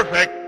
Perfect.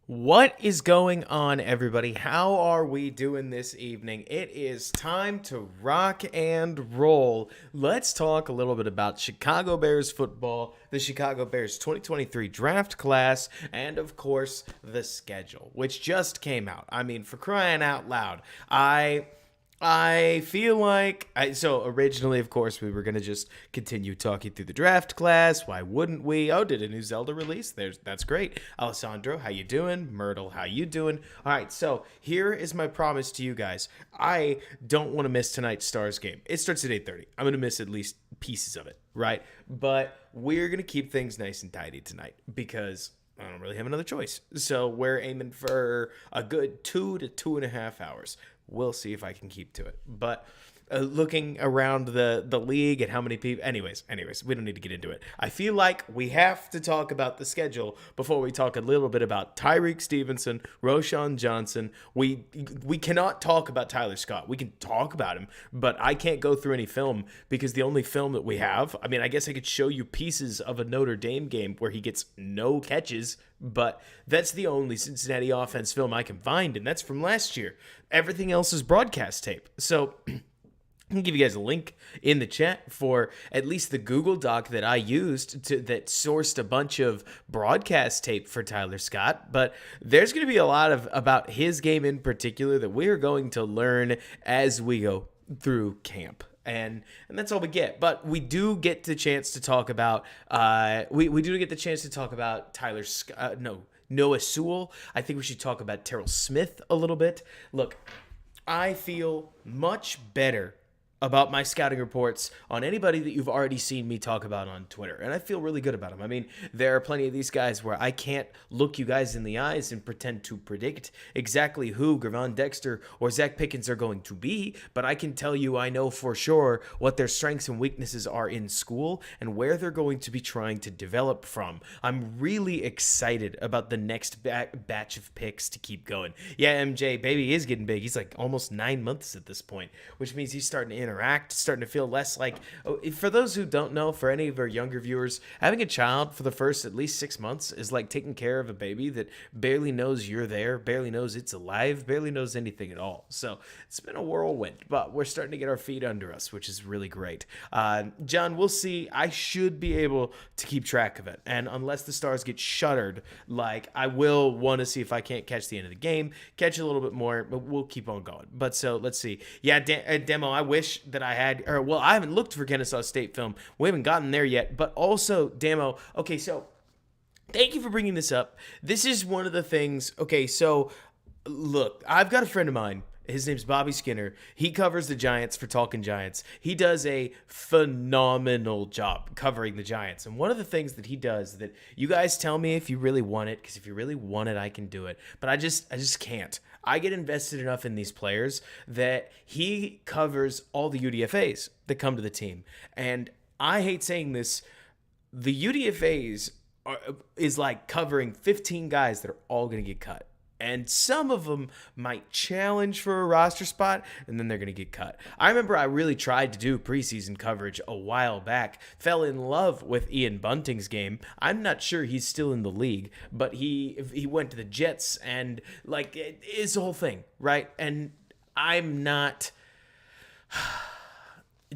What is going on, everybody? How are we doing this evening? It is time to rock and roll. Let's talk a little bit about Chicago Bears football, the Chicago Bears 2023 draft class, and of course, the schedule, which just came out. I mean, for crying out loud, I feel like so originally, of course, we were gonna just continue talking through the draft class. Why wouldn't we? Oh, did a new Zelda release? That's great. Alessandro, how you doing? Myrtle, how you doing? All right, so here is my promise to you guys. I don't want to miss tonight's Stars game. It starts at 8:30. I'm gonna miss at least pieces of it, right? But we're gonna keep things nice and tidy tonight because I don't really have another choice. So we're aiming for a good 2 to 2.5 hours. We'll see if I can keep to it. But looking around the league and how many people... Anyways, we don't need to get into it. I feel like we have to talk about the schedule before we talk a little bit about Tyrique Stevenson, Roschon Johnson. We cannot talk about Tyler Scott. We can talk about him, but I can't go through any film because the only film that we have... I mean, I guess I could show you pieces of a Notre Dame game where he gets no catches, but that's the only Cincinnati offense film I can find, and that's from last year. Everything else is broadcast tape. So I can give you guys a link in the chat for at least the Google Doc that I used that sourced a bunch of broadcast tape for Tyler Scott. But there's going to be a lot about his game in particular that we are going to learn as we go through camp. And that's all we get. But we do get the chance to talk about we do get the chance to talk about Noah Sewell. I think we should talk about Terrell Smith a little bit. Look, I feel much better about my scouting reports on anybody that you've already seen me talk about on Twitter. And I feel really good about them. I mean, there are plenty of these guys where I can't look you guys in the eyes and pretend to predict exactly who Gravon Dexter or Zach Pickens are going to be, but I can tell you I know for sure what their strengths and weaknesses are in school and where they're going to be trying to develop from. I'm really excited about the next batch of picks to keep going. Yeah, MJ, baby is getting big. He's like almost 9 months at this point, which means he's starting to interact, starting to feel less like... For those who don't know, for any of our younger viewers, having a child for the first at least 6 months is like taking care of a baby that barely knows you're there, barely knows it's alive, barely knows anything at all. So it's been a whirlwind, but we're starting to get our feet under us, which is really great. John, we'll see. I should be able to keep track of it, and unless the Stars get shuttered, like, I will want to see if I can't catch the end of the game, catch a little bit more, but we'll keep on going. But so let's see. Yeah, Demo, I wish that I had, I haven't looked for Kennesaw State film. We haven't gotten there yet, but also, Demo, okay, so thank you for bringing this up. This is one of the things, okay, so look, I've got a friend of mine. His name's Bobby Skinner. He covers the Giants for Talking Giants. He does a phenomenal job covering the Giants. And one of the things that he does that you guys tell me if you really want it, because if you really want it, I can do it. But I just can't. I get invested enough in these players that he covers all the UDFAs that come to the team. And I hate saying this, the UDFAs is like covering 15 guys that are all going to get cut. And some of them might challenge for a roster spot, and then they're going to get cut. I remember I really tried to do preseason coverage a while back, fell in love with Ian Bunting's game. I'm not sure he's still in the league, but he went to the Jets, and like it's a whole thing, right? And I'm not...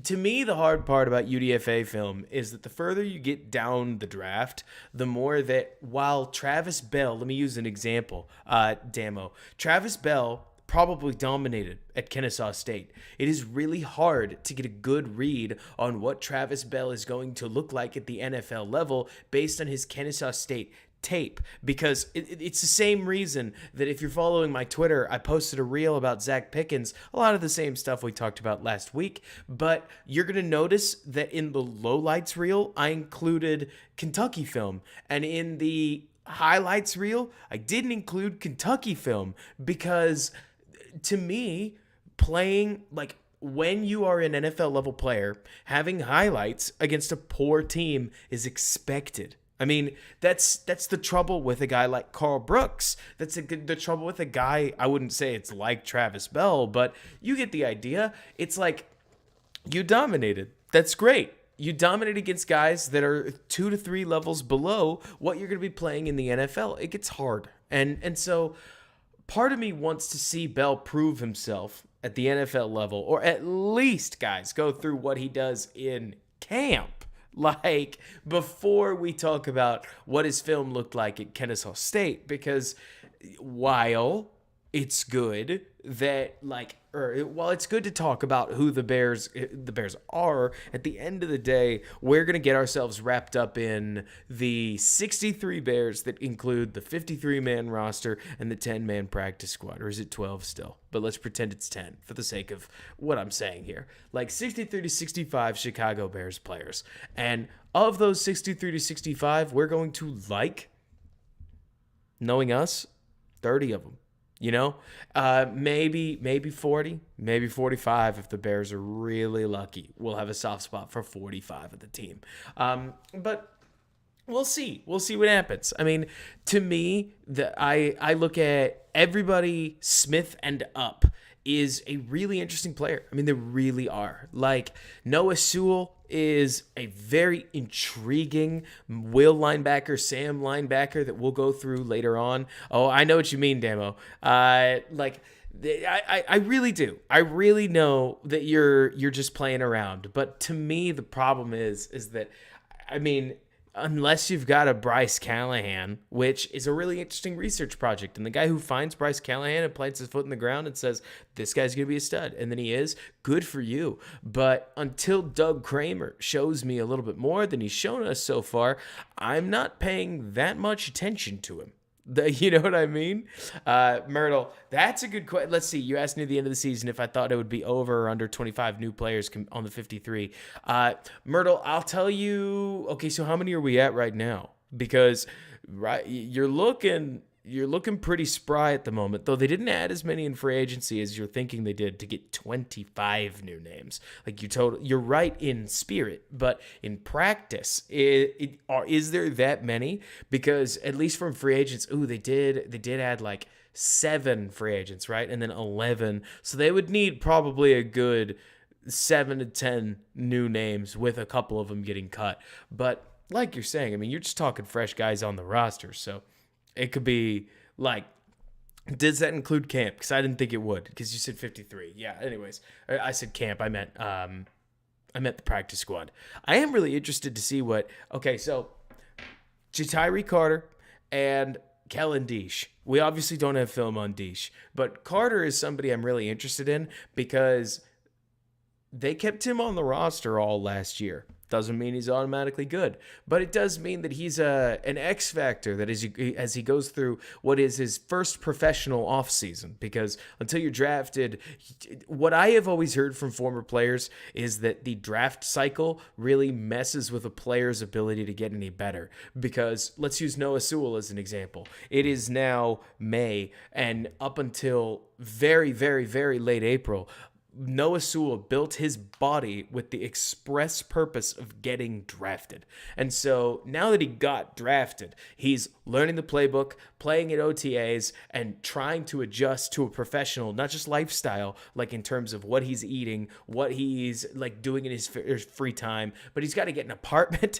To me, the hard part about UDFA film is that the further you get down the draft, the more that while Travis Bell, let me use an example, Damo, Travis Bell probably dominated at Kennesaw State. It is really hard to get a good read on what Travis Bell is going to look like at the NFL level based on his Kennesaw State tape, because it's the same reason that if you're following my Twitter, I posted a reel about Zach Pickens, a lot of the same stuff we talked about last week, but you're going to notice that in the lowlights reel, I included Kentucky film, and in the highlights reel, I didn't include Kentucky film, because to me, playing like when you are an NFL level player, having highlights against a poor team is expected. I mean, that's the trouble with a guy like Carl Brooks. That's the trouble with a guy, I wouldn't say it's like Travis Bell, but you get the idea. It's like, you dominated. That's great. You dominate against guys that are 2 to 3 levels below what you're going to be playing in the NFL. It gets hard. And so part of me wants to see Bell prove himself at the NFL level, or at least, guys, go through what he does in camp. Like, before we talk about what his film looked like at Kennesaw State, because while it's good that, like, while it's good to talk about who the Bears are, at the end of the day, we're going to get ourselves wrapped up in the 63 Bears that include the 53-man roster and the 10-man practice squad. Or is it 12 still? But let's pretend it's 10 for the sake of what I'm saying here. Like 63 to 65 Chicago Bears players. And of those 63 to 65, we're going to like, knowing us, 30 of them. You know, maybe 40, maybe 45 if the Bears are really lucky. We'll have a soft spot for 45 of the team. But we'll see. We'll see what happens. I mean, to me, I look at everybody Smith and up is a really interesting player. I mean, they really are. Like, Noah Sewell is a very intriguing will linebacker, Sam linebacker that we'll go through later on. Oh, I know what you mean, Damo. I really do. I really know that you're just playing around. But to me, the problem is that, I mean, unless you've got a Bryce Callahan, which is a really interesting research project. And the guy who finds Bryce Callahan and plants his foot in the ground and says, this guy's going to be a stud, and then he is, good for you. But until Doug Kramer shows me a little bit more than he's shown us so far, I'm not paying that much attention to him. You know what I mean? Myrtle, that's a good question. Let's see. You asked me at the end of the season if I thought it would be over or under 25 new players on the 53. Myrtle, I'll tell you. Okay, so how many are we at right now? Because you're looking pretty spry at the moment, though they didn't add as many in free agency as you're thinking they did to get 25 new names. Like, you're right in spirit, but in practice, is there that many? Because at least from free agents, they did add like 7 free agents, right? And then 11. So they would need probably a good 7 to 10 new names with a couple of them getting cut. But like you're saying, I mean, you're just talking fresh guys on the roster, so it could be like, does that include camp? Because I didn't think it would, because you said 53. Yeah, anyways, I said camp. I meant the practice squad. I am really interested to see so Ji'Ayer Carter and Kellen Diesch. We obviously don't have film on Diesch, but Carter is somebody I'm really interested in because they kept him on the roster all last year. Doesn't mean he's automatically good, but it does mean that he's an X factor that as he goes through what is his first professional offseason, because until you're drafted, what I have always heard from former players is that the draft cycle really messes with a player's ability to get any better, because let's use Noah Sewell as an example. It is now May, and up until very, very, very late April, Noah Sewell built his body with the express purpose of getting drafted. And so now that he got drafted, he's learning the playbook, playing at OTAs, and trying to adjust to a professional, not just lifestyle, like in terms of what he's eating, what he's like doing in his free time, but he's got to get an apartment,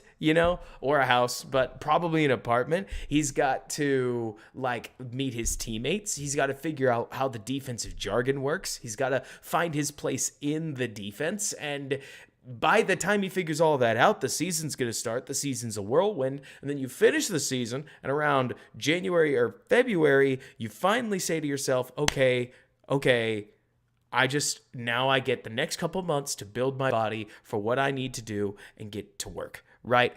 or a house, but probably an apartment. He's got to like meet his teammates. He's got to figure out how the defensive jargon works. He's got to find his place in the defense, and by the time he figures all that out, the season's going to start. The season's a whirlwind, and then you finish the season, and around January or February, you finally say to yourself, okay, I get the next couple months to build my body for what I need to do and get to work, right?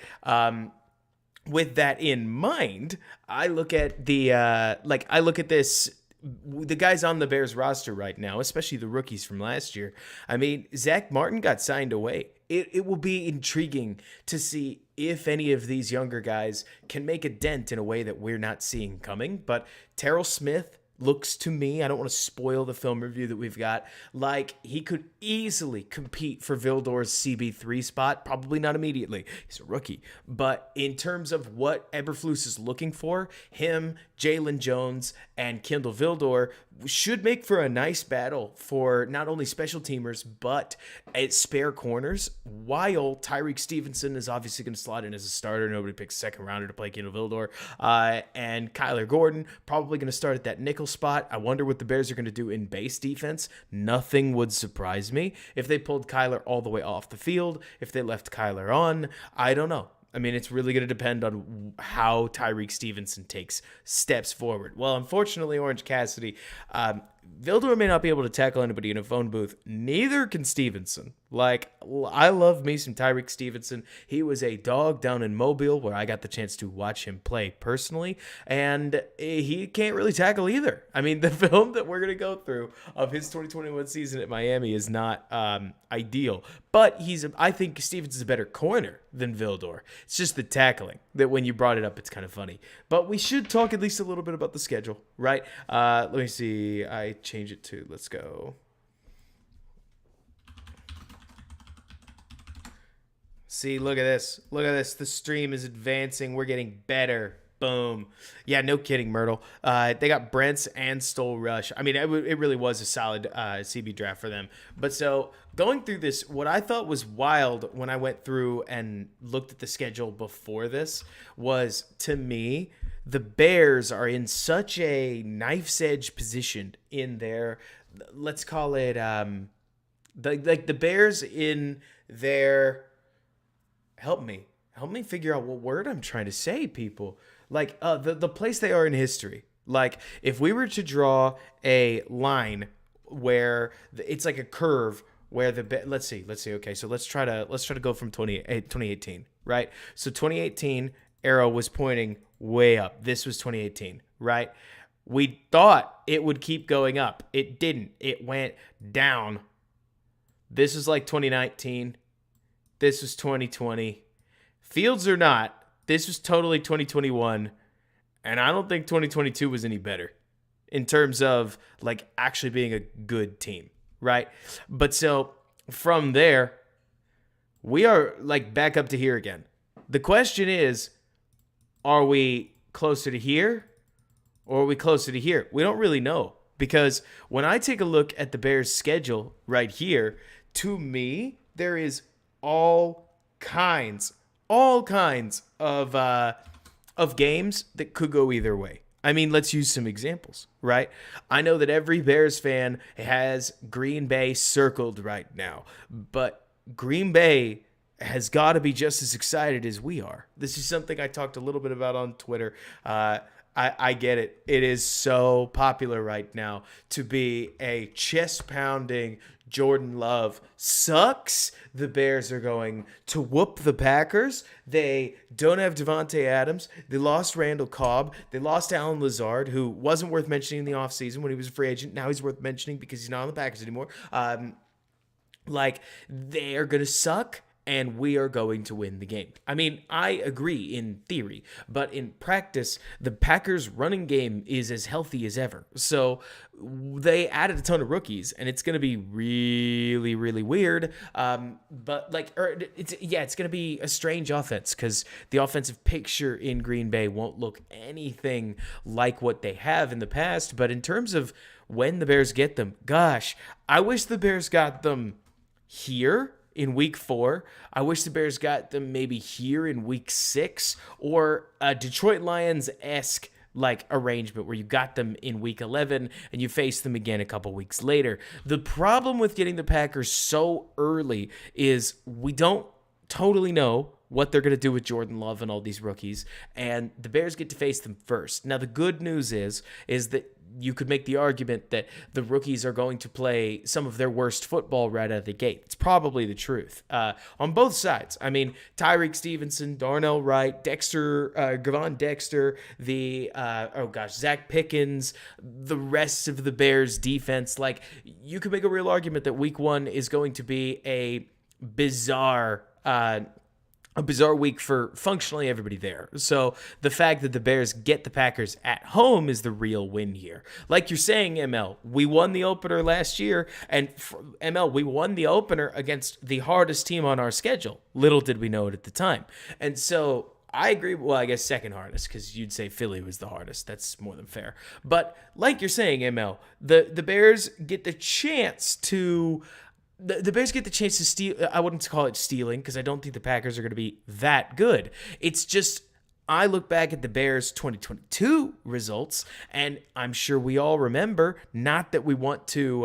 With that in mind, I look at the guys on the Bears roster right now, especially the rookies from last year. I mean, Zach Martin got signed away. It will be intriguing to see if any of these younger guys can make a dent in a way that we're not seeing coming. But Terrell Smith, looks to me, I don't want to spoil the film review that we've got, like he could easily compete for Vildor's CB3 spot. Probably not immediately. He's a rookie. But in terms of what Eberflus is looking for, him, Jalen Jones, and Kindle Vildor should make for a nice battle for not only special teamers, but spare corners, while Tyrique Stevenson is obviously going to slot in as a starter. Nobody picks second rounder to play Kindle Vildor. And Kyler Gordon probably going to start at that nickel spot. I wonder what the Bears are going to do in base defense. Nothing would surprise me if they pulled Kyler all the way off the field, if they left Kyler on. I don't know. I mean, it's really going to depend on how Tyrique Stevenson takes steps forward. Well, unfortunately, Orange Cassidy, Vildor may not be able to tackle anybody in a phone booth. Neither can Stevenson. Like, I love me some Tyrique Stevenson. He was a dog down in Mobile where I got the chance to watch him play personally, and he can't really tackle either. I mean, the film that we're going to go through of his 2021 season at Miami is not ideal, but I think Stevenson's a better corner than Vildor. It's just the tackling that when you brought it up, it's kind of funny. But we should talk at least a little bit about the schedule, right? Let me see. I change it to, let's go. See, look at this. Look at this. The stream is advancing. We're getting better. Boom. Yeah, no kidding, Myrtle. They got Brents and Stole Rush. I mean, it really was a solid CB draft for them. But so going through this, what I thought was wild when I went through and looked at the schedule before this was, to me, the Bears are in such a knife's edge position in their, let's call it, the Bears in their, help me figure out what word I'm trying to say, people. Like, the place they are in history. Like, if we were to draw a line where it's like a curve where let's see. Okay, so let's try to go from 2018, right? So 2018 arrow was pointing way up. This was 2018, right? We thought it would keep going up. It didn't. It went down. This was like 2019. This was 2020. Fields or not, this was totally 2021. And I don't think 2022 was any better in terms of like actually being a good team, right? But so from there, we are like back up to here again. The question is, are we closer to here or are we closer to here? We don't really know, because when I take a look at the Bears' schedule right here, to me, there is all kinds of games that could go either way. I mean, let's use some examples, right? I know that every Bears fan has Green Bay circled right now, but Green Bay has got to be just as excited as we are. This is something I talked a little bit about on Twitter. I get it. It is so popular right now to be a chest-pounding Jordan Love sucks. The Bears are going to whoop the Packers. They don't have Devontae Adams. They lost Randall Cobb. They lost Alan Lazard, who wasn't worth mentioning in the offseason when he was a free agent. Now he's worth mentioning because he's not on the Packers anymore. They are going to suck, and we are going to win the game. I mean, I agree in theory, but in practice, the Packers' running game is as healthy as ever. So they added a ton of rookies, and it's going to be really, really weird. It's going to be a strange offense because the offensive picture in Green Bay won't look anything like what they have in the past. But in terms of when the Bears get them, gosh, I wish the Bears got them here in week 4. I wish the Bears got them maybe here in week 6, or a Detroit Lions-esque like arrangement where you got them in week 11 and you face them again a couple weeks later. The problem with getting the Packers so early is we don't totally know what they're going to do with Jordan Love and all these rookies, and the Bears get to face them first. Now, the good news is that you could make the argument that the rookies are going to play some of their worst football right out of the gate. It's probably the truth on both sides. I mean, Tyrique Stevenson, Darnell Wright, Gavon Dexter, Zach Pickens, the rest of the Bears defense. Like, you could make a real argument that week 1 is going to be a bizarre a bizarre week for functionally everybody there. So the fact that the Bears get the Packers at home is the real win here. Like you're saying, ML, we won the opener last year, and ML, we won the opener against the hardest team on our schedule. Little did we know it at the time. And so I agree. Well, I guess second hardest, because you'd say Philly was the hardest. That's more than fair. But like you're saying, ML, the Bears get the chance to... The Bears get the chance to steal. I wouldn't call it stealing, because I don't think the Packers are going to be that good. It's just, I look back at the Bears 2022 results, and I'm sure we all remember, not that we want to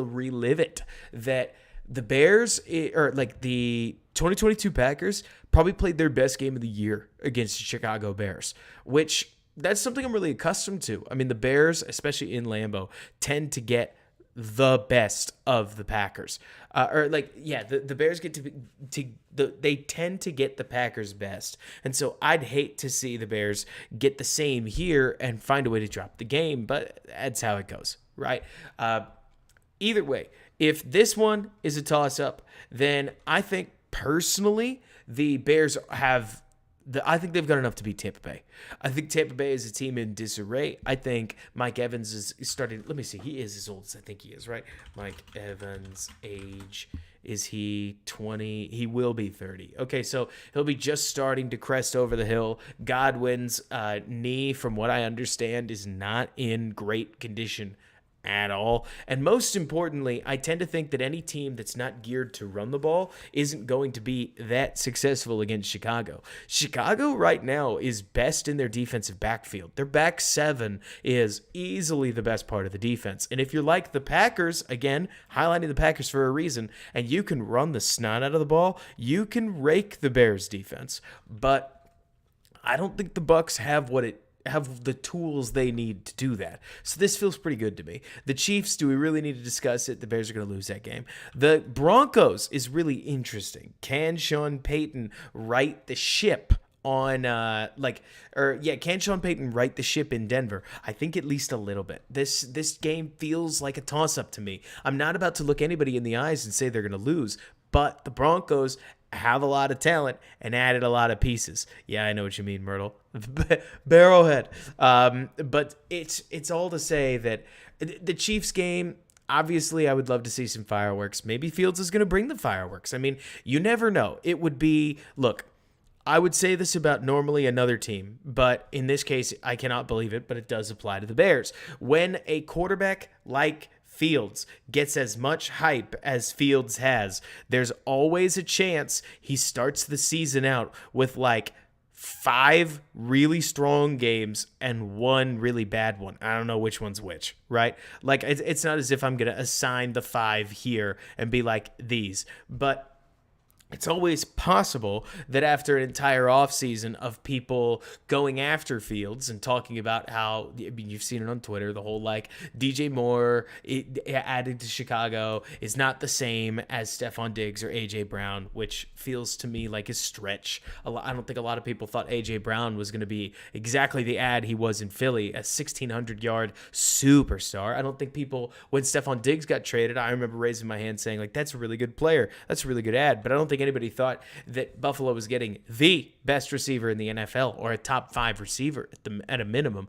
relive it, that the Bears, or like the 2022 Packers, probably played their best game of the year against the Chicago Bears, which that's something I'm really accustomed to. I mean, the Bears, especially in Lambeau, tend to get the best of the Packers, the Bears get they tend to get the Packers best, and so I'd hate to see the Bears get the same here and find a way to drop the game, but that's how it goes, right? Either way, if this one is a toss-up, then I think personally the Bears have. I think they've got enough to beat Tampa Bay. I think Tampa Bay is a team in disarray. I think Mike Evans is starting. Let me see. He is as old as I think he is, right? Mike Evans' age, is he 20? He will be 30. Okay, so he'll be just starting to crest over the hill. Godwin's knee, from what I understand, is not in great condition at all. And most importantly, I tend to think that any team that's not geared to run the ball isn't going to be that successful against Chicago. Chicago right now is best in their defensive backfield. Their back seven is easily the best part of the defense. And if you're like the Packers, again, highlighting the Packers for a reason, and you can run the snot out of the ball, you can rake the Bears defense. But I don't think the Bucs have the tools they need to do that. So this feels pretty good to me. The Chiefs, do we really need to discuss it? The Bears are going to lose that game. The Broncos is really interesting. Can Sean Payton right the ship can Sean Payton right the ship in Denver? I think at least a little bit. This game feels like a toss-up to me. I'm not about to look anybody in the eyes and say they're going to lose, but the Broncos have a lot of talent and added a lot of pieces. Yeah, I know what you mean, Myrtle. Barrowhead. But it's all to say that the Chiefs game, obviously I would love to see some fireworks. Maybe Fields is going to bring the fireworks. I mean, you never know. It would be, look, I would say this about normally another team, but in this case, I cannot believe it, but it does apply to the Bears. When a quarterback like Fields gets as much hype as Fields has, there's always a chance he starts the season out with like 5 really strong games and 1 really bad one. I don't know which one's which, right? Like, it's not as if I'm going to assign the 5 here and be like these, but it's always possible that after an entire offseason of people going after Fields and talking about how, I mean, you've seen it on Twitter, the whole like DJ Moore added to Chicago is not the same as Stephon Diggs or A.J. Brown, which feels to me like a stretch. I don't think a lot of people thought A.J. Brown was going to be exactly the ad he was in Philly, a 1,600-yard superstar. I don't think people, when Stephon Diggs got traded, I remember raising my hand saying, like, that's a really good player. That's a really good ad. But I don't think anybody thought that Buffalo was getting the best receiver in the NFL or a top 5 receiver at a minimum.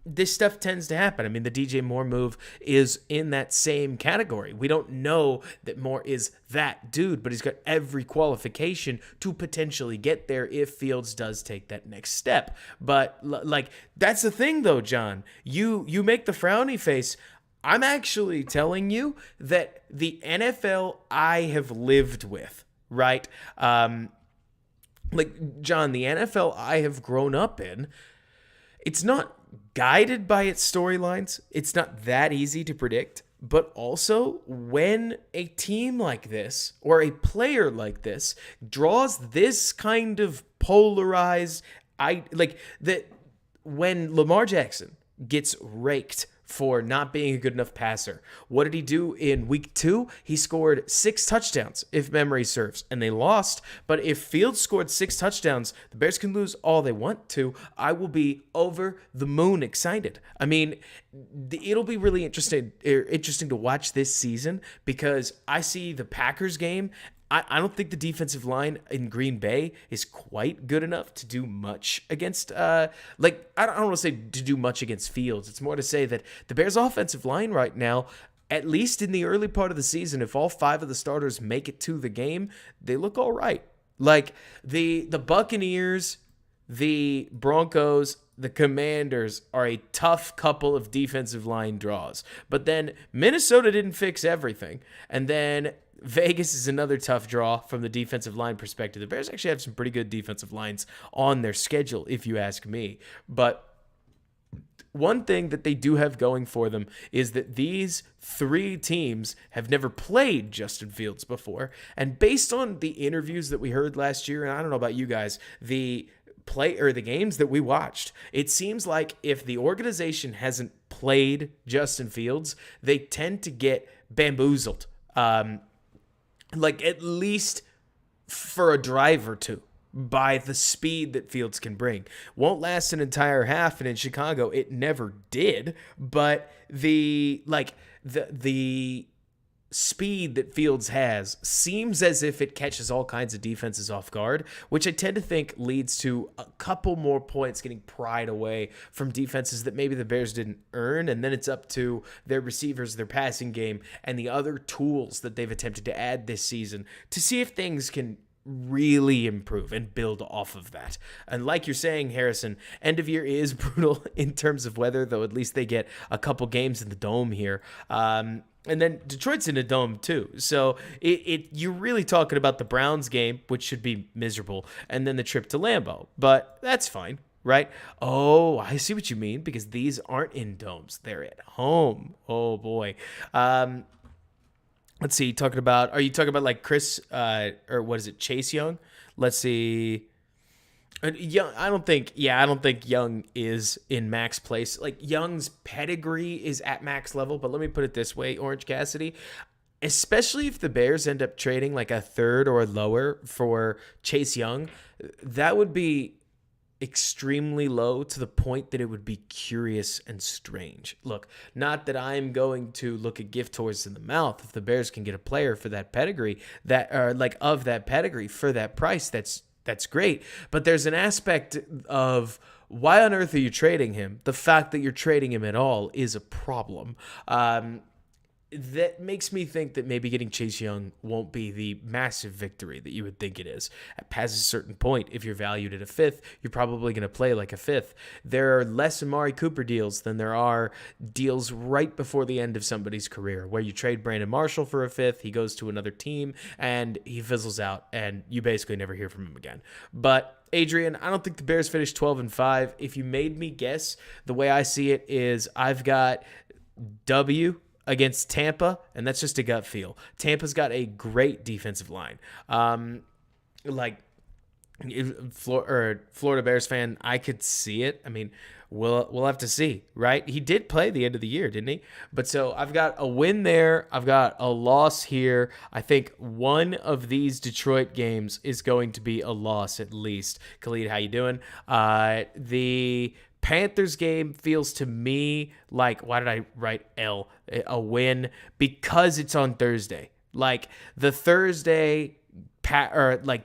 This stuff tends to happen. I mean, the DJ Moore move is in that same category. We don't know that Moore is that dude, but he's got every qualification to potentially get there if Fields does take that next step. But like, that's the thing though, John. You make the frowny face. I'm actually telling you that the NFL I have lived with, right? Like, John, the NFL I have grown up in, it's not guided by its storylines. It's not that easy to predict. But also, when a team like this or a player like this draws this kind of polarized, when Lamar Jackson gets raked for not being a good enough passer. What did he do in week 2? He scored 6 touchdowns, if memory serves, and they lost. But if Fields scored 6 touchdowns, the Bears can lose all they want to. I will be over the moon excited. I mean, it'll be really interesting to watch this season because I see the Packers game I don't think the defensive line in Green Bay is quite good enough to do much against, I don't want to say to do much against Fields. It's more to say that the Bears' offensive line right now, at least in the early part of the season, if all 5 of the starters make it to the game, they look all right. Like the Buccaneers, the Broncos, the Commanders are a tough couple of defensive line draws. But then Minnesota didn't fix everything. And then Vegas is another tough draw from the defensive line perspective. The Bears actually have some pretty good defensive lines on their schedule, if you ask me. But one thing that they do have going for them is that these 3 teams have never played Justin Fields before. And based on the interviews that we heard last year, and I don't know about you guys, the games that we watched, it seems like if the organization hasn't played Justin Fields, they tend to get bamboozled. At least for a drive or two, by the speed that Fields can bring. Won't last an entire half, and in Chicago, it never did. But the speed that Fields has seems as if it catches all kinds of defenses off guard, which I tend to think leads to a couple more points getting pried away from defenses that maybe the Bears didn't earn, and then it's up to their receivers, their passing game, and the other tools that they've attempted to add this season to see if things can really improve and build off of that. And like you're saying, Harrison, end of year is brutal in terms of weather, though at least they get a couple games in the Dome here. And then Detroit's in a dome too. So you're really talking about the Browns game, which should be miserable, and then the trip to Lambeau. But that's fine, right? Oh, I see what you mean, because these aren't in domes. They're at home. Oh, boy. Let's see. Are you talking about like Chris, or what is it, Chase Young? Let's see. Young, I don't think Young is in Mac's place. Like, Young's pedigree is at Mac's level, but let me put it this way, Orange Cassidy, especially if the Bears end up trading like a third or lower for Chase Young, that would be extremely low to the point that it would be curious and strange. Look, not that I'm going to look a gift horse in the mouth. If the Bears can get a player for that pedigree, of that pedigree for that price, that's great. But there's an aspect of why on earth are you trading him? The fact that you're trading him at all is a problem. That makes me think that maybe getting Chase Young won't be the massive victory that you would think it is. Past a certain point, if you're valued at a 5th, you're probably going to play like a 5th. There are less Amari Cooper deals than there are deals right before the end of somebody's career, where you trade Brandon Marshall for a 5th, he goes to another team, and he fizzles out, and you basically never hear from him again. But Adrian, I don't think the Bears finished 12-5. If you made me guess, the way I see it is I've got W against Tampa, and that's just a gut feel. Tampa's got a great defensive line. Florida Bears fan, I could see it. I mean, we'll have to see, right? He did play the end of the year, didn't he? But so I've got a win there. I've got a loss here. I think one of these Detroit games is going to be a loss at least. Khalid, how you doing? The Panthers game feels to me like, why did I write L? A win because it's on Thursday. Like, the Thursday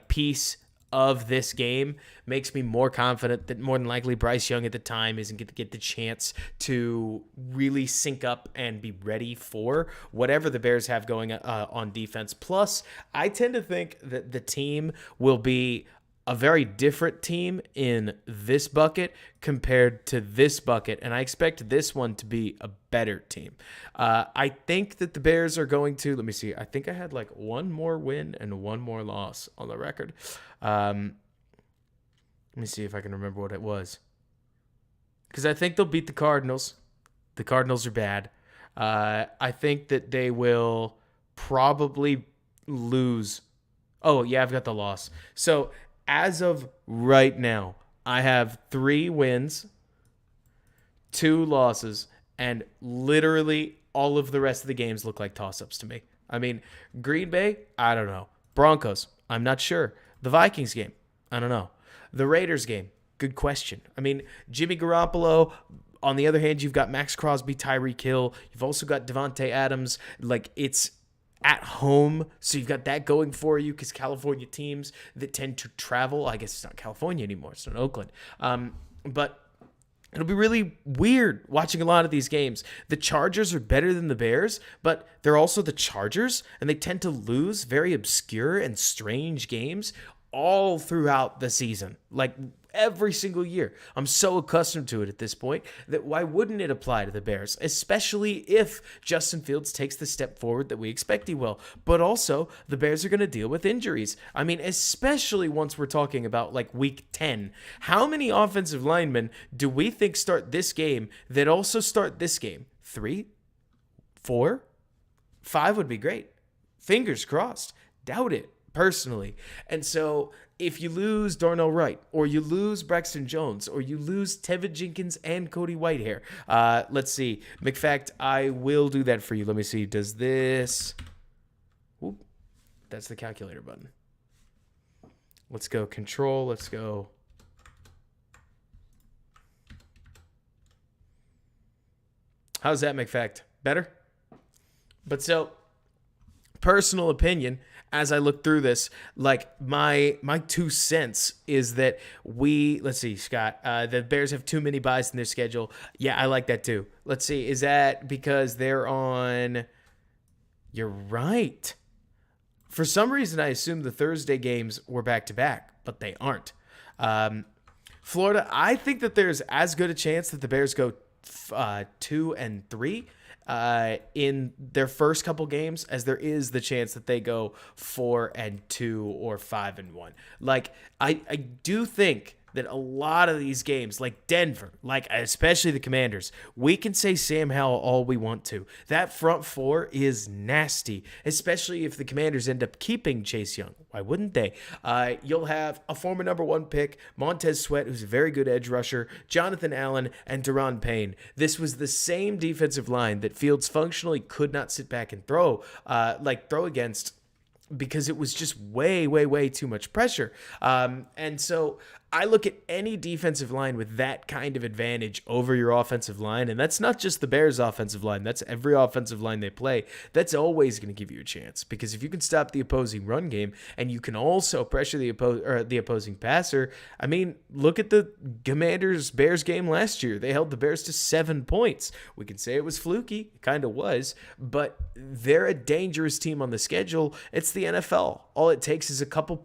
piece of this game makes me more confident that more than likely Bryce Young at the time isn't going to get the chance to really sync up and be ready for whatever the Bears have going on defense. Plus, I tend to think that the team will be a very different team in this bucket compared to this bucket, and I expect this one to be a better team. I think that the Bears are going to, let me see, I think I had like one more win and one more loss on the record. Let me see if I can remember what it was. Because I think they'll beat the Cardinals. The Cardinals are bad. I think that they will probably lose. Oh, yeah, I've got the loss. So, as of right now, I have 3 wins, 2 losses, and literally all of the rest of the games look like toss-ups to me. I mean, Green Bay, I don't know. Broncos, I'm not sure. The Vikings game, I don't know. The Raiders game, good question. I mean, Jimmy Garoppolo. On the other hand, you've got Max Crosby, Tyreek Hill. You've also got Devontae Adams. Like, at home, so you've got that going for you because California teams that tend to travel, I guess it's not California anymore, it's not Oakland, but it'll be really weird watching a lot of these games. The Chargers are better than the Bears, but they're also the Chargers, and they tend to lose very obscure and strange games all throughout the season, like every single year. I'm so accustomed to it at this point that why wouldn't it apply to the Bears, especially if Justin Fields takes the step forward that we expect he will. But also, the Bears are going to deal with injuries. I mean, especially once we're talking about like week 10. How many offensive linemen do we think start this game that also start this game? 3? 4? 5 would be great. Fingers crossed. Doubt it, personally. And so if you lose Darnell Wright, or you lose Braxton Jones, or you lose Tevin Jenkins and Cody Whitehair, let's see. McFact, I will do that for you. Let me see. Does this... Oop, that's the calculator button. Let's go control. Let's go... How's that, McFact? Better? But so, personal opinion, as I look through this, like my 2 cents is that let's see, Scott, the Bears have too many buys in their schedule. Yeah, I like that too. Let's see, is that because they're on, you're right. For some reason, I assumed the Thursday games were back-to-back, but they aren't. Florida, I think that there's as good a chance that the Bears go 2-3 in their first couple games as there is the chance that they go 4-2 or 5-1. Like, I do think that a lot of these games, like Denver, like especially the Commanders, we can say Sam Howell all we want to. That front four is nasty, especially if the Commanders end up keeping Chase Young. Why wouldn't they? You'll have a former number 1 pick, Montez Sweat, who's a very good edge rusher, Jonathan Allen, and Deron Payne. This was the same defensive line that Fields functionally could not sit back and throw against, because it was just way, way, way too much pressure. And so I look at any defensive line with that kind of advantage over your offensive line, and that's not just the Bears' offensive line. That's every offensive line they play. That's always going to give you a chance, because if you can stop the opposing run game and you can also pressure the opposing passer, I mean, look at the Commanders-Bears game last year. They held the Bears to 7 points. We can say it was fluky. It kind of was, but they're a dangerous team on the schedule. It's the NFL. All it takes is a couple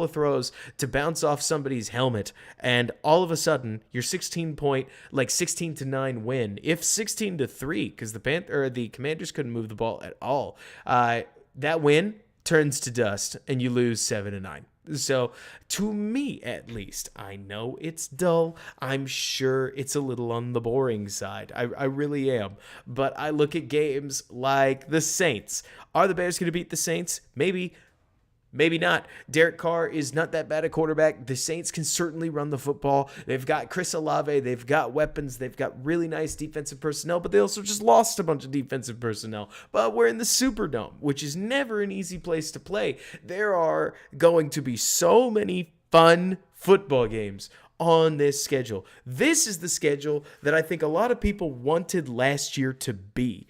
of throws to bounce off somebody's helmet, and all of a sudden your 16-9 win, if 16-3, because the Commanders couldn't move the ball at all, that win turns to dust and you lose 7-9. So, to me at least, I know it's dull. I'm sure it's a little on the boring side. I really am. But I look at games like the Saints. Are the Bears going to beat the Saints? Maybe. Maybe not. Derek Carr is not that bad a quarterback. The Saints can certainly run the football. They've got Chris Olave. They've got weapons. They've got really nice defensive personnel, but they also just lost a bunch of defensive personnel. But we're in the Superdome, which is never an easy place to play. There are going to be so many fun football games on this schedule. This is the schedule that I think a lot of people wanted last year to be.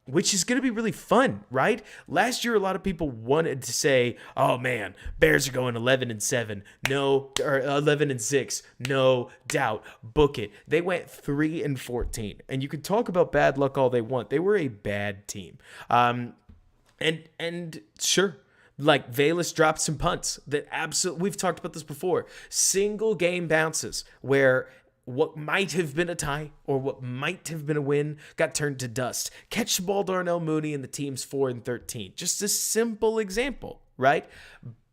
Which is going to be really fun, right? Last year, a lot of people wanted to say, "Oh man, Bears are going 11-7, no, or 11-6, no doubt, book it." They went 3-14, and you can talk about bad luck all they want. They were a bad team, and sure. Like, Velus dropped some punts that absolutely, we've talked about this before, single game bounces where what might have been a tie or what might have been a win got turned to dust. Catch the ball, Darnell Mooney, and the team's 4-13. Just a simple example, right?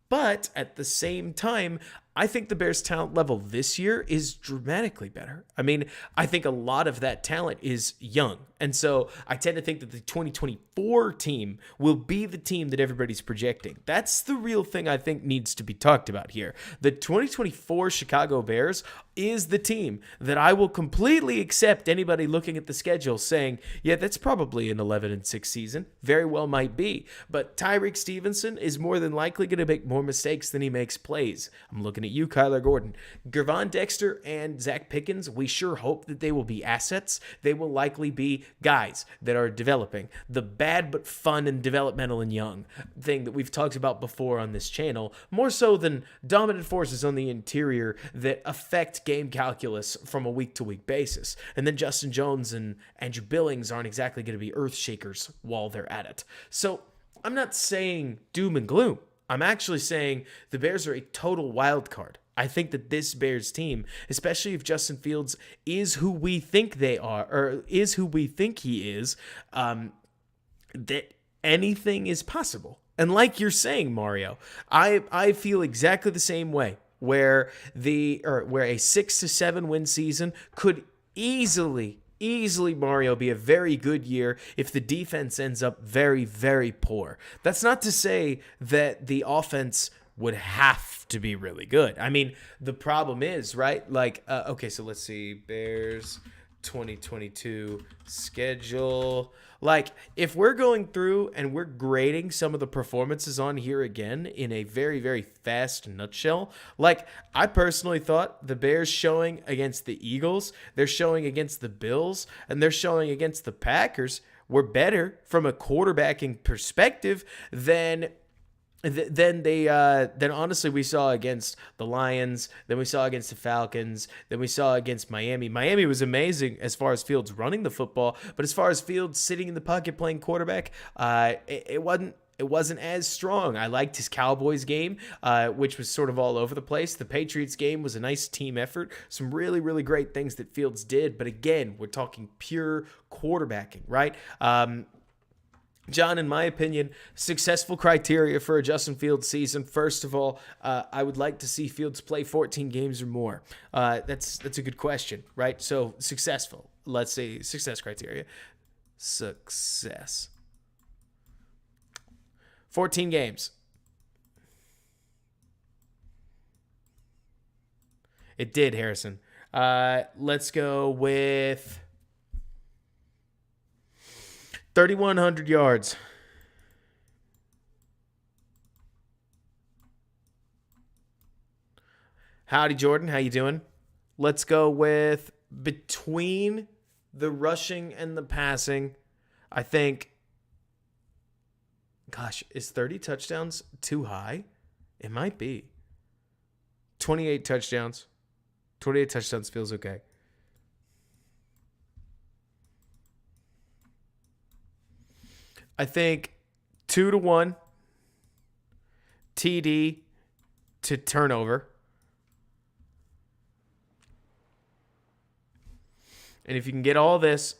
But at the same time, I think the Bears' talent level this year is dramatically better. I mean, I think a lot of that talent is young. And so I tend to think that the 2024 team will be the team that everybody's projecting. That's the real thing I think needs to be talked about here. The 2024 Chicago Bears is the team that I will completely accept anybody looking at the schedule saying, yeah, that's probably an 11-6 season. Very well might be. But Tyrique Stevenson is more than likely going to make more mistakes than he makes plays. I'm looking at at you, Kyler Gordon. Gervon Dexter and Zach Pickens, we sure hope that they will be assets. They will likely be guys that are developing. The bad but fun and developmental and young thing that we've talked about before on this channel, more so than dominant forces on the interior that affect game calculus from a week-to-week basis. And then Justin Jones and Andrew Billings aren't exactly going to be earth shakers while they're at it. So I'm not saying doom and gloom. I'm actually saying the Bears are a total wild card. I think that this Bears team, especially if Justin Fields is who we think they are, or is who we think he is, that anything is possible. And like you're saying, Mario, I feel exactly the same way, where a 6 to 7 win season could easily, Mario, be a very good year if the defense ends up very, very poor. That's not to say that the offense would have to be really good. I mean, the problem is, right? Like, okay, so let's see. Bears 2022 schedule. Like, if we're going through and we're grading some of the performances on here again in a very, very fast nutshell, like, I personally thought the Bears showing against the Eagles, they're showing against the Bills, and they're showing against the Packers were better from a quarterbacking perspective than honestly we saw against the Lions, then we saw against the Falcons, then we saw against Miami. Miami was amazing as far as Fields running the football, but as far as Fields sitting in the pocket playing quarterback, it wasn't as strong. I liked his Cowboys game, which was sort of all over the place. The Patriots game was a nice team effort. Some really, really great things that Fields did, but again, we're talking pure quarterbacking, right? John, in my opinion, successful criteria for a Justin Fields season. First of all, I would like to see Fields play 14 games or more. That's a good question, right? So successful. Let's say success criteria. Success. 14 games. It did, Harrison. Let's go with 3,100 yards. Howdy, Jordan. How you doing? Let's go with between the rushing and the passing. I think, gosh, is 30 touchdowns too high? It might be. 28 touchdowns. 28 touchdowns feels okay. I think 2-1 TD to turnover. And if you can get all this,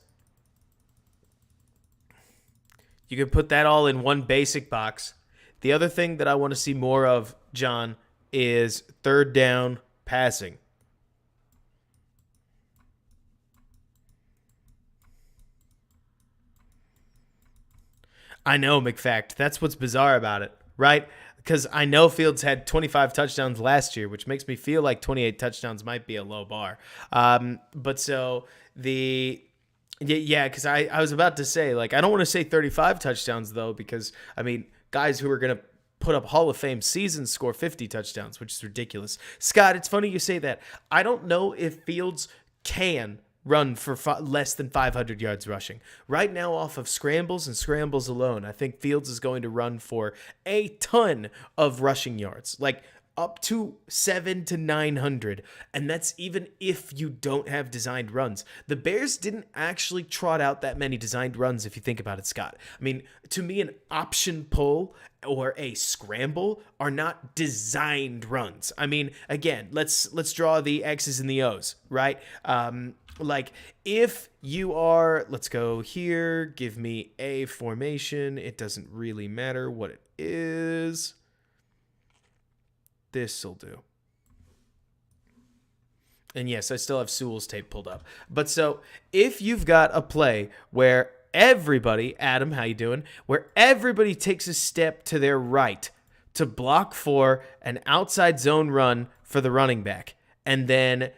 you can put that all in one basic box. The other thing that I want to see more of, John, is third down passing. I know, McFact. That's what's bizarre about it, right? Because I know Fields had 25 touchdowns last year, which makes me feel like 28 touchdowns might be a low bar. But so because I was about to say, like, I don't want to say 35 touchdowns, though, because, I mean, guys who are going to put up Hall of Fame seasons score 50 touchdowns, which is ridiculous. Scott, it's funny you say that. I don't know if Fields can run for less than 500 yards rushing. Right now, off of scrambles and scrambles alone, I think Fields is going to run for a ton of rushing yards, like up to 700 to 900. And that's even if you don't have designed runs. The Bears didn't actually trot out that many designed runs, if you think about it, Scott. I mean, to me, an option pull or a scramble are not designed runs. I mean, again, let's draw the X's and the O's, right? Like, if you are, let's go here, give me a formation. It doesn't really matter what it is. This'll do. And yes, I still have Sewell's tape pulled up. But so, if you've got a play where everybody, Adam, how you doing? Where everybody takes a step to their right to block for an outside zone run for the running back, and then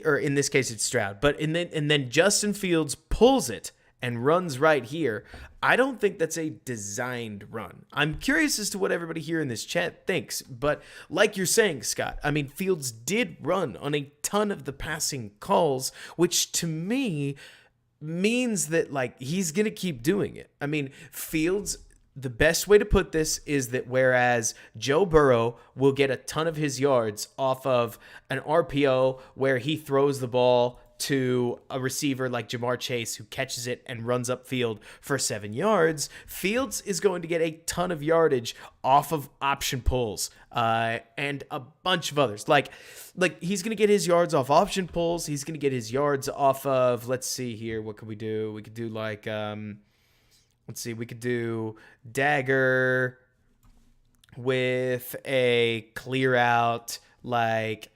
or in this case it's Stroud, but and then Justin Fields pulls it and runs right here, I don't think that's a designed run. I'm curious as to what everybody here in this chat thinks, but like you're saying, Scott, I mean, Fields did run on a ton of the passing calls, which to me means that, like, he's going to keep doing it. I mean, Fields, the best way to put this is that whereas Joe Burrow will get a ton of his yards off of an RPO where he throws the ball to a receiver like Jamar Chase who catches it and runs upfield for 7 yards, Fields is going to get a ton of yardage off of option pulls and a bunch of others. Like he's going to get his yards off option pulls. He's going to get his yards off of, let's see here, what could we do? We could do like, we could do dagger with a clear out, like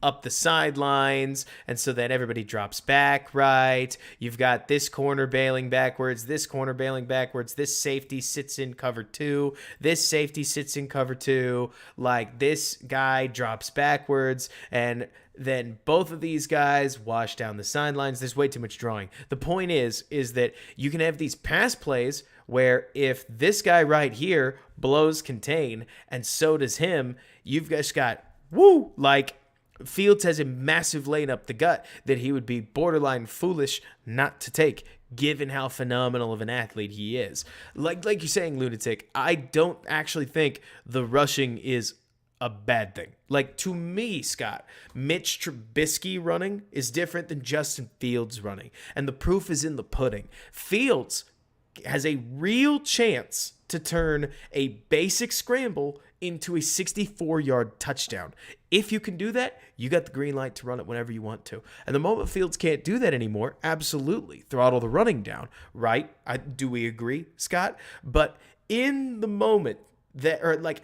up the sidelines, and so then everybody drops back, right? You've got this corner bailing backwards, this corner bailing backwards, this safety sits in cover 2, this safety sits in cover 2, like this guy drops backwards, and then both of these guys wash down the sidelines. There's way too much drawing. The point is that you can have these pass plays where if this guy right here blows contain, and so does him, you've just got, like, Fields has a massive lane up the gut that he would be borderline foolish not to take, given how phenomenal of an athlete he is. Like you're saying, Lunatic, I don't actually think the rushing is a bad thing. Like, to me, Scott, Mitch Trubisky running is different than Justin Fields running, and the proof is in the pudding. Fields has a real chance to turn a basic scramble into a 64-yard touchdown. If you can do that, you got the green light to run it whenever you want to. And the moment Fields can't do that anymore, absolutely throttle the running down, right? Do we agree, Scott? But in the moment that, or like,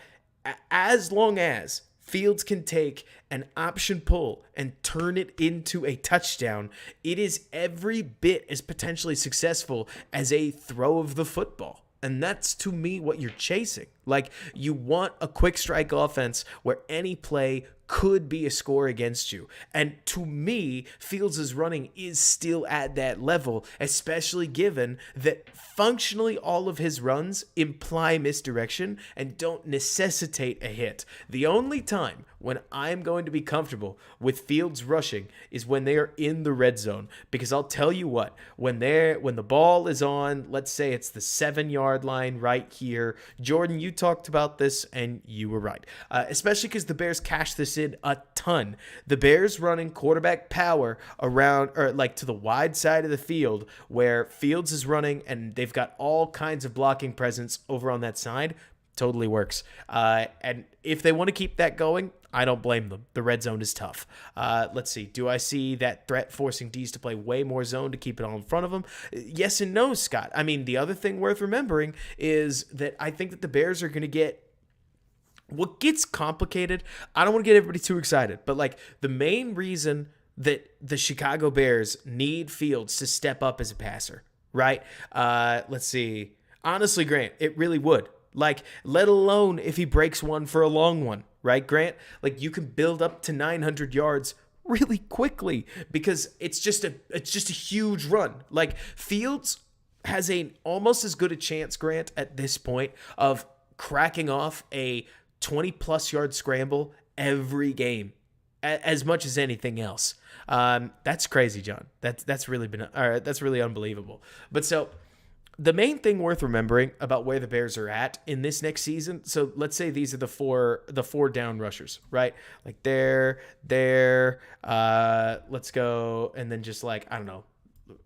as long as Fields can take an option pull and turn it into a touchdown, it is every bit as potentially successful as a throw of the football. And that's, to me, what you're chasing. Like, you want a quick strike offense where any play could be a score against you. And to me, Fields' running is still at that level, especially given that functionally all of his runs imply misdirection and don't necessitate a hit. The only time when I'm going to be comfortable with Fields rushing is when they are in the red zone. Because I'll tell you what, when the ball is on, let's say it's the 7-yard line right here. Jordan, you talked about this and you were right. Especially because the Bears cashed this in a ton. The Bears running quarterback power around, or like to the wide side of the field where Fields is running and they've got all kinds of blocking presence over on that side. Totally works. And if they want to keep that going, I don't blame them. The red zone is tough. Let's see. Do I see that threat forcing D's to play way more zone to keep it all in front of them? Yes and no, Scott. I mean, the other thing worth remembering is that I think that the Bears are going to get, what gets complicated, I don't want to get everybody too excited, but like the main reason that the Chicago Bears need Fields to step up as a passer, right? Let's see. Honestly, Grant, it really would. Like, let alone if he breaks one for a long one, right, Grant? Like, you can build up to 900 yards really quickly because it's just a huge run. Like, Fields has almost as good a chance, Grant, at this point of cracking off a 20-plus yard scramble every game, as much as anything else. That's crazy, John. That's really unbelievable. But so the main thing worth remembering about where the Bears are at in this next season. So let's say these are the four down rushers, right? Like there. Let's go, and then just like, I don't know.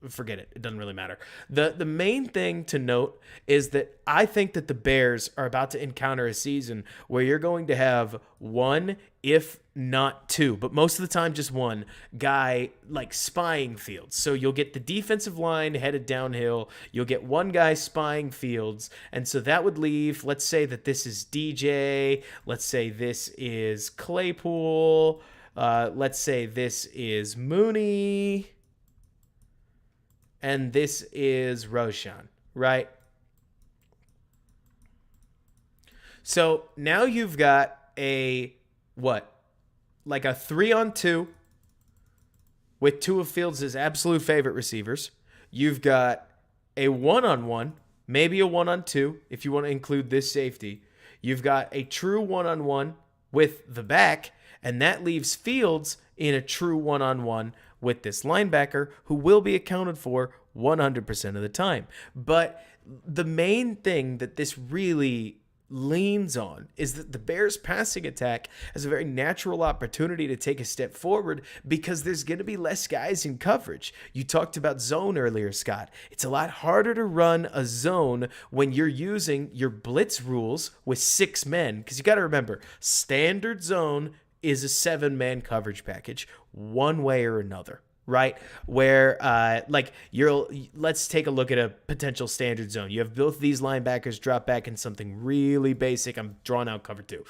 Forget it. It doesn't really matter. The main thing to note is that I think that the Bears are about to encounter a season where you're going to have one, if not two, but most of the time just one guy like spying Fields. So you'll get the defensive line headed downhill. You'll get one guy spying Fields. And so that would leave, let's say that this is DJ. Let's say this is Claypool. Let's say this is Mooney. And this is Roschon, right? So now you've got like a 3-on-2 with two of Fields' absolute favorite receivers. You've got a one-on-one, maybe a one-on-two if you want to include this safety. You've got a true one-on-one with the back, and that leaves Fields in a true one-on-one with this linebacker who will be accounted for 100% of the time. But the main thing that this really leans on is that the Bears passing attack has a very natural opportunity to take a step forward because there's going to be less guys in coverage. You talked about zone earlier, Scott. It's a lot harder to run a zone when you're using your blitz rules with 6 men, because you got to remember, standard zone is a 7-man coverage package one way or another. Right? Where, let's take a look at a potential standard zone. You have both these linebackers drop back in something really basic. I'm drawing out cover 2.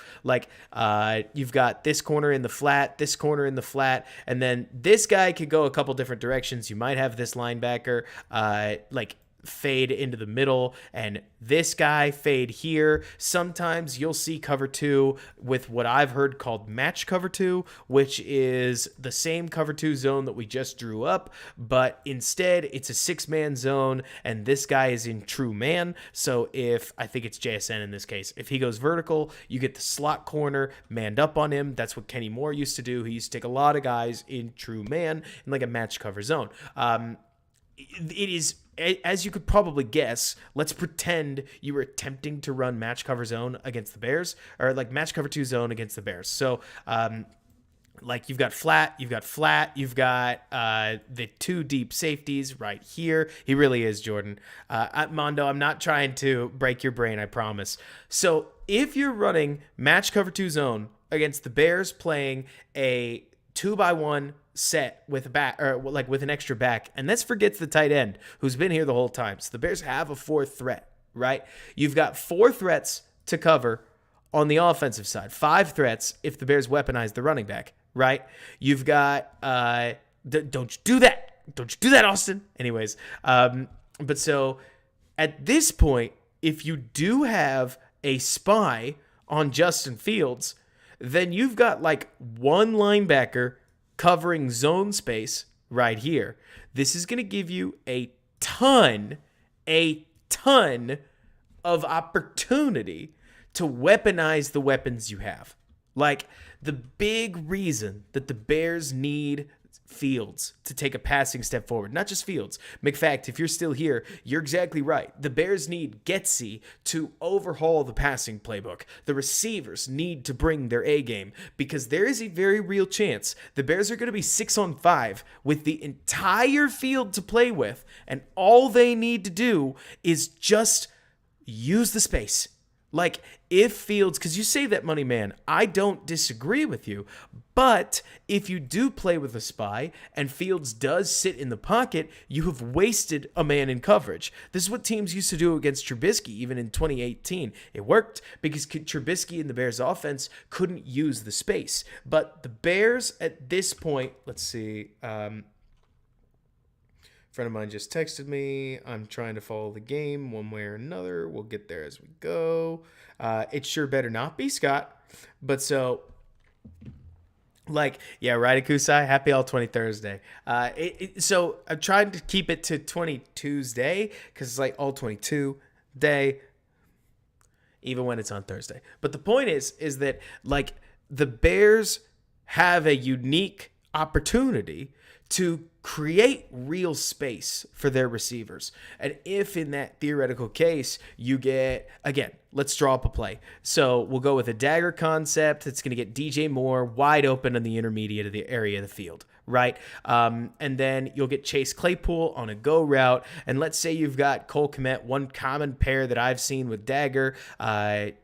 You've got this corner in the flat, this corner in the flat, and then this guy could go a couple different directions. You might have this linebacker, fade into the middle, and this guy fade here. Sometimes you'll see cover 2 with what I've heard called match cover 2, which is the same cover 2 zone that we just drew up, but instead it's a 6-man zone, and this guy is in true man. So if, I think it's JSN in this case, if he goes vertical, you get the slot corner manned up on him. That's what Kenny Moore used to do. He used to take a lot of guys in true man in like a match cover zone. It is, as you could probably guess, let's pretend you were attempting to run match cover zone against the Bears, or like match cover 2 zone against the Bears. So, you've got flat, you've got the 2 deep safeties right here. He really is, Jordan. Mondo, I'm not trying to break your brain, I promise. So if you're running match cover 2 zone against the Bears playing a 2x1 set with a back, or with an extra back, and this forgets the tight end who's been here the whole time. So the Bears have a 4th threat, right? You've got 4 threats to cover on the offensive side, 5 threats if the Bears weaponize the running back, right? You've got don't you do that, Austin. Anyways, but so at this point, if you do have a spy on Justin Fields, then you've got one linebacker covering zone space right here. This is going to give you a ton of opportunity to weaponize the weapons you have. The big reason that the Bears need Fields to take a passing step forward, not just Fields. McFact, if you're still here, you're exactly right. The Bears need Getsy to overhaul the passing playbook. The receivers need to bring their A game, because there is a very real chance the Bears are going to be 6-on-5 with the entire field to play with, and all they need to do is just use the space. If Fields, because you say that, money man, I don't disagree with you, but if you do play with a spy and Fields does sit in the pocket, you have wasted a man in coverage. This is what teams used to do against Trubisky, even in 2018. It worked because Trubisky and the Bears offense couldn't use the space. But the Bears at this point, let's see, friend of mine just texted me. I'm trying to follow the game one way or another. We'll get there as we go. It sure better not be, Scott. But so, right, Akusai, happy All-22uesday. So I'm trying to keep it to 22uesday because it's All-22 even when it's on Thursday. But the point is that the Bears have a unique opportunity to create real space for their receivers. And if in that theoretical case you get, again, let's draw up a play. So we'll go with a dagger concept that's going to get DJ Moore wide open in the intermediate of the area of the field, right? And then you'll get Chase Claypool on a go route. And let's say you've got Cole Kmet, one common pair that I've seen with dagger.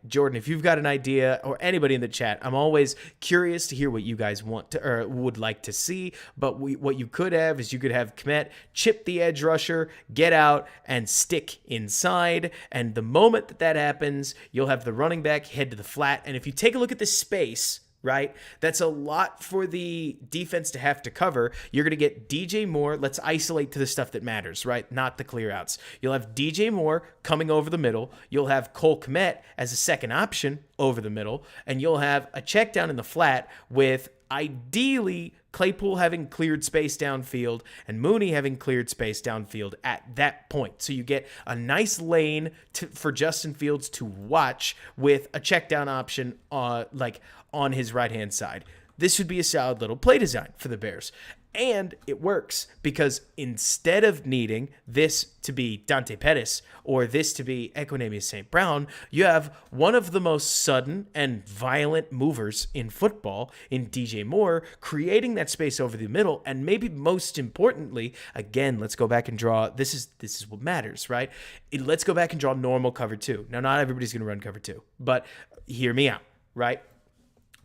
Jordan, if you've got an idea, or anybody in the chat, I'm always curious to hear what you guys want to or would like to see. But what you could have is you could have Kmet chip the edge rusher, get out, and stick inside. And the moment that happens, you'll have the running back head to the flat. And if you take a look at this space, right, that's a lot for the defense to have to cover. You're going to get DJ Moore. Let's isolate to the stuff that matters, right? Not the clear outs. You'll have DJ Moore coming over the middle. You'll have Cole Kmet as a second option over the middle. And you'll have a check down in the flat with Ideally, Claypool having cleared space downfield and Mooney having cleared space downfield at that point. So you get a nice lane for Justin Fields to watch with a check down option on his right-hand side. This would be a solid little play design for the Bears. And it works because instead of needing this to be Dante Pettis or this to be Equanimeous St. Brown, you have one of the most sudden and violent movers in football in DJ Moore, creating that space over the middle. And maybe most importantly, again, let's go back and draw. This is what matters, right? Let's go back and draw normal cover 2. Now, not everybody's going to run cover 2, but hear me out, right?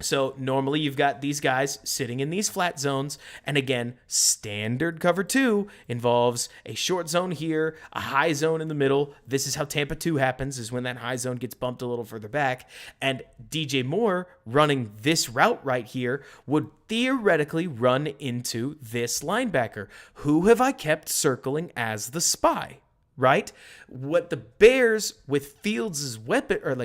So normally you've got these guys sitting in these flat zones. And again, standard cover 2 involves a short zone here, a high zone in the middle. This is how Tampa 2 happens, is when that high zone gets bumped a little further back. And DJ Moore running this route right here would theoretically run into this linebacker. Who have I kept circling as the spy? Right? What the Bears with Fields' weapon, or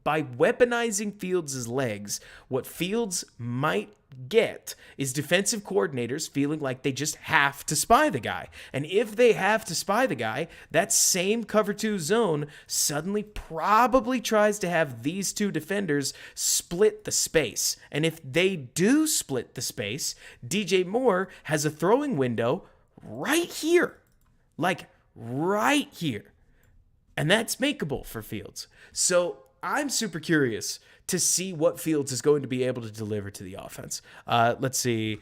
by weaponizing Fields' legs, what Fields might get is defensive coordinators feeling like they just have to spy the guy. And if they have to spy the guy, that same cover 2 zone suddenly probably tries to have these two defenders split the space. And if they do split the space, DJ Moore has a throwing window right here. Right here. And that's makeable for Fields. So I'm super curious to see what Fields is going to be able to deliver to the offense. Let's see.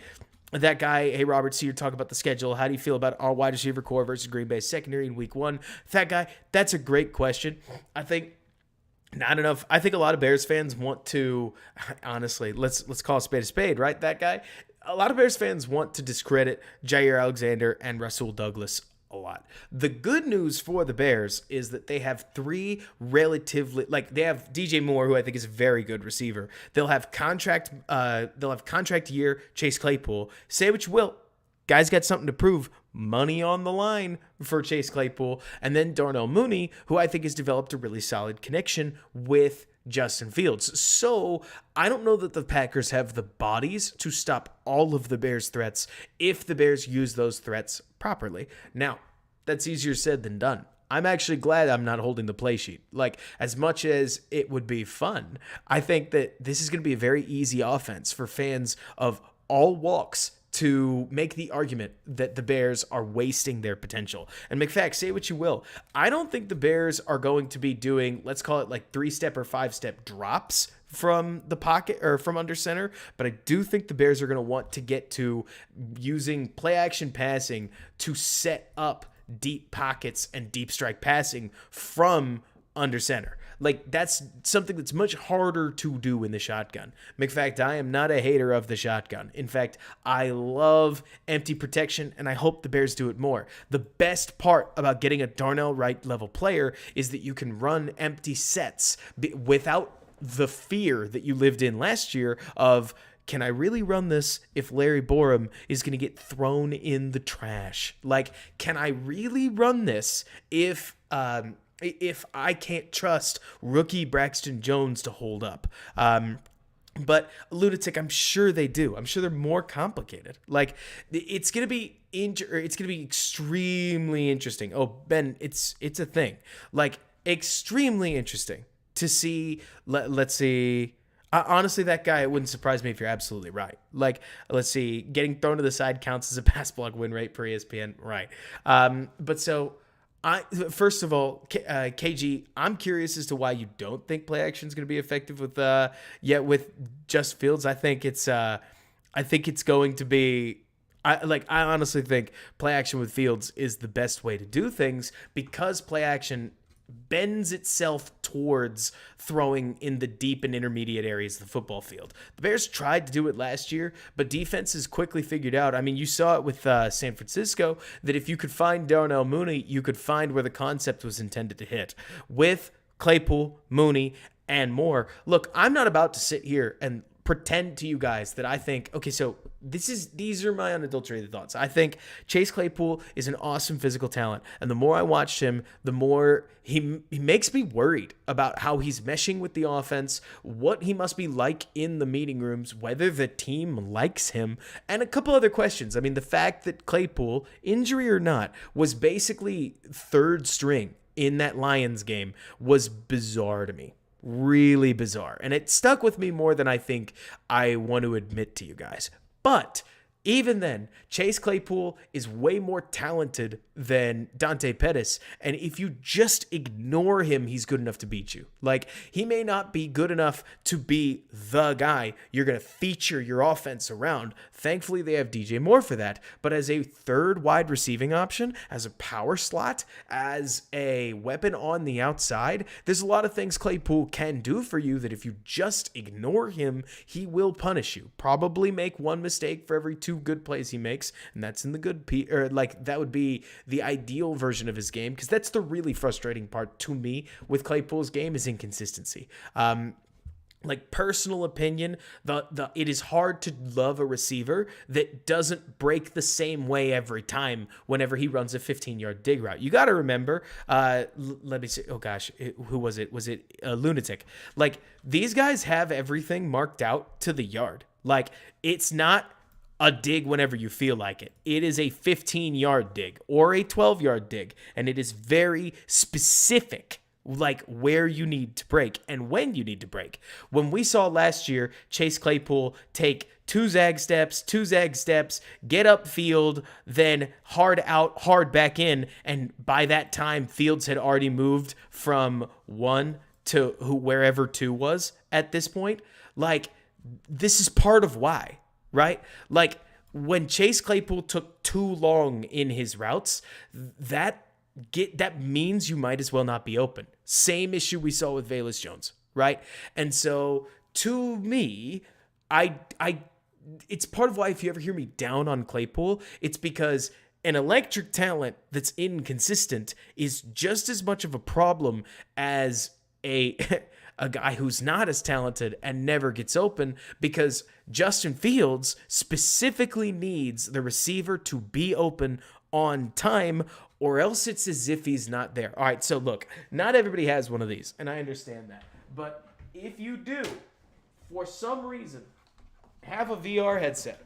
That guy, hey, Robert, so you're talking about the schedule. How do you feel about our wide receiver core versus Green Bay secondary in week 1? That guy, that's a great question. I think not enough. I think a lot of Bears fans want to, honestly, let's call a spade, right? That guy. A lot of Bears fans want to discredit Ji'Ayer Alexander and Rasul Douglas a lot. The good news for the Bears is that they have 3 relatively, they have DJ Moore, who I think is a very good receiver. They'll have contract year Chase Claypool. Say what you will, guy's got something to prove. Money on the line for Chase Claypool. And then Darnell Mooney, who I think has developed a really solid connection with Justin Fields. So I don't know that the Packers have the bodies to stop all of the Bears' threats if the Bears use those threats properly. Now, that's easier said than done. I'm actually glad I'm not holding the play sheet. As much as it would be fun, I think that this is going to be a very easy offense for fans of all walks to make the argument that the Bears are wasting their potential. And McFack, say what you will, I don't think the Bears are going to be doing, let's call it 3-step or 5-step drops from the pocket or from under center, but I do think the Bears are going to want to get to using play action passing to set up deep pockets and deep strike passing from under center. That's something that's much harder to do in the shotgun. McFact, I am not a hater of the shotgun. In fact, I love empty protection, and I hope the Bears do it more. The best part about getting a Darnell Wright level player is that you can run empty sets without the fear that you lived in last year of, can I really run this if Larry Borum is going to get thrown in the trash? Can I really run this if I can't trust rookie Braxton Jones to hold up? But Lunatic, I'm sure they do. I'm sure they're more complicated. It's gonna be extremely interesting. Oh, Ben, it's a thing. Extremely interesting to see. Let's see. Honestly, that guy, it wouldn't surprise me if you're absolutely right. Let's see. Getting thrown to the side counts as a pass block win rate per ESPN, right? But so. First of all, KG, I'm curious as to why you don't think play action is going to be effective with just Fields. I think it's going to be. I honestly think play action with Fields is the best way to do things because play action bends itself towards throwing in the deep and intermediate areas of the football field. The Bears tried to do it last year, but defenses quickly figured out. I mean, you saw it with San Francisco, that if you could find Darnell Mooney, you could find where the concept was intended to hit. With Claypool, Mooney, and more. Look, I'm not about to sit here and pretend to you guys that I think, okay, so these are my unadulterated thoughts. I think Chase Claypool is an awesome physical talent, and the more I watched him, the more he makes me worried about how he's meshing with the offense, what he must be like in the meeting rooms, whether the team likes him, and a couple other questions. I mean, the fact that Claypool, injury or not, was basically third string in that Lions game was bizarre to me. Really bizarre. And it stuck with me more than I think I want to admit to you guys. But even then, Chase Claypool is way more talented than Dante Pettis. And if you just ignore him, he's good enough to beat you. Like, he may not be good enough to be the guy you're going to feature your offense around. Thankfully, they have DJ Moore for that. But as a third wide receiving option, as a power slot, as a weapon on the outside, there's a lot of things Claypool can do for you that if you just ignore him, he will punish you. Probably make one mistake for every two good plays he makes, and that's in the good that would be the ideal version of his game, because that's the really frustrating part to me with Claypool's game is inconsistency. Like, personal opinion, it is hard to love a receiver that doesn't break the same way every time whenever he runs a 15-yard dig route. You got to remember, let me see. Oh gosh, who was it? Was it Lunatic? Like, these guys have everything marked out to the yard. Like, it's not a dig whenever you feel like it. It is a 15-yard dig or a 12-yard dig, and it is very specific, like where you need to break and when you need to break. When we saw last year Chase Claypool take two zag steps, get upfield, then hard out, hard back in, and by that time Fields had already moved from one to wherever two was at this point. Like, this is part of why. Right? Like, when Chase Claypool took too long in his routes, that means you might as well not be open. Same issue we saw with Velus Jones, right? And so, to me, it's part of why if you ever hear me down on Claypool, it's because an electric talent that's inconsistent is just as much of a problem as a guy who's not as talented and never gets open, because Justin Fields specifically needs the receiver to be open on time, or else it's as if he's not there. All right, so look, not everybody has one of these, and I understand that. But if you do, for some reason, have a VR headset,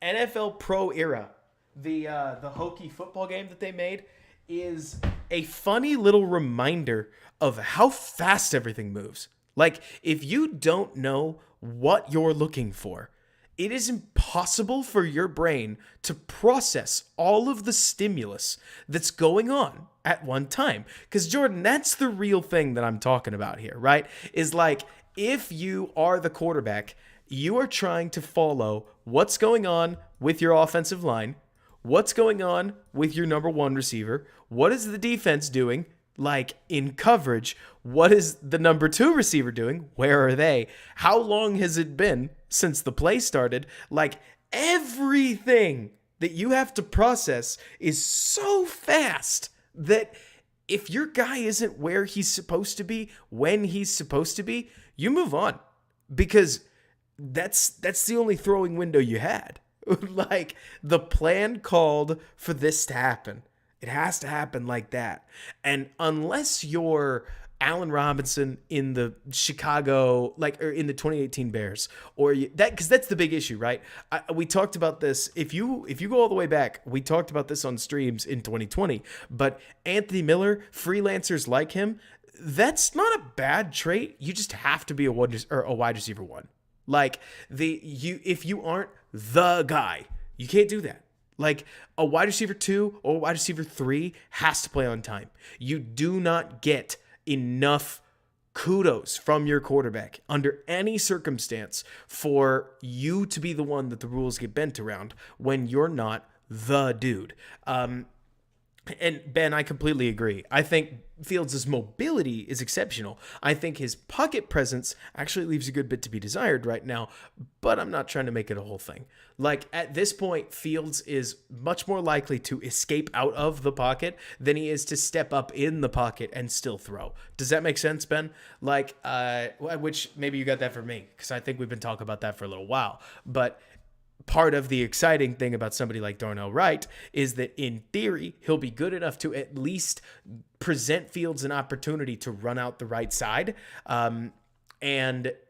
NFL Pro Era, the hokey football game that they made, is a funny little reminder of how fast everything moves. Like, if you don't know what you're looking for, it is impossible for your brain to process all of the stimulus that's going on at one time. Because, Jordan, that's the real thing that I'm talking about here, right? Is like, if you are the quarterback, you are trying to follow what's going on with your offensive line, what's going on with your number one receiver, what is the defense doing, like in coverage, what is the number two receiver doing, where are they, how long has it been since the play started, like everything that you have to process is so fast that if your guy isn't where he's supposed to be, when he's supposed to be, you move on, because that's the only throwing window you had. Like, the plan called for this to happen. It has to happen like that. And unless you're Allen Robinson in the Chicago, or in the 2018 Bears, because that's the big issue, right? We talked about this. If you go all the way back, we talked about this on streams in 2020. But Anthony Miller, freelancers like him, that's not a bad trait. You just have to be a wide receiver one. Like, if you aren't the guy, you can't do that. Like, a wide receiver 2 or a wide receiver 3 has to play on time. You do not get enough kudos from your quarterback under any circumstance for you to be the one that the rules get bent around when you're not the dude. And Ben, I completely agree. I think Fields' mobility is exceptional. I think his pocket presence actually leaves a good bit to be desired right now, but I'm not trying to make it a whole thing. Like at this point, Fields is much more likely to escape out of the pocket than he is to step up in the pocket and still throw. Does that make sense, Ben? Like, which maybe you got that from me, because I think we've been talking about that for a little while. But part of the exciting thing about somebody like Darnell Wright is that in theory, he'll be good enough to at least present Fields an opportunity to run out the right side. And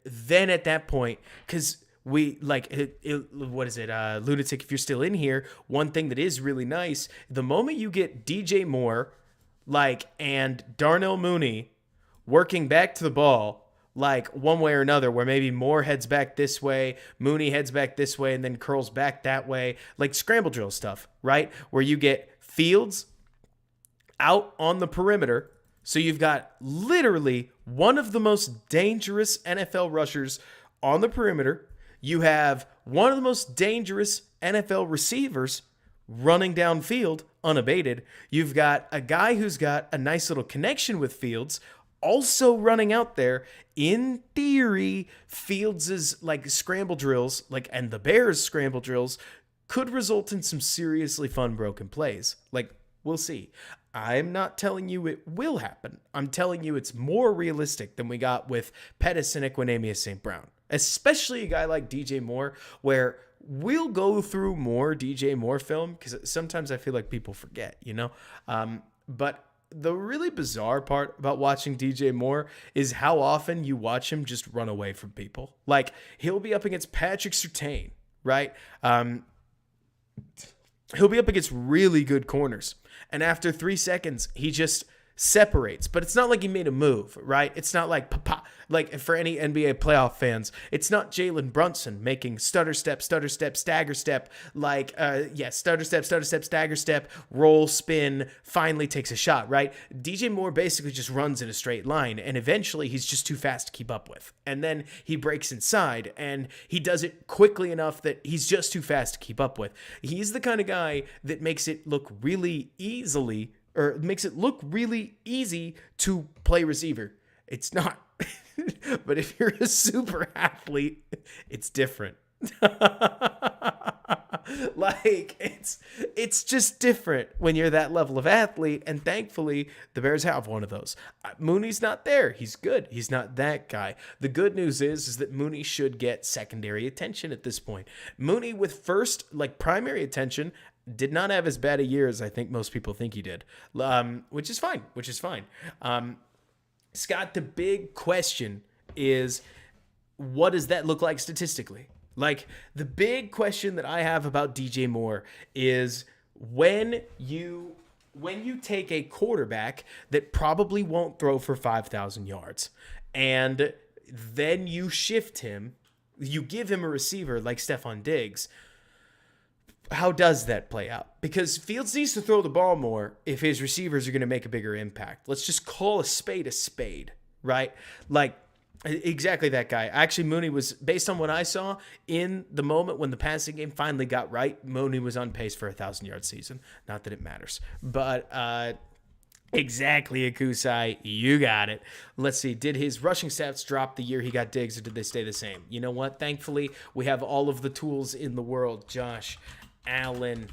then at that point, because we like, what is it? Lunatic, if you're still in here, one thing that is really nice, the moment you get DJ Moore, and Darnell Mooney working back to the ball, like one way or another, where maybe Moore heads back this way, Mooney heads back this way, and then curls back that way, like scramble drill stuff, right? Where you get Fields out on the perimeter. So you've got literally one of the most dangerous NFL rushers on the perimeter. You have one of the most dangerous NFL receivers running downfield unabated. You've got a guy who's got a nice little connection with Fields also running out there. In theory, Fields' scramble drills, and the Bears' scramble drills could result in some seriously fun broken plays. We'll see. I'm not telling you it will happen. I'm telling you it's more realistic than we got with Pettis and Equanimeous St. Brown, especially a guy like DJ Moore, where we'll go through more DJ Moore film because sometimes I feel like people forget, but the really bizarre part about watching DJ Moore is how often you watch him just run away from people. He'll be up against Patrick Surtain, right? He'll be up against really good corners. And after 3 seconds, he just separates. But it's not like he made a move, right? It's not like for any NBA playoff fans, it's not Jalen Brunson making stutter step, stagger step, stagger step, stagger step, roll, spin, finally takes a shot, right? DJ Moore basically just runs in a straight line, and eventually he's just too fast to keep up with. And then he breaks inside, and he does it quickly enough that he's just too fast to keep up with. He's the kind of guy that makes it look really easy to play receiver. It's not. But if you're a super athlete, it's different. It's just different when you're that level of athlete, and thankfully the Bears have one of those. Mooney's not there. He's good. He's not that guy. The good news is that Mooney should get secondary attention at this point. Mooney with first primary attention did not have as bad a year as I think most people think he did, which is fine. Scott, the big question is, what does that look like statistically? The big question that I have about DJ Moore is when you take a quarterback that probably won't throw for 5,000 yards, and then you shift him, you give him a receiver like Stephon Diggs, how does that play out? Because Fields needs to throw the ball more if his receivers are going to make a bigger impact. Let's just call a spade, right? Exactly that guy. Actually, Mooney was, based on what I saw, in the moment when the passing game finally got right, Mooney was on pace for a 1,000-yard season. Not that it matters. But exactly, Akusai, you got it. Let's see. Did his rushing stats drop the year he got Diggs, or did they stay the same? You know what? Thankfully, we have all of the tools in the world. Josh Allen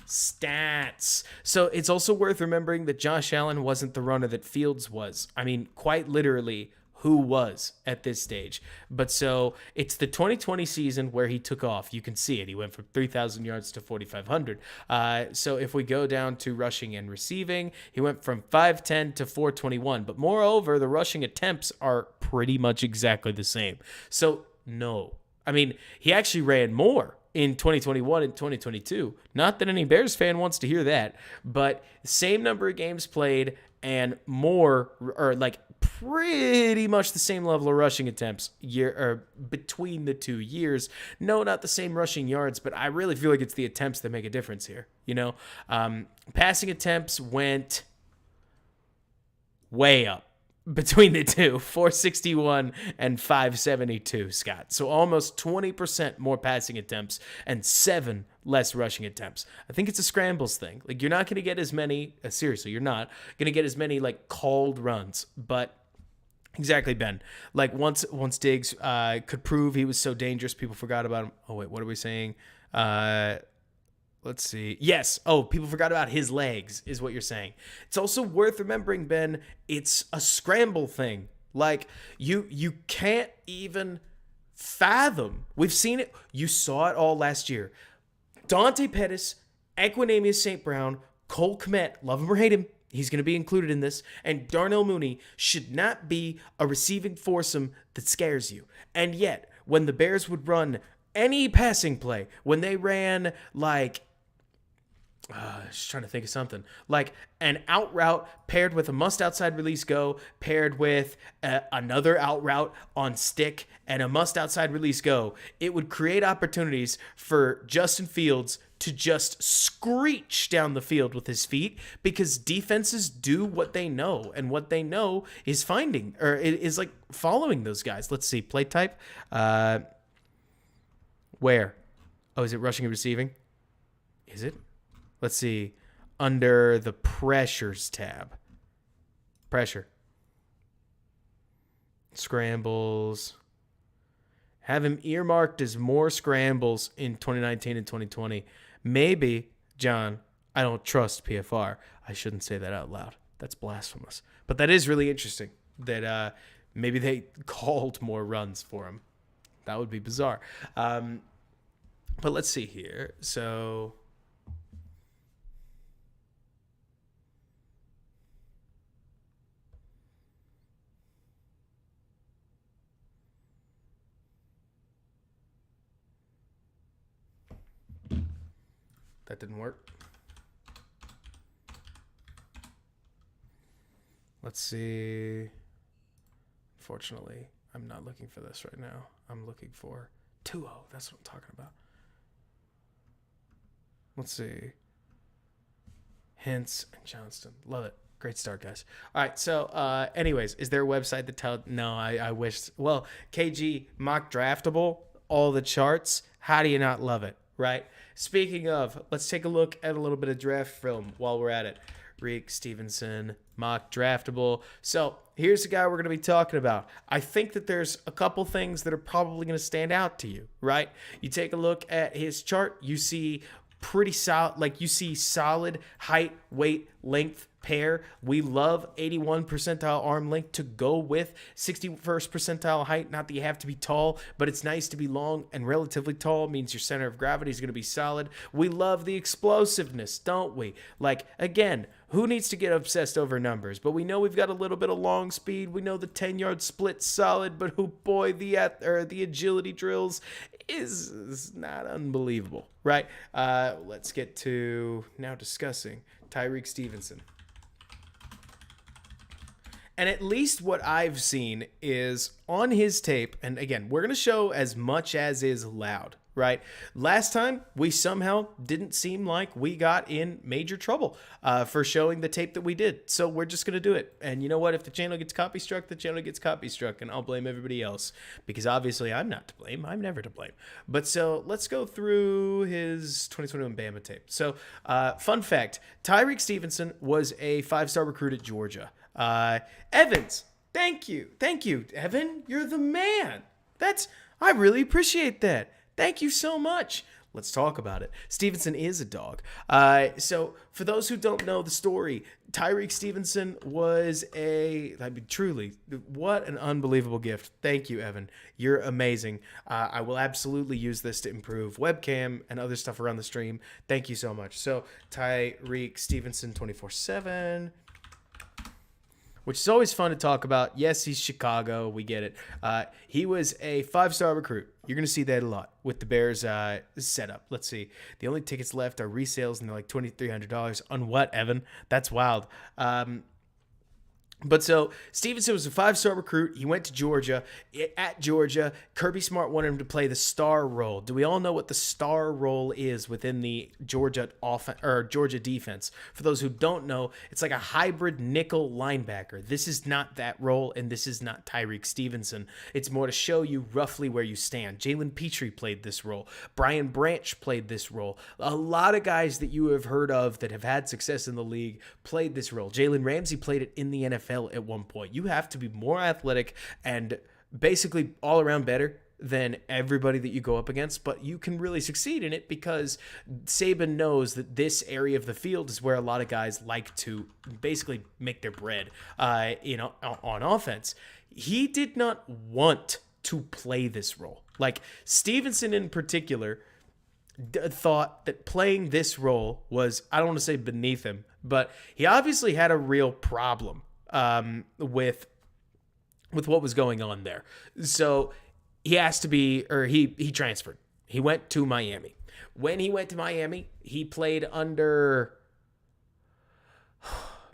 stats. So it's also worth remembering that Josh Allen wasn't the runner that Fields was. I mean, quite literally, who was at this stage. But so it's the 2020 season where he took off. You can see it. He went from 3,000 yards to 4,500. So if we go down to rushing and receiving, he went from 510 to 421. But moreover, the rushing attempts are pretty much exactly the same. So no. I mean, he actually ran more in 2021 and 2022. Not that any Bears fan wants to hear that, but same number of games played and more, or pretty much the same level of rushing attempts between the 2 years. No, not the same rushing yards, but I really feel like it's the attempts that make a difference here. Passing attempts went way up. between the two, 461 and 572, Scott. So almost 20% more passing attempts and 7 less rushing attempts. I think it's a scrambles thing. Like, you're not going to get as many, seriously, you're not going to get as many, like, called runs. But exactly, Ben. Like, once Diggs could prove he was so dangerous, people forgot about him. Oh, wait, what are we saying? Let's see. Yes. Oh, people forgot about his legs, is what you're saying. It's also worth remembering, Ben, it's a scramble thing. Like, you can't even fathom. We've seen it. You saw it all last year. Dante Pettis, Equanimeous St. Brown, Cole Kmet, love him or hate him, he's going to be included in this, and Darnell Mooney should not be a receiving foursome that scares you. And yet, when the Bears would run any passing play, when they ran like, just trying to think of something, like an out route paired with a must outside release go, paired with another out route on stick and a must outside release go, it would create opportunities for Justin Fields to just screech down the field with his feet, because defenses do what they know, and what they know is finding, or it is like following those guys. Let's see, play type. Where? Oh, is it rushing and receiving? Is it? Let's see. Under the pressures tab. Pressure. Scrambles. Have him earmarked as more scrambles in 2019 and 2020. Maybe, John, I don't trust PFR. I shouldn't say that out loud. That's blasphemous. But that is really interesting that maybe they called more runs for him. That would be bizarre. But let's see here. So that didn't work. Let's see. Unfortunately, I'm not looking for this right now. I'm looking for 2-0. That's what I'm talking about. Let's see. Hintz and Johnston. Love it. Great start, guys. All right. So, anyways, is there a website that tells? No, I wish. Well, KG mock draftable, all the charts. How do you not love it, right? Speaking of, let's take a look at a little bit of draft film while we're at it. Tyrique Stevenson, mock draftable. So here's the guy we're going to be talking about. I think that there's a couple things that are probably going to stand out to you, right? You take a look at his chart, you see pretty solid, like you see solid height, weight, length pair. We love 81 percentile arm length to go with 61st percentile height. Not that you have to be tall, but it's nice to be long and relatively tall. Means your center of gravity is going to be solid. We love the explosiveness, don't we? Like, again, who needs to get obsessed over numbers? But we know we've got a little bit of long speed. We know the 10-yard split solid, but oh boy, the agility drills is not unbelievable, right? Let's get to now discussing Tyrique Stevenson. And at least what I've seen is on his tape, and again, we're going to show as much as is allowed, right? Last time, we somehow didn't seem like we got in major trouble for showing the tape that we did. So we're just going to do it. And you know what? If the channel gets copy struck, the channel gets copy struck, and I'll blame everybody else. Because obviously, I'm not to blame. I'm never to blame. But so let's go through his 2021 Bama tape. So fun fact, Tyrique Stevenson was a 5-star recruit at Georgia. Evans, thank you, Evan. You're the man. I really appreciate that. Thank you so much. Let's talk about it. Stevenson is a dog. So for those who don't know the story, Tyrique Stevenson was truly, what an unbelievable gift. Thank you, Evan. You're amazing. I will absolutely use this to improve webcam and other stuff around the stream. Thank you so much. So Tyrique Stevenson 24/7. Which is always fun to talk about. Yes, he's Chicago. We get it. He was a 5-star recruit. You're going to see that a lot with the Bears setup. Let's see. The only tickets left are resales, and they're like $2,300. On what, Evan? That's wild. But so Stevenson was a 5-star recruit. He went to Georgia. At Georgia, Kirby Smart wanted him to play the star role. Do we all know what the star role is within the Georgia offense or Georgia defense? For those who don't know, it's like a hybrid nickel linebacker. This is not that role, and this is not Tyrique Stevenson. It's more to show you roughly where you stand. Jalen Petrie played this role. Brian Branch played this role. A lot of guys that you have heard of that have had success in the league played this role. Jalen Ramsey played it in the NFL at one point. You have to be more athletic and basically all around better than everybody that you go up against, but you can really succeed in it because Saban knows that this area of the field is where a lot of guys like to basically make their bread, on offense. He did not want to play this role. Like Stevenson in particular thought that playing this role was, I don't want to say beneath him, but he obviously had a real problem with what was going on there. So he asked to be, or he transferred. He went to Miami. When he went to Miami, he played under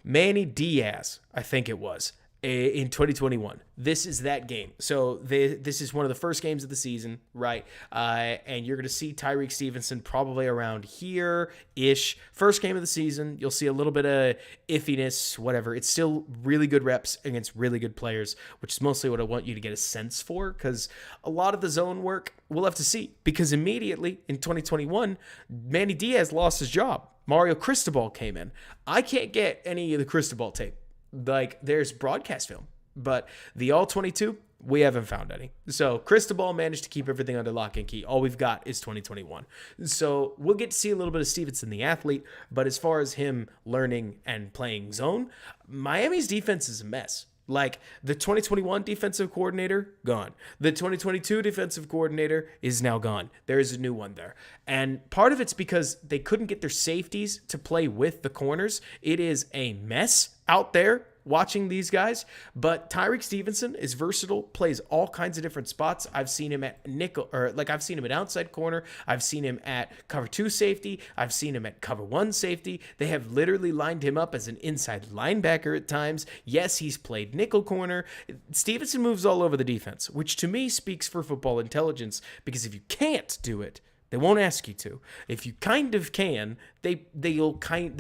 Manny Diaz, I think it was, in 2021. This is that game. So this is one of the first games of the season, right? And you're going to see Tyrique Stevenson probably around here-ish. First game of the season, you'll see a little bit of iffiness, whatever. It's still really good reps against really good players, which is mostly what I want you to get a sense for, because a lot of the zone work, we'll have to see. Because immediately in 2021, Manny Diaz lost his job. Mario Cristobal came in. I can't get any of the Cristobal tape. Like, there's broadcast film, but the All-22, we haven't found any. So Cristobal managed to keep everything under lock and key. All we've got is 2021. So we'll get to see a little bit of Stevenson, the athlete, but as far as him learning and playing zone, Miami's defense is a mess. Like, the 2021 defensive coordinator, gone. The 2022 defensive coordinator is now gone. There is a new one there. And part of it's because they couldn't get their safeties to play with the corners. It is a mess out there watching these guys. But Tyrique Stevenson is versatile, plays all kinds of different spots. I've seen him at nickel, I've seen him at outside corner. I've seen him at cover 2 safety. I've seen him at cover 1 safety. They have literally lined him up as an inside linebacker at times. Yes, he's played nickel corner. Stevenson moves all over the defense, which to me speaks for football intelligence, because if you can't do it, they won't ask you to. If you kind of can, they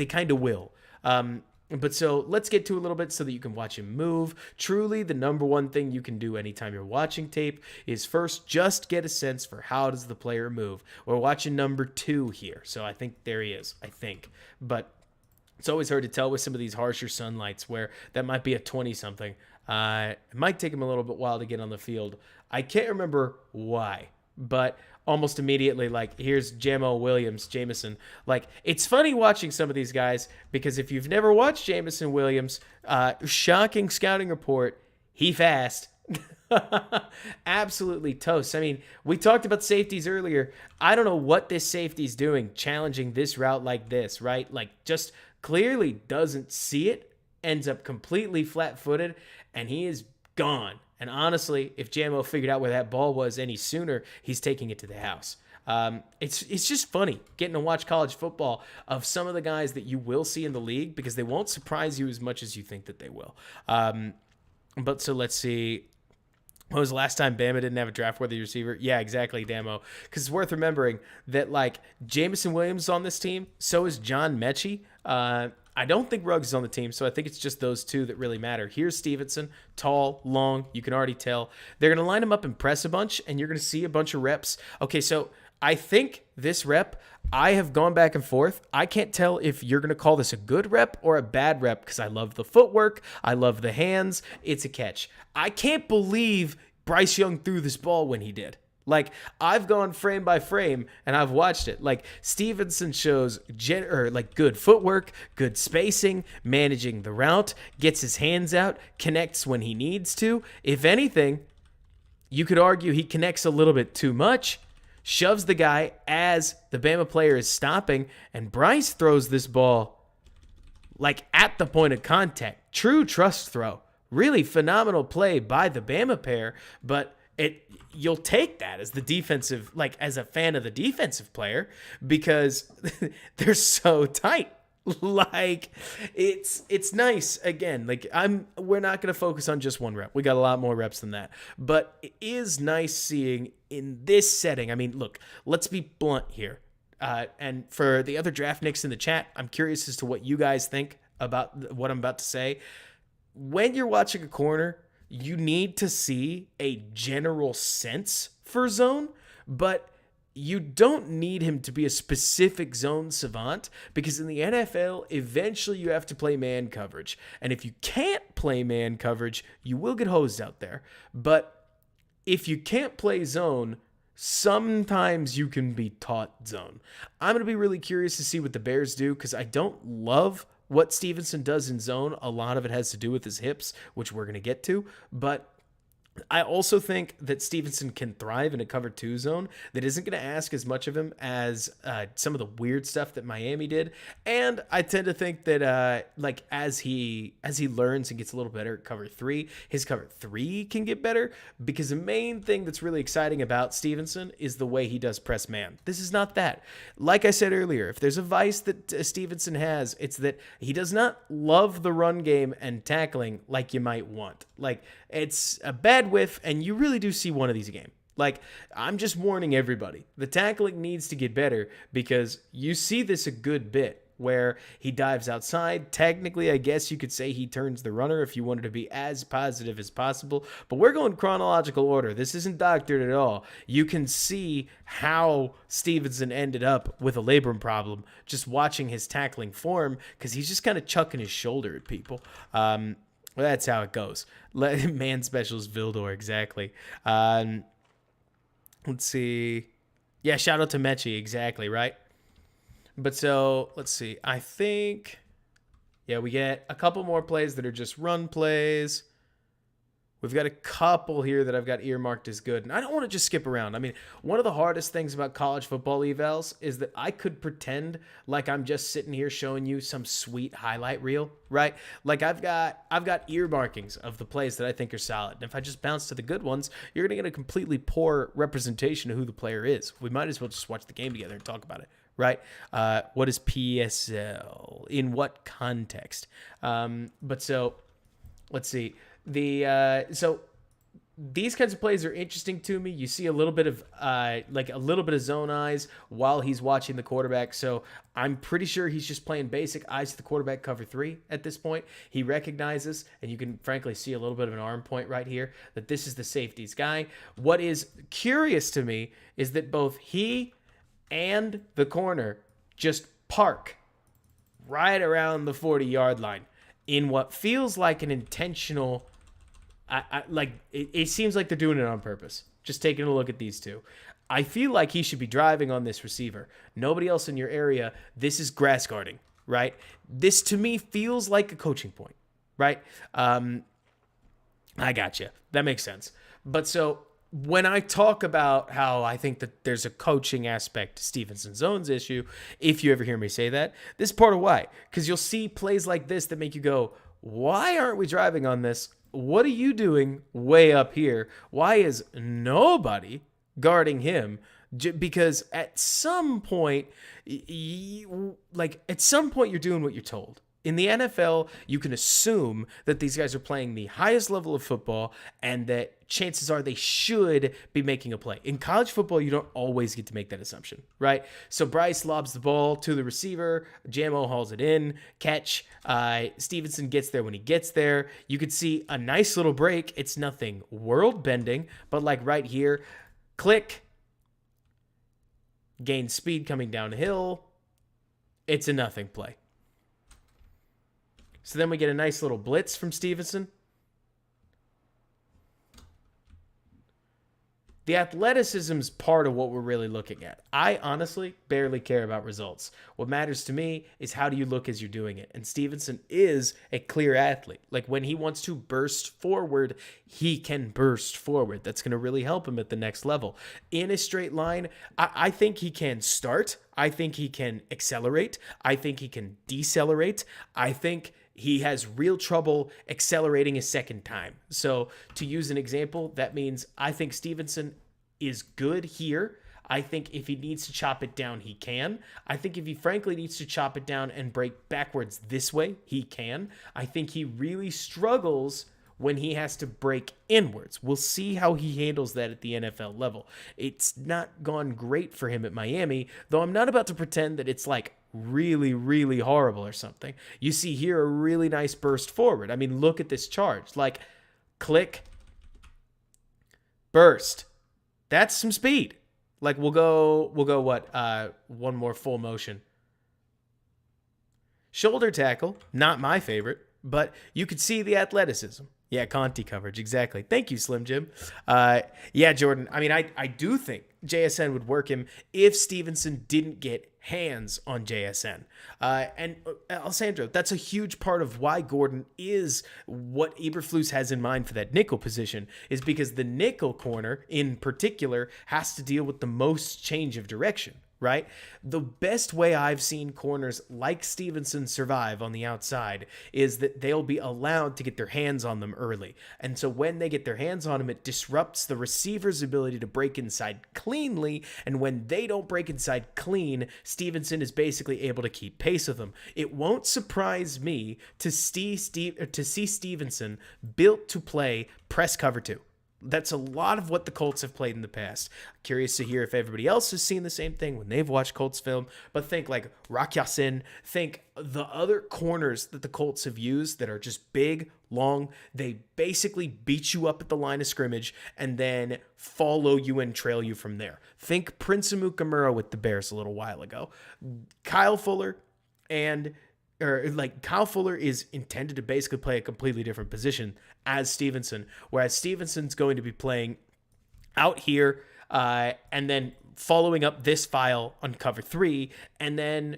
kind of will. But so let's get to a little bit so that you can watch him move. Truly, the number one thing you can do anytime you're watching tape is first just get a sense for how does the player move. We're watching number 2 here. So I think there he is, I think. But it's always hard to tell with some of these harsher sunlights where that might be a 20-something. It might take him a little bit while to get on the field. I can't remember why, but almost immediately, like, here's Jameson. Like, it's funny watching some of these guys, because if you've never watched Jameson Williams, shocking scouting report, he fast. Absolutely toast. I mean, we talked about safeties earlier. I don't know what this safety's doing, challenging this route like this, right? Like, just clearly doesn't see it, ends up completely flat-footed, and he is gone. And honestly, if Jamo figured out where that ball was any sooner, he's taking it to the house. It's just funny getting to watch college football of some of the guys that you will see in the league, because they won't surprise you as much as you think that they will. But so let's see. When was the last time Bama didn't have a draft-worthy receiver? Yeah, exactly, Damo. Because it's worth remembering that, like, Jameson Williams is on this team. So is John Mechie. I don't think Ruggs is on the team, so I think it's just those two that really matter. Here's Stevenson, tall, long, you can already tell. They're going to line him up and press a bunch, and you're going to see a bunch of reps. Okay, so I think this rep, I have gone back and forth. I can't tell if you're going to call this a good rep or a bad rep, because I love the footwork, I love the hands, it's a catch. I can't believe Bryce Young threw this ball when he did. Like, I've gone frame by frame and I've watched it. Like, Stevenson shows good footwork, good spacing, managing the route, gets his hands out, connects when he needs to. If anything, you could argue he connects a little bit too much, shoves the guy as the Bama player is stopping, and Bryce throws this ball like at the point of contact. True trust throw. Really phenomenal play by the Bama pair, but you'll take that as the defensive, like, as a fan of the defensive player, because they're so tight. Like it's nice again. Like we're not going to focus on just one rep. We got a lot more reps than that. But it is nice seeing in this setting. I mean, look, let's be blunt here. And for the other draft nicks in the chat, I'm curious as to what you guys think about what I'm about to say. When you're watching a corner, you need to see a general sense for zone, but you don't need him to be a specific zone savant, because in the NFL, eventually you have to play man coverage. And if you can't play man coverage, you will get hosed out there. But if you can't play zone, sometimes you can be taught zone. I'm going to be really curious to see what the Bears do, because I don't love what Stevenson does in zone. A lot of it has to do with his hips, which we're going to get to. But I also think that Stevenson can thrive in a cover 2 zone that isn't going to ask as much of him as some of the weird stuff that Miami did. And I tend to think that like as he learns and gets a little better at cover 3, his cover 3 can get better, because the main thing that's really exciting about Stevenson is the way he does press man. This is not that. Like I said earlier, if there's a vice that Stevenson has, it's that he does not love the run game and tackling like you might want. Like, it's a bad whiff, and you really do see one of these a game. Like, I'm just warning everybody. The tackling needs to get better, because you see this a good bit where he dives outside. Technically, I guess you could say he turns the runner if you wanted to be as positive as possible. But we're going chronological order. This isn't doctored at all. You can see how Stevenson ended up with a labrum problem just watching his tackling form, because he's just kind of chucking his shoulder at people. Well, that's how it goes. Man specials Vildor, exactly. Let's see. Yeah, shout out to Mechie, exactly, right? But so, let's see. I think, yeah, we get a couple more plays that are just run plays. We've got a couple here that I've got earmarked as good. And I don't want to just skip around. I mean, one of the hardest things about college football evals is that I could pretend like I'm just sitting here showing you some sweet highlight reel, right? Like I've got ear markings of the plays that I think are solid. And if I just bounce to the good ones, you're going to get a completely poor representation of who the player is. We might as well just watch the game together and talk about it, right? What is PSL? In what context? But so, let's see. So these kinds of plays are interesting to me. You see a little bit of zone eyes while he's watching the quarterback. So I'm pretty sure he's just playing basic eyes to the quarterback cover 3 at this point. He recognizes, and you can frankly see a little bit of an arm point right here, that this is the safety's guy. What is curious to me is that both he and the corner just park right around the 40-yard line in what feels like an intentional. It seems like they're doing it on purpose. Just taking a look at these two. I feel like he should be driving on this receiver. Nobody else in your area. This is grass guarding, right? This to me feels like a coaching point, right? I got you. That makes sense. But so when I talk about how I think that there's a coaching aspect to Stevenson Zone's issue, if you ever hear me say that, this is part of why. Because you'll see plays like this that make you go, why aren't we driving on this? What are you doing way up here? Why is nobody guarding him? Because at some point, you're doing what you're told. In the NFL, you can assume that these guys are playing the highest level of football and that chances are they should be making a play. In college football, you don't always get to make that assumption, right? So Bryce lobs the ball to the receiver, Jamo hauls it in, catch. Stevenson gets there when he gets there. You could see a nice little break. It's nothing world-bending, but like right here, click, gain speed coming downhill. It's a nothing play. So then we get a nice little blitz from Stevenson. The athleticism's part of what we're really looking at. I honestly barely care about results. What matters to me is how do you look as you're doing it. And Stevenson is a clear athlete. Like when he wants to burst forward, he can burst forward. That's going to really help him at the next level. In a straight line, I think he can start. I think he can accelerate. I think he can decelerate. I think he has real trouble accelerating a second time. So to use an example, that means I think Stevenson is good here. I think if he needs to chop it down, he can. I think if he frankly needs to chop it down and break backwards this way, he can. I think he really struggles when he has to break inwards. We'll see how he handles that at the NFL level. It's not gone great for him at Miami, though I'm not about to pretend that it's like really, really horrible or something. You see here a really nice burst forward. I mean, look at this charge. Like, click, burst. That's some speed. Like, we'll go what? One more full motion. Shoulder tackle, not my favorite, but you could see the athleticism. Yeah, Conti coverage, exactly. Thank you, Slim Jim. Yeah, Jordan, I mean, I do think JSN would work him if Stevenson didn't get hands on JSN. And Alessandro, that's a huge part of why Gordon is what Eberflus has in mind for that nickel position, is because the nickel corner in particular has to deal with the most change of direction. Right? The best way I've seen corners like Stevenson survive on the outside is that they'll be allowed to get their hands on them early. And so when they get their hands on them, it disrupts the receiver's ability to break inside cleanly. And when they don't break inside clean, Stevenson is basically able to keep pace with them. It won't surprise me to see Stevenson built to play press cover 2. That's a lot of what the Colts have played in the past. Curious to hear if everybody else has seen the same thing when they've watched Colts film. But think like Rock Ya-Sin. Think the other corners that the Colts have used that are just big, long. They basically beat you up at the line of scrimmage and then follow you and trail you from there. Think Prince Amukamura with the Bears a little while ago. Kyle Fuller Kyle Fuller is intended to basically play a completely different position as Stevenson, whereas Stevenson's going to be playing out here and then following up this file on cover 3 and then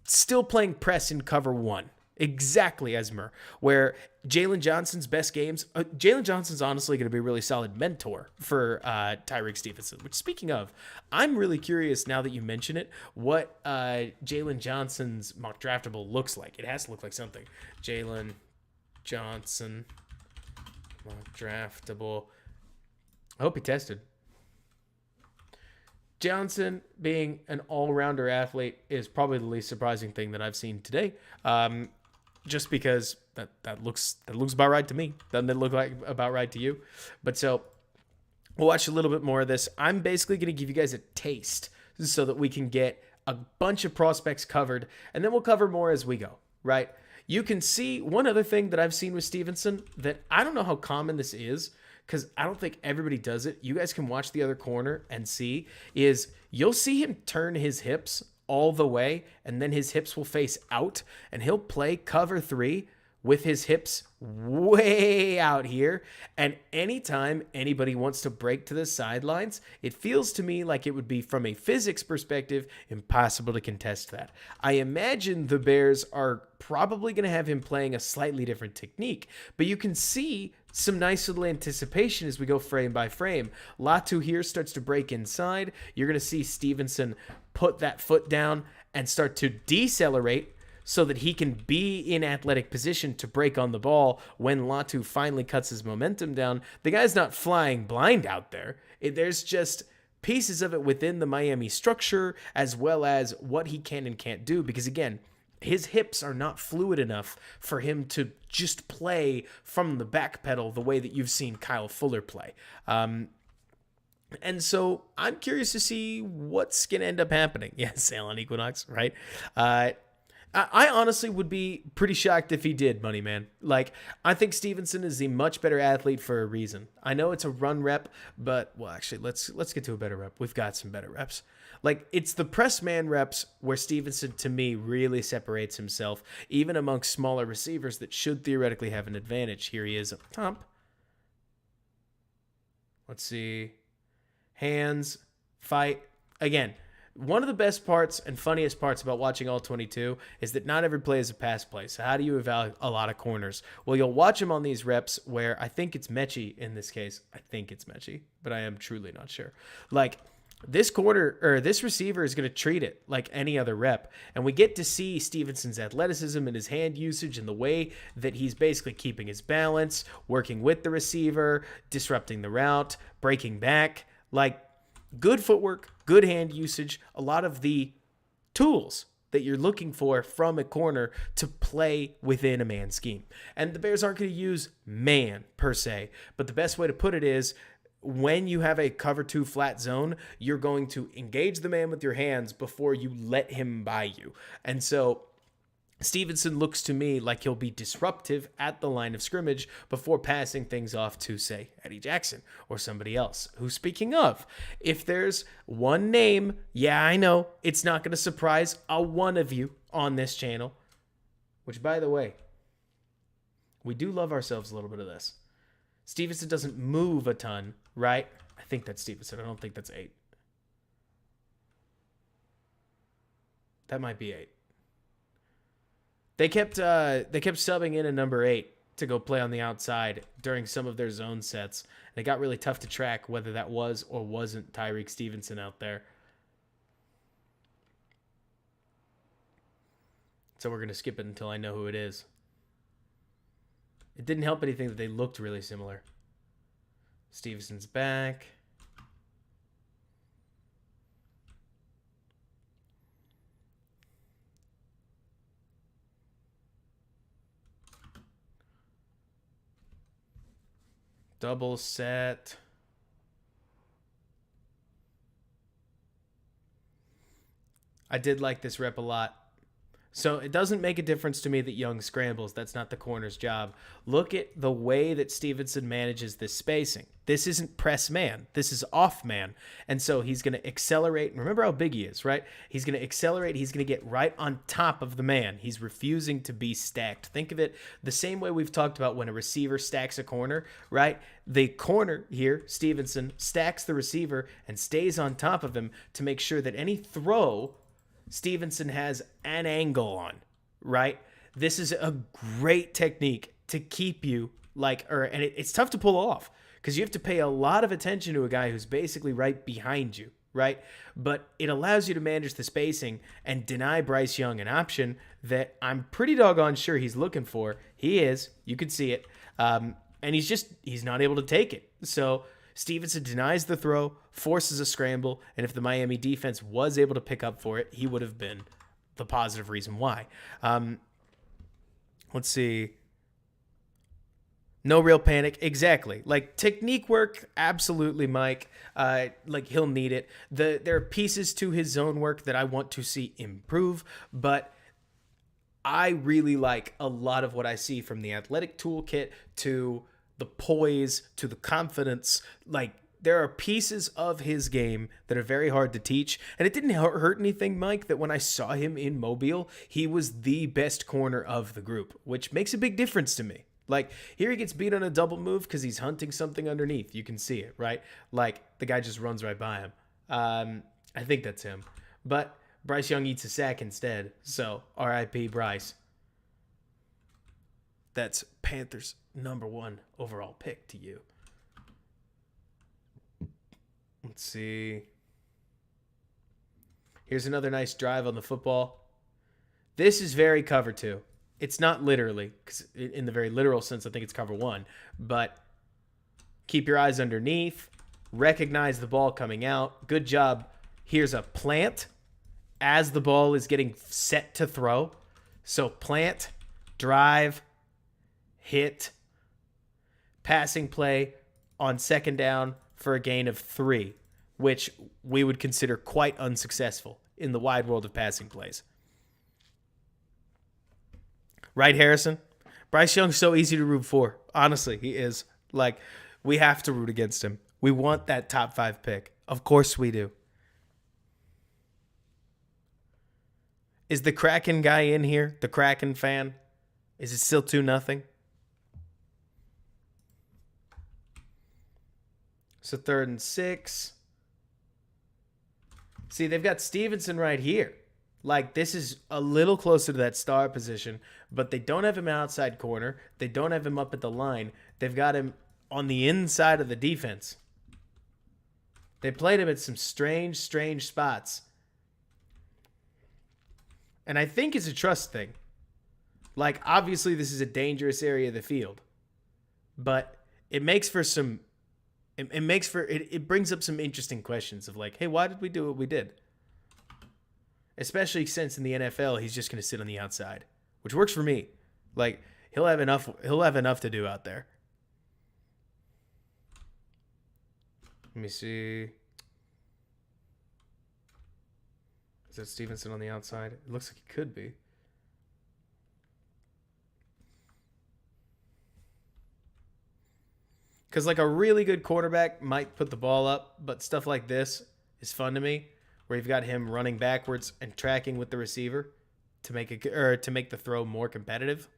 still playing press in cover 1. Exactly as Murr, where Jalen Johnson's best games, Jalen Johnson's honestly going to be a really solid mentor for Tyrique Stevenson, which speaking of, I'm really curious now that you mention it, what Jalen Johnson's mock draftable looks like. It has to look like something. Jalen Johnson mock draftable. I hope he tested. Johnson being an all-rounder athlete is probably the least surprising thing that I've seen today. Just because that looks about right to me. Doesn't it look like about right to you? But so we'll watch a little bit more of this. I'm basically going to give you guys a taste so that we can get a bunch of prospects covered, and then we'll cover more as we go, right? You can see one other thing that I've seen with Stevenson that I don't know how common this is, because I don't think everybody does it. You guys can watch the other corner and see, is you'll see him turn his hips all the way, and then his hips will face out, and he'll play cover 3 with his hips way out here. And anytime anybody wants to break to the sidelines, it feels to me like it would be, from a physics perspective, impossible to contest that. I imagine the Bears are probably going to have him playing a slightly different technique, but you can see some nice little anticipation as we go frame by frame. Latu here starts to break inside. You're going to see Stevenson put that foot down and start to decelerate so that he can be in athletic position to break on the ball when Latu finally cuts his momentum down. The guy's not flying blind out there. There's just pieces of it within the Miami structure as well as what he can and can't do, because again, his hips are not fluid enough for him to just play from the back pedal the way that you've seen Kyle Fuller play. And so I'm curious to see what's going to end up happening. Yeah, sail on Equinox, right? I honestly would be pretty shocked if he did, Money Man. Like, I think Stevenson is a much better athlete for a reason. I know it's a run rep, but, well, actually, let's get to a better rep. We've got some better reps. Like, it's the press man reps where Stevenson, to me, really separates himself, even amongst smaller receivers that should theoretically have an advantage. Here he is up top. Let's see. Hands, fight. Again, one of the best parts and funniest parts about watching All-22 is that not every play is a pass play. So how do you evaluate a lot of corners? Well, you'll watch them on these reps where I think it's Mechie in this case. I think it's Mechie, but I am truly not sure. Like, this corner or this receiver is going to treat it like any other rep. And we get to see Stevenson's athleticism and his hand usage and the way that he's basically keeping his balance, working with the receiver, disrupting the route, breaking back. Like, good footwork, good hand usage, a lot of the tools that you're looking for from a corner to play within a man scheme. And the Bears aren't going to use man per se, but the best way to put it is when you have a cover 2 flat zone, you're going to engage the man with your hands before you let him by you. And so Stevenson looks to me like he'll be disruptive at the line of scrimmage before passing things off to, say, Eddie Jackson or somebody else. Who, speaking of, if there's one name, yeah, I know, it's not going to surprise a one of you on this channel, which, by the way, we do love ourselves a little bit of this. Stevenson doesn't move a ton, right? I think that's Stevenson. I don't think that's 8. That might be 8. They kept subbing in a number 8 to go play on the outside during some of their zone sets. And it got really tough to track whether that was or wasn't Tyrique Stevenson out there. So we're going to skip it until I know who it is. It didn't help anything that they looked really similar. Stevenson's back. Double set. I did like this rep a lot. So it doesn't make a difference to me that Young scrambles. That's not the corner's job. Look at the way that Stevenson manages this spacing. This isn't press man. This is off man. And so he's going to accelerate. And remember how big he is, right? He's going to accelerate. He's going to get right on top of the man. He's refusing to be stacked. Think of it the same way we've talked about when a receiver stacks a corner, right? The corner here, Stevenson, stacks the receiver and stays on top of him to make sure that any throw Stevenson has an angle on, right? This is a great technique to keep you and it's tough to pull off because you have to pay a lot of attention to a guy who's basically right behind you, right? But it allows you to manage the spacing and deny Bryce Young an option that I'm pretty doggone sure he's looking for. He is, you can see it. And he's not able to take it. So Stevenson denies the throw, forces a scramble, and if the Miami defense was able to pick up for it, he would have been the positive reason why. Let's see. No real panic. Exactly. Like technique work, absolutely, Mike. He'll need it. There are pieces to his zone work that I want to see improve, but I really like a lot of what I see from the athletic toolkit to the poise, to the confidence. Like, there are pieces of his game that are very hard to teach. And it didn't hurt anything, Mike, that when I saw him in Mobile, he was the best corner of the group, which makes a big difference to me. Like, here he gets beat on a double move because he's hunting something underneath. You can see it, right? Like, the guy just runs right by him. I think that's him. But Bryce Young eats a sack instead. So, R.I.P. Bryce. That's Panthers' #1 overall pick to you. Let's see. Here's another nice drive on the football. This is very cover 2. It's not literally, because in the very literal sense, I think it's cover 1. But keep your eyes underneath. Recognize the ball coming out. Good job. Here's a plant as the ball is getting set to throw. So plant, drive, hit, passing play on second down for a gain of 3, which we would consider quite unsuccessful in the wide world of passing plays. Right, Harrison? Bryce Young's so easy to root for. Honestly, he is. Like, we have to root against him. We want that top 5 pick. Of course we do. Is the Kraken guy in here? The Kraken fan? Is it still 2-0? So 3rd and 6. See, they've got Stevenson right here. Like, this is a little closer to that star position, but they don't have him outside corner. They don't have him up at the line. They've got him on the inside of the defense. They played him at some strange spots. And I think it's a trust thing. Like, obviously, this is a dangerous area of the field. But it makes for some It makes for it. It brings up some interesting questions of like, hey, why did we do what we did? Especially since in the NFL he's just going to sit on the outside, which works for me. Like he'll have enough. He'll have enough to do out there. Let me see. Is that Stevenson on the outside? It looks like he could be. Because like a really good quarterback might put the ball up, but stuff like this is fun to me, where you've got him running backwards and tracking with the receiver to make the throw more competitive.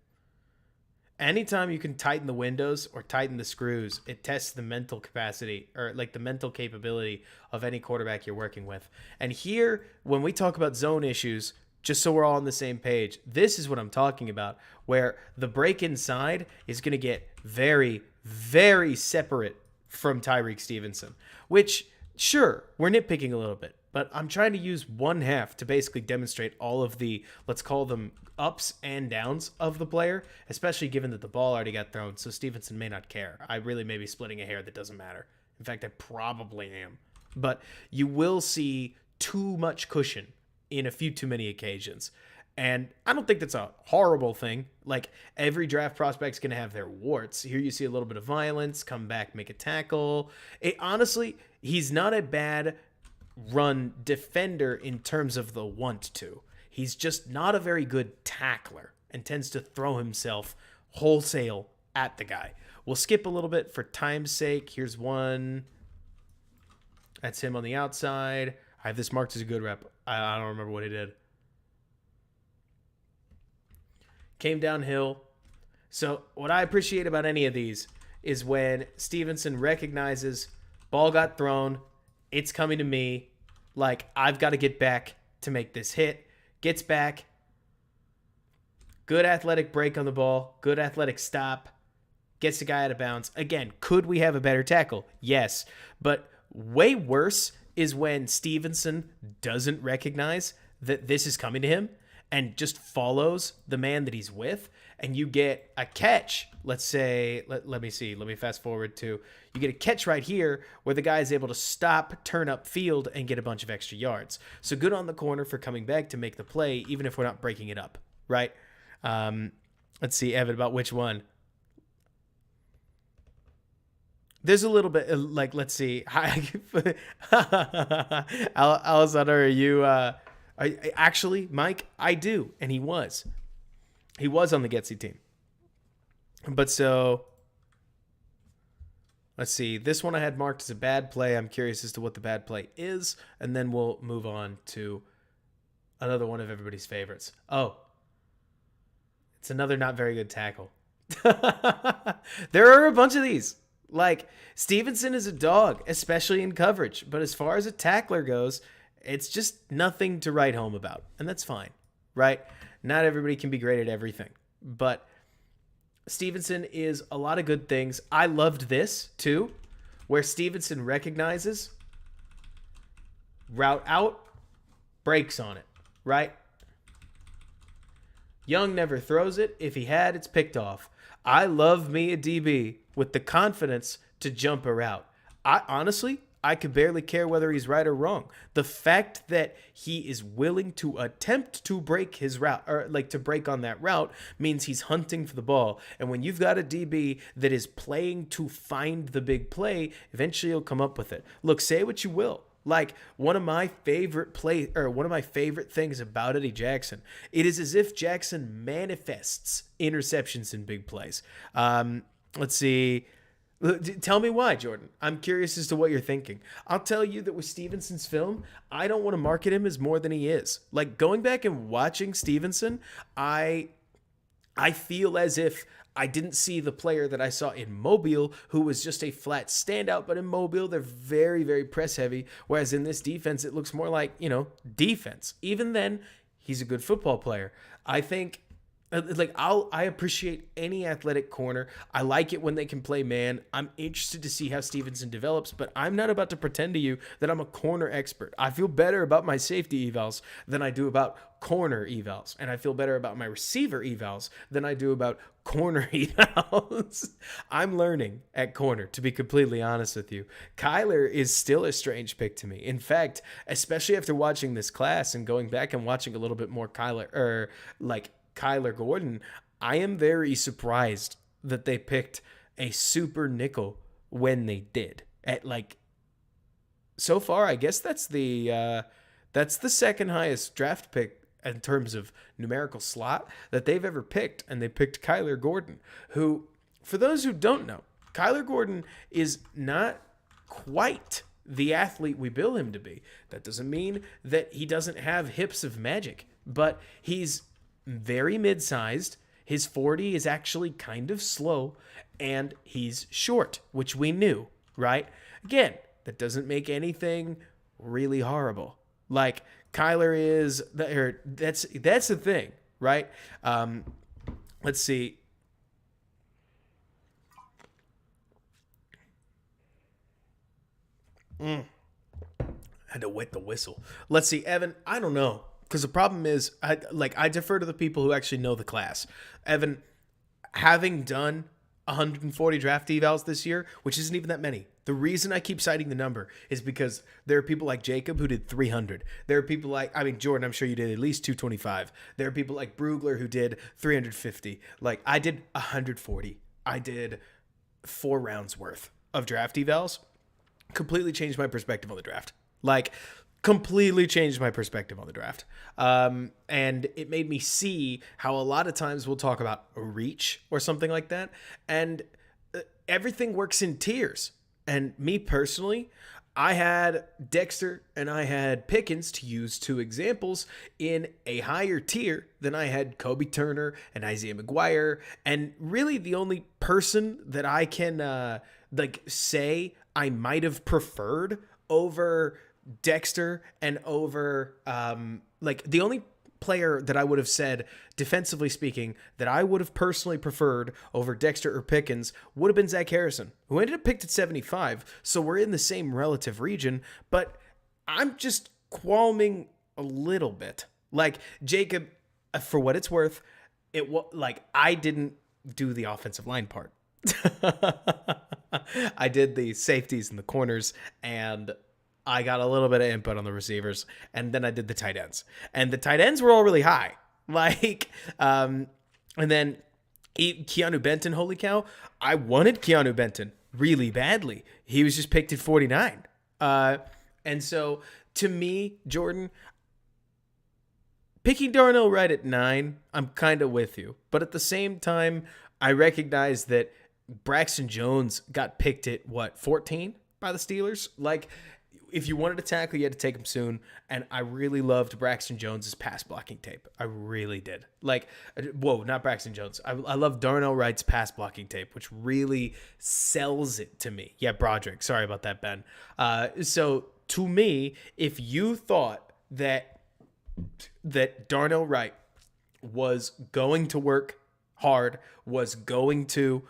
Anytime you can tighten the windows or tighten the screws, it tests the mental capacity or like the mental capability of any quarterback you're working with. And here, when we talk about zone issues, just so we're all on the same page, this is what I'm talking about, where the break inside is going to get very, very separate from Tyrique Stevenson, which, sure, we're nitpicking a little bit, but I'm trying to use one half to basically demonstrate all of the, let's call them ups and downs of the player, especially given that the ball already got thrown, so Stevenson may not care. I really may be splitting a hair that doesn't matter. In fact, I probably am. But you will see too much cushion in a few too many occasions. And I don't think that's a horrible thing. Like, every draft prospect's going to have their warts. Here you see a little bit of violence, come back, make a tackle. Honestly, he's not a bad run defender in terms of the want to. He's just not a very good tackler and tends to throw himself wholesale at the guy. We'll skip a little bit for time's sake. Here's one. That's him on the outside. I have this marked as a good rep. I don't remember what he did. Came downhill. So what I appreciate about any of these is when Stevenson recognizes ball got thrown, it's coming to me, like I've got to get back to make this hit. Gets back, good athletic break on the ball, good athletic stop, gets the guy out of bounds. Again, could we have a better tackle? Yes, but way worse is when Stevenson doesn't recognize that this is coming to him and just follows the man that he's with, and you get a catch. Let's say, let me see. Let me fast forward to, you get a catch right here where the guy is able to stop, turn up field, and get a bunch of extra yards. So good on the corner for coming back to make the play, even if we're not breaking it up, right? Let's see, Evan, about which one. There's a little bit, like, let's see. Alessandro, are you... actually, Mike, I do, and he was. He was on the Getsy team. But so, let's see. This one I had marked as a bad play. I'm curious as to what the bad play is, and then we'll move on to another one of everybody's favorites. Oh, it's another not very good tackle. There are a bunch of these. Like, Stevenson is a dog, especially in coverage. But as far as a tackler goes, it's just nothing to write home about. And that's fine, right? Not everybody can be great at everything. But Stevenson is a lot of good things. I loved this, too, where Stevenson recognizes, route out, breaks on it, right? Young never throws it. If he had, it's picked off. I love me a DB with the confidence to jump a route. I could barely care whether he's right or wrong. The fact that he is willing to attempt to break his route, or like to break on that route, means he's hunting for the ball. And when you've got a DB that is playing to find the big play, eventually he'll come up with it. Look, say what you will. Like, one of my favorite things about Eddie Jackson, it is as if Jackson manifests interceptions in big plays. Let's see. Tell me why, Jordan. I'm curious as to what you're thinking. I'll tell you that with Stevenson's film, I don't want to market him as more than he is. Like, going back and watching Stevenson, I feel as if I didn't see the player that I saw in Mobile, who was just a flat standout. But in Mobile, they're very, very press heavy. Whereas in this defense, it looks more like, defense. Even then, he's a good football player. I think I appreciate any athletic corner. I like it when they can play man. I'm interested to see how Stevenson develops, but I'm not about to pretend to you that I'm a corner expert. I feel better about my safety evals than I do about corner evals, and I feel better about my receiver evals than I do about corner evals. I'm learning at corner, to be completely honest with you. Kyler is still a strange pick to me. In fact, especially after watching this class and going back and watching a little bit more Kyler Gordon, I am very surprised that they picked a super nickel when they did. At so far, I guess that's the second highest draft pick in terms of numerical slot that they've ever picked, and they picked Kyler Gordon, who, for those who don't know, Kyler Gordon is not quite the athlete we bill him to be. That doesn't mean that he doesn't have hips of magic, but he's very mid-sized. His 40 is actually kind of slow, and he's short, which we knew, right? Again, that doesn't make anything really horrible. Like Kyler is, that's the thing, right? Let's see. Had to wet the whistle. Let's see, Evan. I don't know. Because the problem is, I defer to the people who actually know the class. Evan, having done 140 draft evals this year, which isn't even that many. The reason I keep citing the number is because there are people like Jacob who did 300. There are people like, Jordan, I'm sure you did at least 225. There are people like Brugler who did 350. Like, I did 140. I did 4 rounds worth of draft evals. Completely changed my perspective on the draft. Completely changed my perspective on the draft. And it made me see how a lot of times we'll talk about a reach or something like that. And everything works in tiers. And me personally, I had Dexter and I had Pickens, to use 2 examples, in a higher tier than I had Kobe Turner and Isaiah McGuire. And really the only person that I can say I might have preferred over Dexter and over the only player that I would have said, defensively speaking, that I would have personally preferred over Dexter or Pickens would have been Zach Harrison, who ended up picked at 75. So we're in the same relative region, but I'm just qualming a little bit. Jacob, for what it's worth, I didn't do the offensive line part. I did the safeties and the corners, and I got a little bit of input on the receivers, and then I did the tight ends. And the tight ends were all really high. And then Keanu Benton, holy cow. I wanted Keanu Benton really badly. He was just picked at 49. And so, to me, Jordan, picking Darnell Wright at 9, I'm kind of with you. But at the same time, I recognize that Braxton Jones got picked at, 14 by the Steelers? If you wanted to tackle, you had to take him soon. And I really loved Braxton Jones's pass blocking tape. I really did. Not Braxton Jones. I love Darnell Wright's pass blocking tape, which really sells it to me. Yeah, Broderick. Sorry about that, Ben. So to me, if you thought that Darnell Wright was going to work hard, was going to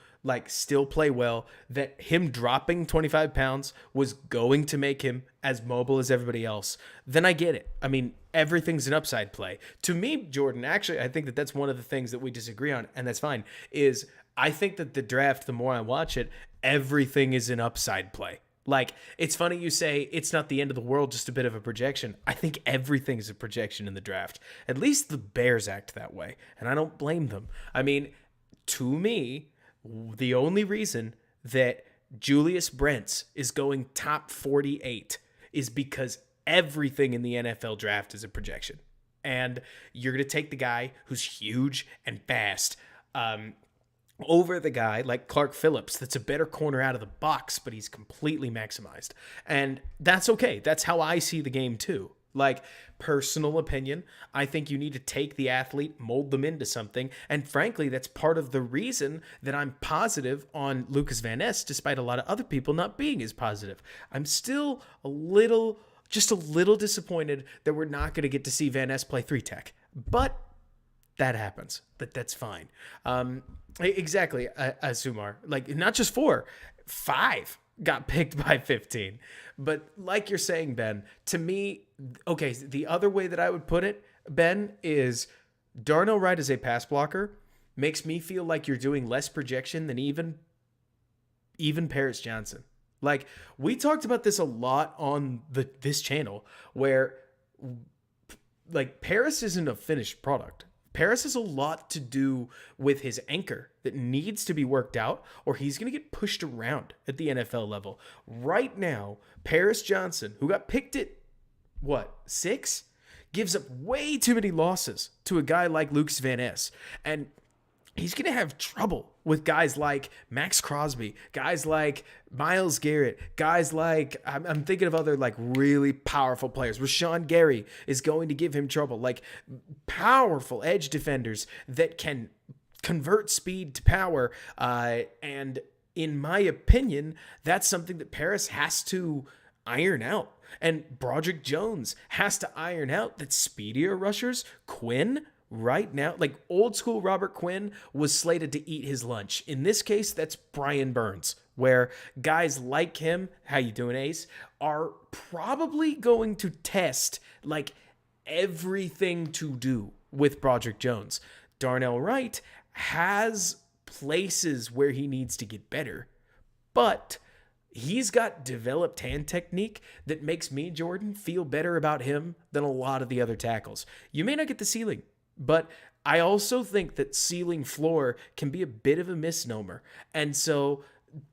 still play well, that him dropping 25 pounds was going to make him as mobile as everybody else, then I get it. Everything's an upside play. To me, Jordan, actually, I think that that's one of the things that we disagree on, and that's fine, is I think that the draft, the more I watch it, everything is an upside play. It's funny you say it's not the end of the world, just a bit of a projection. I think everything's a projection in the draft. At least the Bears act that way, and I don't blame them. To me, the only reason that Julius Brents is going top 48 is because everything in the NFL draft is a projection. And you're going to take the guy who's huge and fast over the guy like Clark Phillips that's a better corner out of the box, but he's completely maximized. And that's okay. That's how I see the game too. Personal opinion, I think you need to take the athlete, mold them into something. And frankly, that's part of the reason that I'm positive on Lucas Van Ness, despite a lot of other people not being as positive. I'm still just a little disappointed that we're not going to get to see Van Ness play 3-tech. But That happens, but that's fine. Exactly, Sumar. Like, not just 4, 5 got picked by 15. But like you're saying, Ben, to me, okay, the other way that I would put it, Ben, is Darnell Wright as a pass blocker makes me feel like you're doing less projection than even Paris Johnson. Like, we talked about this a lot on this channel, where like Paris isn't a finished product. Paris has a lot to do with his anchor that needs to be worked out, or he's going to get pushed around at the NFL level. Right now, Paris Johnson, who got picked at, 6? Gives up way too many losses to a guy like Lucas Van Ness. And he's going to have trouble with guys like Max Crosby, guys like Myles Garrett, guys like, I'm thinking of other like really powerful players. Rashawn Gary is going to give him trouble. Like, powerful edge defenders that can convert speed to power. And in my opinion, that's something that Paris has to iron out. And Broderick Jones has to iron out that speedier rushers, Quinn, right now, like old school Robert Quinn was slated to eat his lunch. In this case, that's Brian Burns, where guys like him, how you doing, Ace, are probably going to test like everything to do with Broderick Jones. Darnell Wright has places where he needs to get better, but he's got developed hand technique that makes me, Jordan, feel better about him than a lot of the other tackles. You may not get the ceiling, but I also think that ceiling floor can be a bit of a misnomer. And so,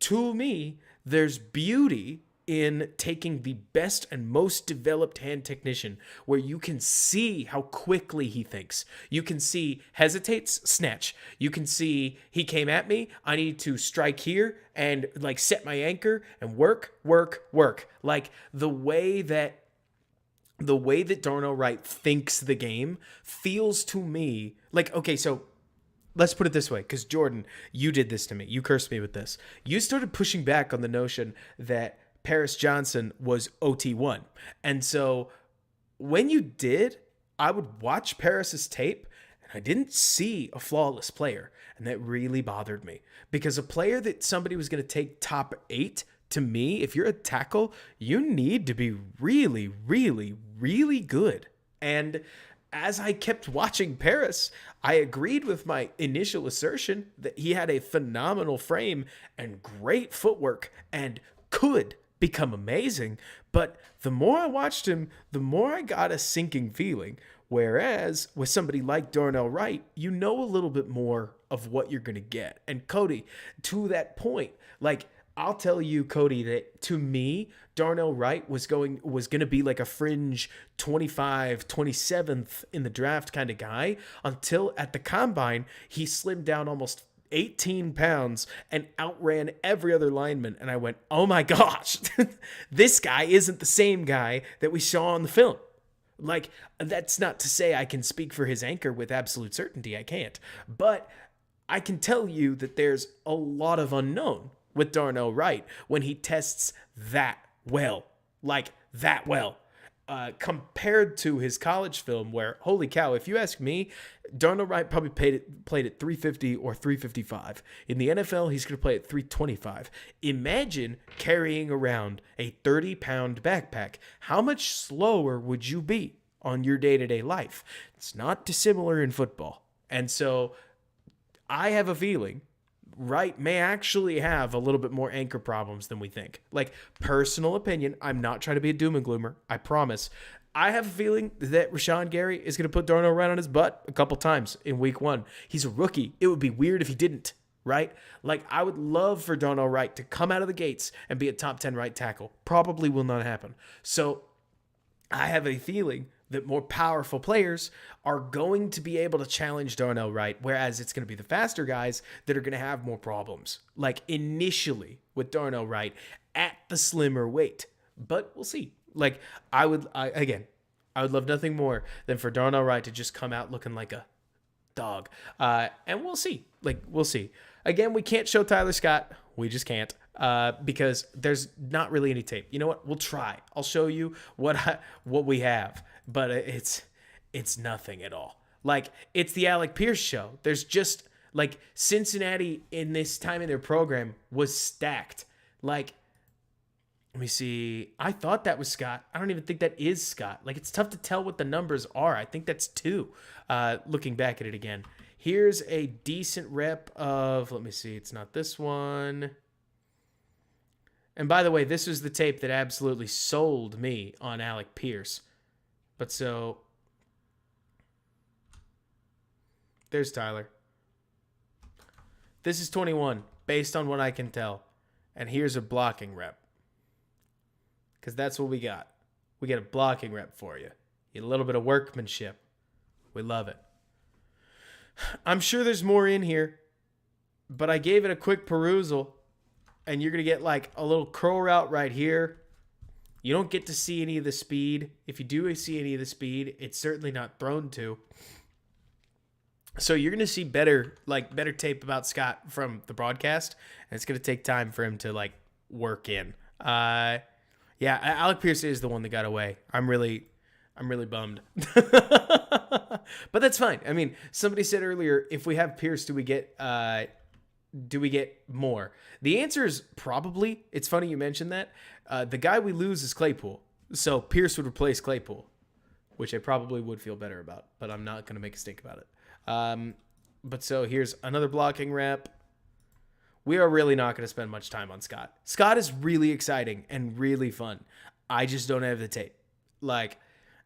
to me, there's beauty in taking the best and most developed hand technician, where you can see how quickly he thinks. You can see hesitates, snatch. You can see he came at me, I need to strike here and like set my anchor and work. Like the way that Darnell Wright thinks the game feels to me like, okay, so let's put it this way, because Jordan, you did this to me. You cursed me with this. You started pushing back on the notion that Paris Johnson was OT1. And so when you did, I would watch Paris's tape and I didn't see a flawless player. And that really bothered me, because a player that somebody was going to take top 8, to me, if you're a tackle, you need to be really, really, really good. And as I kept watching Paris, I agreed with my initial assertion that he had a phenomenal frame and great footwork and could become amazing. But the more I watched him, the more I got a sinking feeling. Whereas with somebody like Darnell Wright, you know a little bit more of what you're going to get. And Cody, to that point, like, I'll tell you, Cody, that to me, Darnell Wright was going to be like a fringe 27th in the draft kind of guy, until at the combine, he slimmed down almost 18 pounds and outran every other lineman. And I went, oh my gosh, this guy isn't the same guy that we saw on the film. Like, that's not to say I can speak for his anchor with absolute certainty. I can't. But I can tell you that there's a lot of unknown with Darnell Wright when he tests that well. Like, that well. Compared to his college film, where, holy cow, if you ask me, Darnell Wright probably played at 350 or 355. In the NFL, he's going to play at 325. Imagine carrying around a 30-pound backpack. How much slower would you be on your day-to-day life? It's not dissimilar in football. And so I have a feeling Wright may actually have a little bit more anchor problems than we think. Like, personal opinion, I'm not trying to be a doom and gloomer, I promise. I have a feeling that Rashawn Gary is going to put Darnell Wright on his butt a couple times in week 1. He's a rookie. It would be weird if he didn't, right? Like, I would love for Darnell Wright to come out of the gates and be a top 10 right tackle. Probably will not happen. So I have a feeling that more powerful players are going to be able to challenge Darnell Wright, whereas it's going to be the faster guys that are going to have more problems, like initially with Darnell Wright at the slimmer weight. But we'll see. Like, I would love nothing more than for Darnell Wright to just come out looking like a dog. And we'll see. Like, we'll see. Again, we can't show Tyler Scott. We just can't. Because there's not really any tape. You know what? We'll try. I'll show you what we have, but it's nothing at all. Like, it's the Alec Pierce show. There's just, like, Cincinnati in this time in their program was stacked. Like, let me see. I thought that was Scott. I don't even think that is Scott. Like, it's tough to tell what the numbers are. I think that's 2, looking back at it again. Here's a decent rep of, let me see. It's not this one. And by the way, this was the tape that absolutely sold me on Alec Pierce. But so, there's Tyler. This is 21, based on what I can tell. And here's a blocking rep. Because that's what we got. We get a blocking rep for you. You get a little bit of workmanship. We love it. I'm sure there's more in here, but I gave it a quick perusal, and you're going to get like a little curl route right here. You don't get to see any of the speed. If you do see any of the speed, it's certainly not thrown to. So you're going to see better tape about Scott from the broadcast, and it's going to take time for him to like work in. Yeah, Alec Pierce is the one that got away. I'm really bummed. But that's fine. I mean, somebody said earlier, if we have Pierce, do we get more? The answer is probably. It's funny you mentioned that. The guy we lose is Claypool. So Pierce would replace Claypool, which I probably would feel better about, but I'm not going to make a stink about it. But so here's another blocking rep. We are really not going to spend much time on Scott. Scott is really exciting and really fun. I just don't have the tape.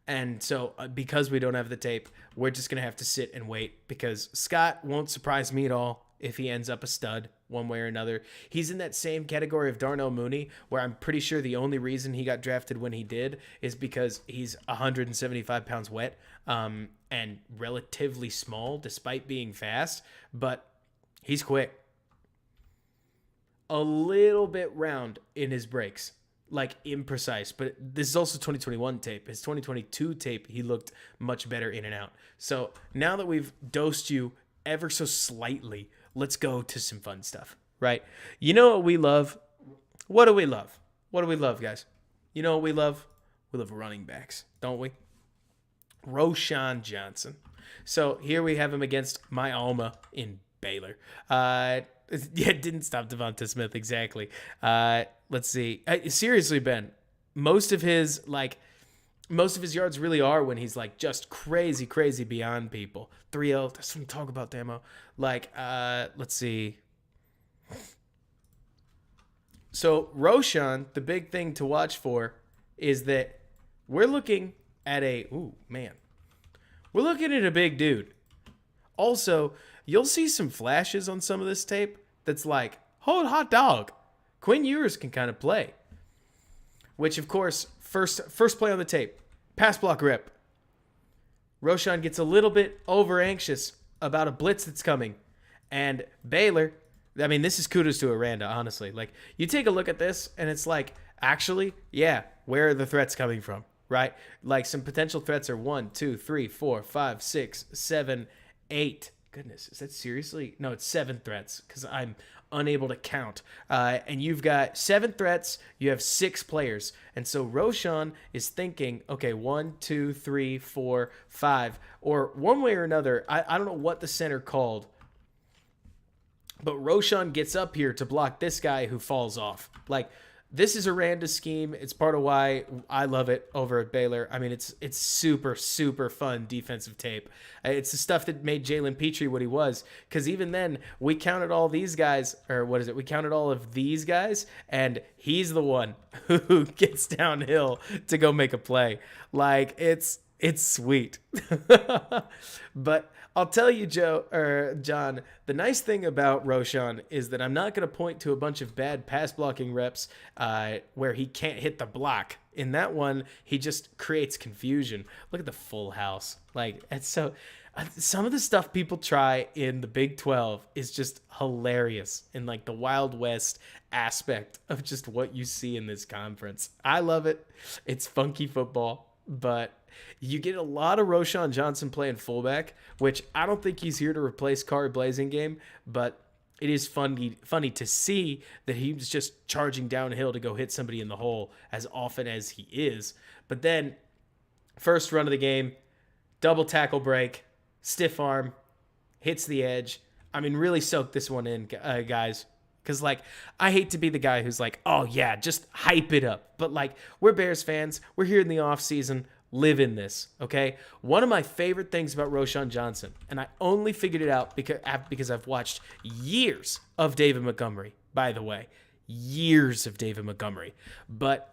And so because we don't have the tape, we're just going to have to sit and wait because Scott won't surprise me at all if he ends up a stud one way or another. He's in that same category of Darnell Mooney, where I'm pretty sure the only reason he got drafted when he did is because he's 175 pounds wet and relatively small despite being fast, but he's quick. A little bit round in his breaks, like imprecise, but this is also 2021 tape. His 2022 tape, he looked much better in and out. So now that we've dosed you ever so slightly, let's go to some fun stuff, right? You know what we love? What do we love? What do we love, guys? You know what we love? We love running backs, don't we? Roschon Johnson. So here we have him against my alma in Baylor. Yeah, it didn't stop Devonta Smith exactly. Let's see. Seriously, Ben, most of his yards really are when he's like just crazy beyond people. 3-0. That's what I'm talking about, Damo. Let's see. So Roschon, the big thing to watch for is that we're looking at we're looking at a big dude. Also, you'll see some flashes on some of this tape that's like, hold hot dog. Quinn Ewers can kind of play. Which, of course, first play on the tape, pass block rip. Roschon gets a little bit over anxious about a blitz that's coming. And Baylor, I mean, this is kudos to Aranda, honestly. Like, you take a look at this, and it's like, actually, yeah, where are the threats coming from, right? Like, some potential threats are 1, 2, 3, 4, 5, 6, 7, 8. Goodness, is that seriously? No, it's 7 threats because I'm unable to count. And you've got 7 threats. You have 6 players. And so Roschon is thinking, okay, 1, 2, 3, 4, 5. Or one way or another, I don't know what the center called. But Roschon gets up here to block this guy who falls off. Like, this is Aranda's scheme. It's part of why I love it over at Baylor. I mean, it's super fun defensive tape. It's the stuff that made Jalen Petrie what he was. Because even then, we counted all these guys, or what is it? We counted all of these guys, and he's the one who gets downhill to go make a play. Like, it's sweet. But I'll tell you, John, the nice thing about Roschon is that I'm not going to point to a bunch of bad pass blocking reps where he can't hit the block. In that one, he just creates confusion. Look at the full house. Like, it's so some of the stuff people try in the Big 12 is just hilarious in like the Wild West aspect of just what you see in this conference. I love it. It's funky football, but you get a lot of Roschon Johnson playing fullback, which I don't think he's here to replace Kari Blasingame, but it is funny to see that he's just charging downhill to go hit somebody in the hole as often as he is. But then, first run of the game, double tackle break, stiff arm, hits the edge. I mean, really soak this one in, guys. Because, like, I hate to be the guy who's like, oh, yeah, just hype it up. But, like, we're Bears fans. We're here in the offseason. Live in this, okay? One of my favorite things about Roschon Johnson, and I only figured it out because I've watched years of David Montgomery, by the way. Years of David Montgomery. But,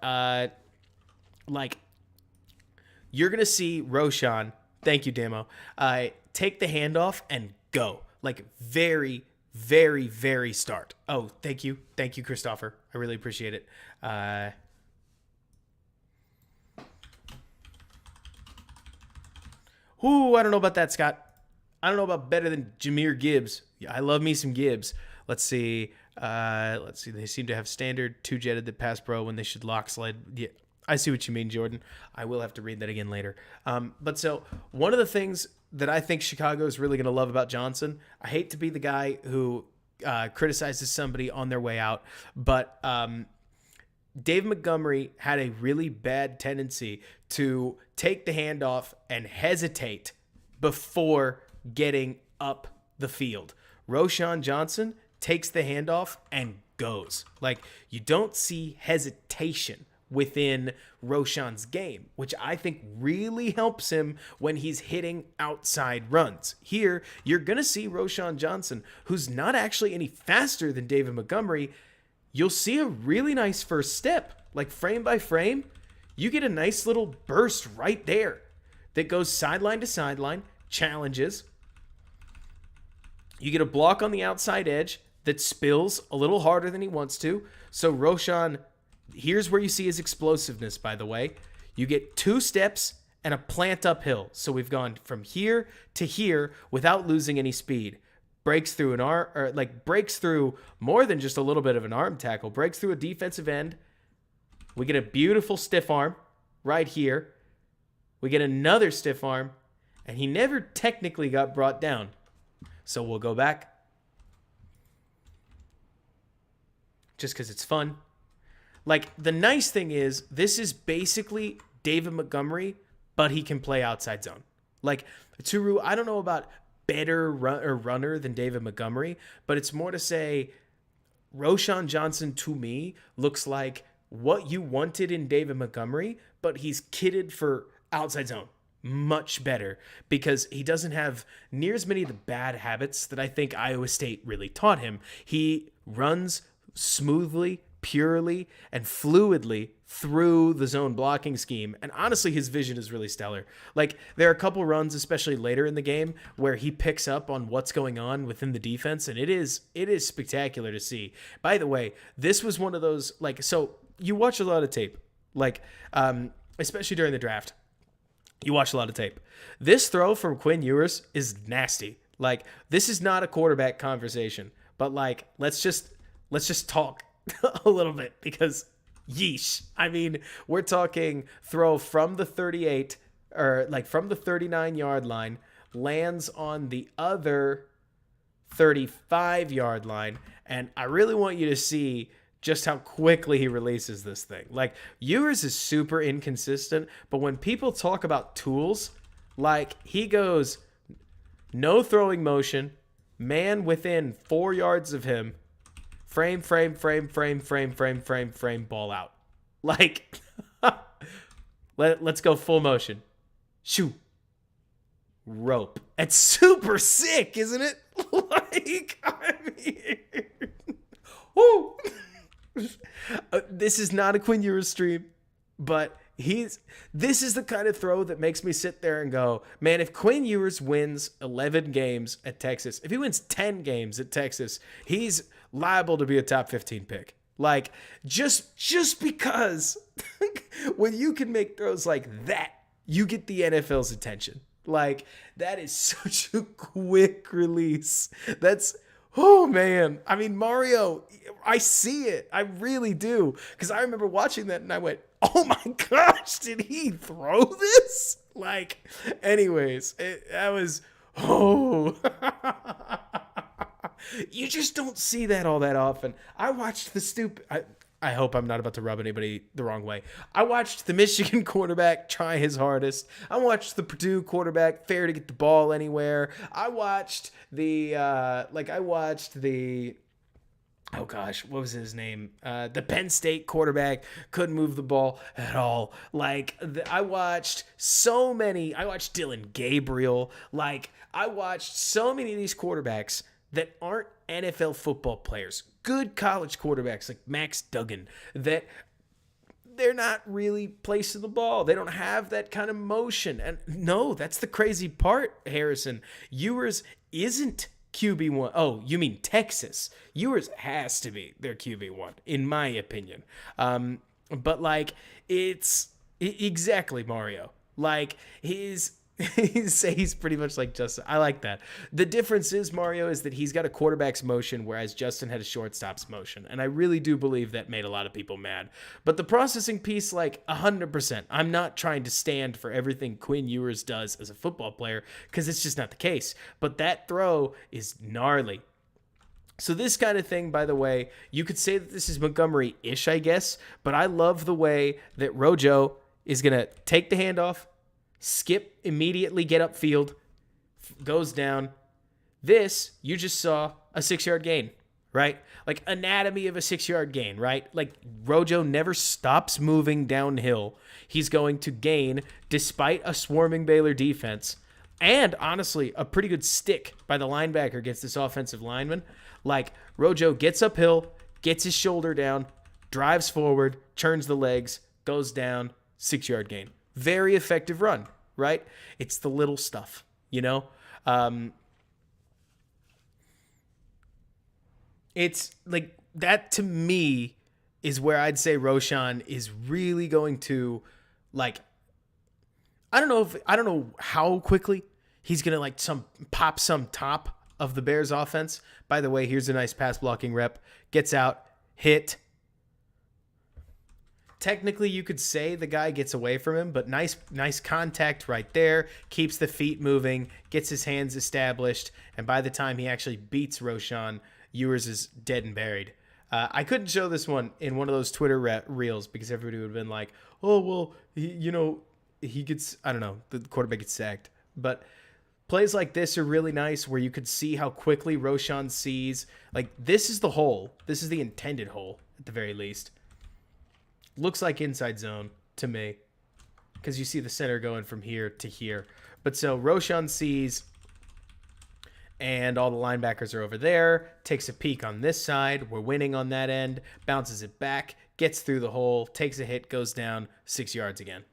like, you're going to see Roschon, thank you, Damo, take the handoff and go. Like, very, very, very start. Oh, thank you. Thank you, Christopher. I really appreciate it. I don't know about that, Scott. I don't know about better than Jahmyr Gibbs. Yeah, I love me some Gibbs. Let's see. They seem to have standard two-jetted that pass pro when they should lock slide. Yeah, I see what you mean, Jordan. I will have to read that again later. But so one of the things that I think Chicago is really going to love about Johnson, I hate to be the guy who criticizes somebody on their way out, but Dave Montgomery had a really bad tendency to take the handoff and hesitate before getting up the field. Roschon Johnson takes the handoff and goes. Like, you don't see hesitation within Roschon's game, which I think really helps him when he's hitting outside runs. Here, you're going to see Roschon Johnson, who's not actually any faster than David Montgomery. You'll see a really nice first step, like frame by frame. You get a nice little burst right there that goes sideline to sideline, challenges. You get a block on the outside edge that spills a little harder than he wants to. So Roschon, here's where you see his explosiveness, by the way. You get 2 steps and a plant uphill. So we've gone from here to here without losing any speed. Breaks through an arm, or like breaks through more than just a little bit of an arm tackle. Breaks through a defensive end. We get a beautiful stiff arm right here. We get another stiff arm, and he never technically got brought down. So we'll go back. Just because it's fun. Like, the nice thing is, this is basically David Montgomery, but he can play outside zone. Like, Turu, I don't know about better runner than David Montgomery, but it's more to say Roschon Johnson, to me, looks like what you wanted in David Montgomery, but he's kitted for outside zone much better because he doesn't have near as many of the bad habits that I think Iowa State really taught him. He runs smoothly, purely, and fluidly through the zone blocking scheme. And honestly, his vision is really stellar. Like, there are a couple runs, especially later in the game, where he picks up on what's going on within the defense, and it is spectacular to see. By the way, this was one of those, like, so you watch a lot of tape, like, especially during the draft. You watch a lot of tape. This throw from Quinn Ewers is nasty. Like, this is not a quarterback conversation, but like, let's just talk a little bit because yeesh. I mean, we're talking throw from the 38 or like from the 39-yard line, lands on the other 35-yard line, and I really want you to see just how quickly he releases this thing. Like, Ewers is super inconsistent, but when people talk about tools, like, he goes no throwing motion, man within 4 yards of him, frame, ball out. Like, let's go full motion. Shoo. Rope. It's super sick, isn't it? Like, I mean, whoo. This is not a Quinn Ewers stream, but this is the kind of throw that makes me sit there and go, man, if Quinn Ewers wins 11 games at Texas, if he wins 10 games at Texas, he's liable to be a top 15 pick. Like, just because when you can make throws like that, you get the NFL's attention. Like, that is such a quick release. Oh, man. I mean, Mario, I see it. I really do. Because I remember watching that and I went, oh my gosh, did he throw this? Like, anyways, that was, you just don't see that all that often. I watched the I hope I'm not about to rub anybody the wrong way. I watched the Michigan quarterback try his hardest. I watched the Purdue quarterback fair to get the ball anywhere. I watched oh gosh, what was his name? The Penn State quarterback couldn't move the ball at all. I watched Dylan Gabriel. I watched so many of these quarterbacks that aren't NFL football players, good college quarterbacks like Max Duggan, that they're not really placing the ball. They don't have that kind of motion. And no, that's the crazy part, Harrison. Ewers isn't QB1. Oh, you mean Texas. Ewers has to be their QB1, in my opinion. But exactly, Mario. He's pretty much like Justin. I like that. The difference is, Mario, is that he's got a quarterback's motion, whereas Justin had a shortstop's motion. And I really do believe that made a lot of people mad. But the processing piece, 100%. I'm not trying to stand for everything Quinn Ewers does as a football player, because it's just not the case. But that throw is gnarly. So this kind of thing, by the way, you could say that this is Montgomery-ish, I guess. But I love the way that Rojo is going to take the handoff, skip, immediately get upfield, goes down. This, you just saw a 6-yard gain, right? Anatomy of a 6-yard gain, right? Rojo never stops moving downhill. He's going to gain despite a swarming Baylor defense and, honestly, a pretty good stick by the linebacker against this offensive lineman. Rojo gets uphill, gets his shoulder down, drives forward, turns the legs, goes down, 6-yard gain. Very effective run, right? It's the little stuff, It's that to me is where I'd say Roschon is really going to I don't know how quickly he's going to pop some top of the Bears offense. By the way, here's a nice pass blocking rep. Gets out, hit. Technically, you could say the guy gets away from him, but nice contact right there. Keeps the feet moving, gets his hands established, and by the time he actually beats Roschon, Ewers is dead and buried. I couldn't show this one in one of those Twitter reels because everybody would have been like, oh, well, he gets, I don't know, the quarterback gets sacked. But plays like this are really nice where you could see how quickly Roschon sees. This is the hole. This is the intended hole, at the very least. Looks like inside zone to me because you see the center going from here to here. But so Roschon sees, and all the linebackers are over there, takes a peek on this side. We're winning on that end, bounces it back, gets through the hole, takes a hit, goes down 6 yards again.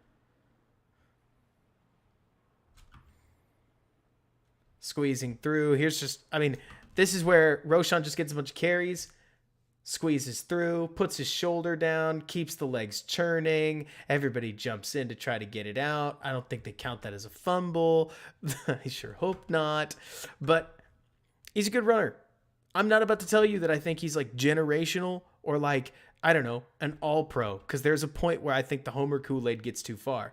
Squeezing through. This is where Roschon just gets a bunch of carries. Squeezes through, puts his shoulder down, keeps the legs churning. Everybody jumps in to try to get it out. I don't think they count that as a fumble. I sure hope not. But he's a good runner. I'm not about to tell you that I think he's generational or I don't know, an all-pro. Because there's a point where I think the Homer Kool-Aid gets too far.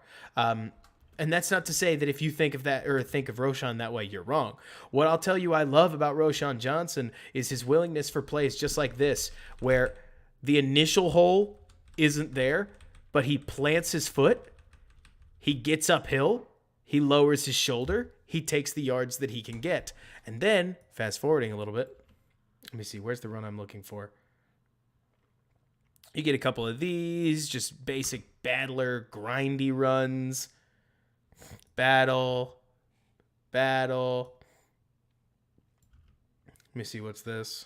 And that's not to say that if you think of that or think of Roschon that way, you're wrong. What I'll tell you I love about Roschon Johnson is his willingness for plays just like this, where the initial hole isn't there, but he plants his foot, he gets uphill, he lowers his shoulder, he takes the yards that he can get. And then, fast forwarding a little bit, let me see, where's the run I'm looking for? You get a couple of these, just basic battler, grindy runs. Battle. Let me see, what's this?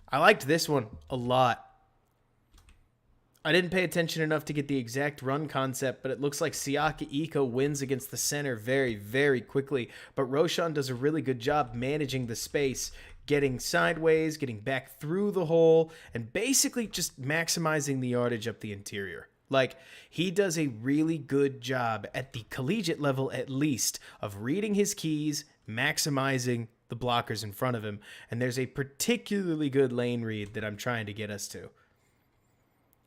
I liked this one a lot. I didn't pay attention enough to get the exact run concept, but it looks like Siaka Ika wins against the center very, very quickly. But Roschon does a really good job managing the space, getting sideways, getting back through the hole, and basically just maximizing the yardage up the interior. He does a really good job at the collegiate level, at least, of reading his keys, maximizing the blockers in front of him. And there's a particularly good lane read that I'm trying to get us to.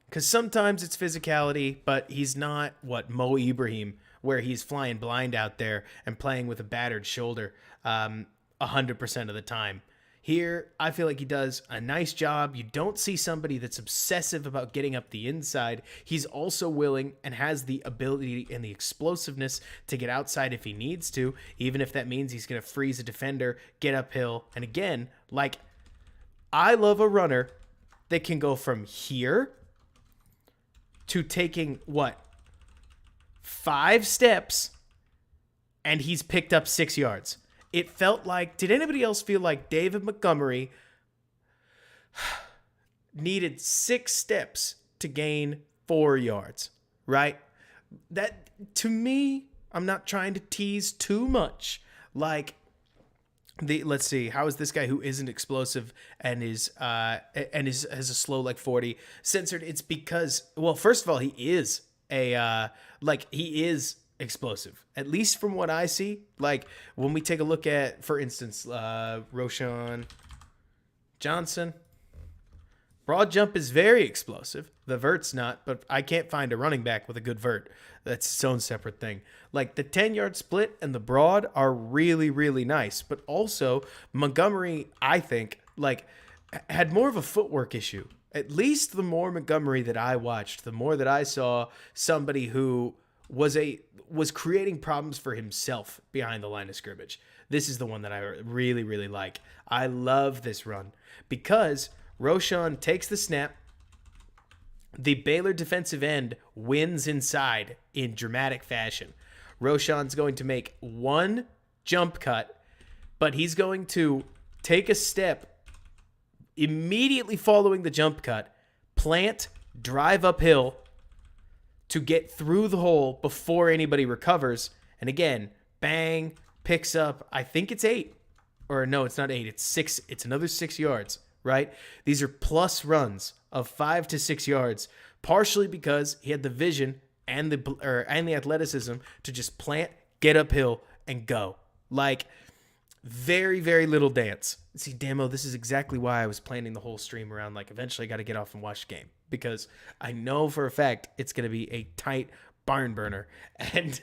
Because sometimes it's physicality, but he's not, Mo Ibrahim, where he's flying blind out there and playing with a battered shoulder 100% of the time. Here, I feel like he does a nice job. You don't see somebody that's obsessive about getting up the inside. He's also willing and has the ability and the explosiveness to get outside if he needs to, even if that means he's going to freeze a defender, get uphill. And again, like, I love a runner that can go from here to taking, 5 steps, and he's picked up 6 yards. It felt like, did anybody else feel like David Montgomery needed 6 steps to gain 4 yards, right? That, to me, I'm not trying to tease too much. Like, let's see, how is this guy who isn't explosive and has a slow like 40 censored? It's because, well, first of all, he is he is explosive, at least from what I see. Like, when we take a look at, for instance, Roschon Johnson, broad jump is very explosive. The vert's not, but I can't find a running back with a good vert. That's its own separate thing. Like, the 10-yard split and the broad are really, really nice, but also Montgomery, I think, like, had more of a footwork issue. At least the more Montgomery that I watched, the more that I saw somebody who was creating problems for himself behind the line of scrimmage. This is the one that I really, really like. I love this run because Roschon takes the snap. The Baylor defensive end wins inside in dramatic fashion. Roschon's going to make one jump cut, but he's going to take a step immediately following the jump cut, plant, drive uphill, to get through the hole before anybody recovers. And again, bang, picks up, I think it's 8. Or no, it's not 8, it's 6. It's another 6 yards, right? These are plus runs of 5 to 6 yards, partially because he had the vision and the athleticism to just plant, get uphill, and go. Like, very, very little dance. See, Damo, this is exactly why I was planning the whole stream around, like, eventually I got to get off and watch the game, because I know for a fact it's going to be a tight barn burner, and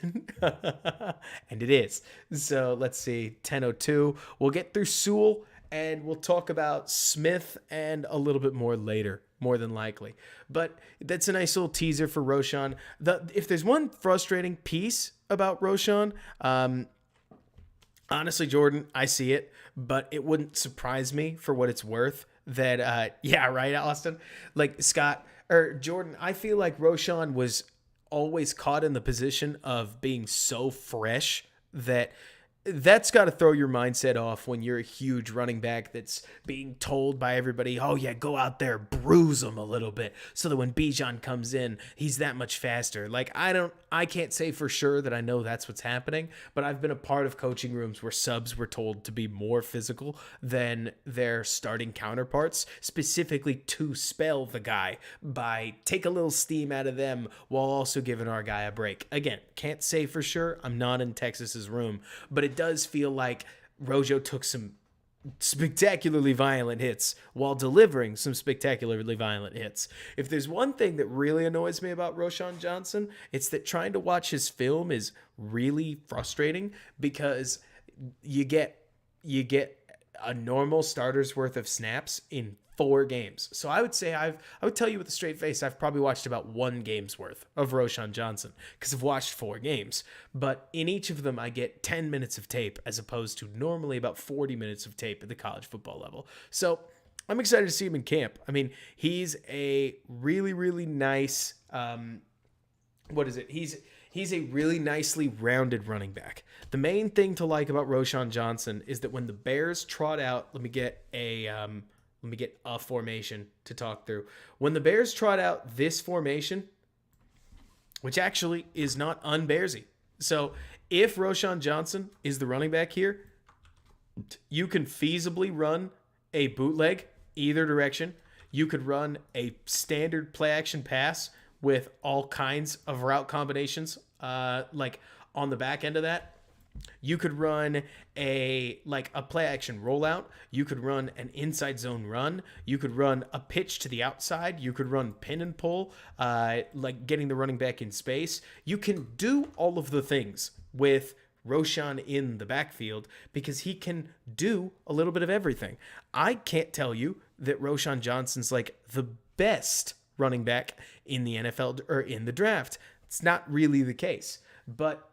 and it is. So let's see, 10:02. We'll get through Sewell, and we'll talk about Smith and a little bit more later, more than likely. But that's a nice little teaser for Roschon. If there's one frustrating piece about Roschon, honestly, Jordan, I see it, but it wouldn't surprise me for what it's worth that, yeah, right, Austin? Like, Jordan, I feel like Roschon was always caught in the position of being so fresh that's got to throw your mindset off when you're a huge running back that's being told by everybody, oh yeah, go out there, bruise him a little bit, so that when Bijan comes in, he's that much faster. Like, I can't say for sure that I know that's what's happening, but I've been a part of coaching rooms where subs were told to be more physical than their starting counterparts, specifically to spell the guy by take a little steam out of them while also giving our guy a break. Again, can't say for sure. I'm not in Texas's room, but it does feel like Rojo took some spectacularly violent hits while delivering some spectacularly violent hits. If there's one thing that really annoys me about Roschon Johnson, it's that trying to watch his film is really frustrating, because you get a normal starter's worth of snaps in 4 games. So I would say I would tell you with a straight face, I've probably watched about 1 game's worth of Roschon Johnson, because I've watched 4 games. But in each of them, I get 10 minutes of tape as opposed to normally about 40 minutes of tape at the college football level. So I'm excited to see him in camp. I mean, he's a really, really nice, He's a really nicely rounded running back. The main thing to like about Roschon Johnson is that when the Bears trot out, let me get a formation to talk through. When the Bears trot out this formation, which actually is not un-Bearsy. So if Roschon Johnson is the running back here, you can feasibly run a bootleg either direction. You could run a standard play action pass with all kinds of route combinations, like on the back end of that. You could run a play action rollout. You could run an inside zone run. You could run a pitch to the outside. You could run pin and pull, like getting the running back in space. You can do all of the things with Roschon in the backfield because he can do a little bit of everything. I can't tell you that Roschon Johnson's like the best running back in the NFL or in the draft. It's not really the case, but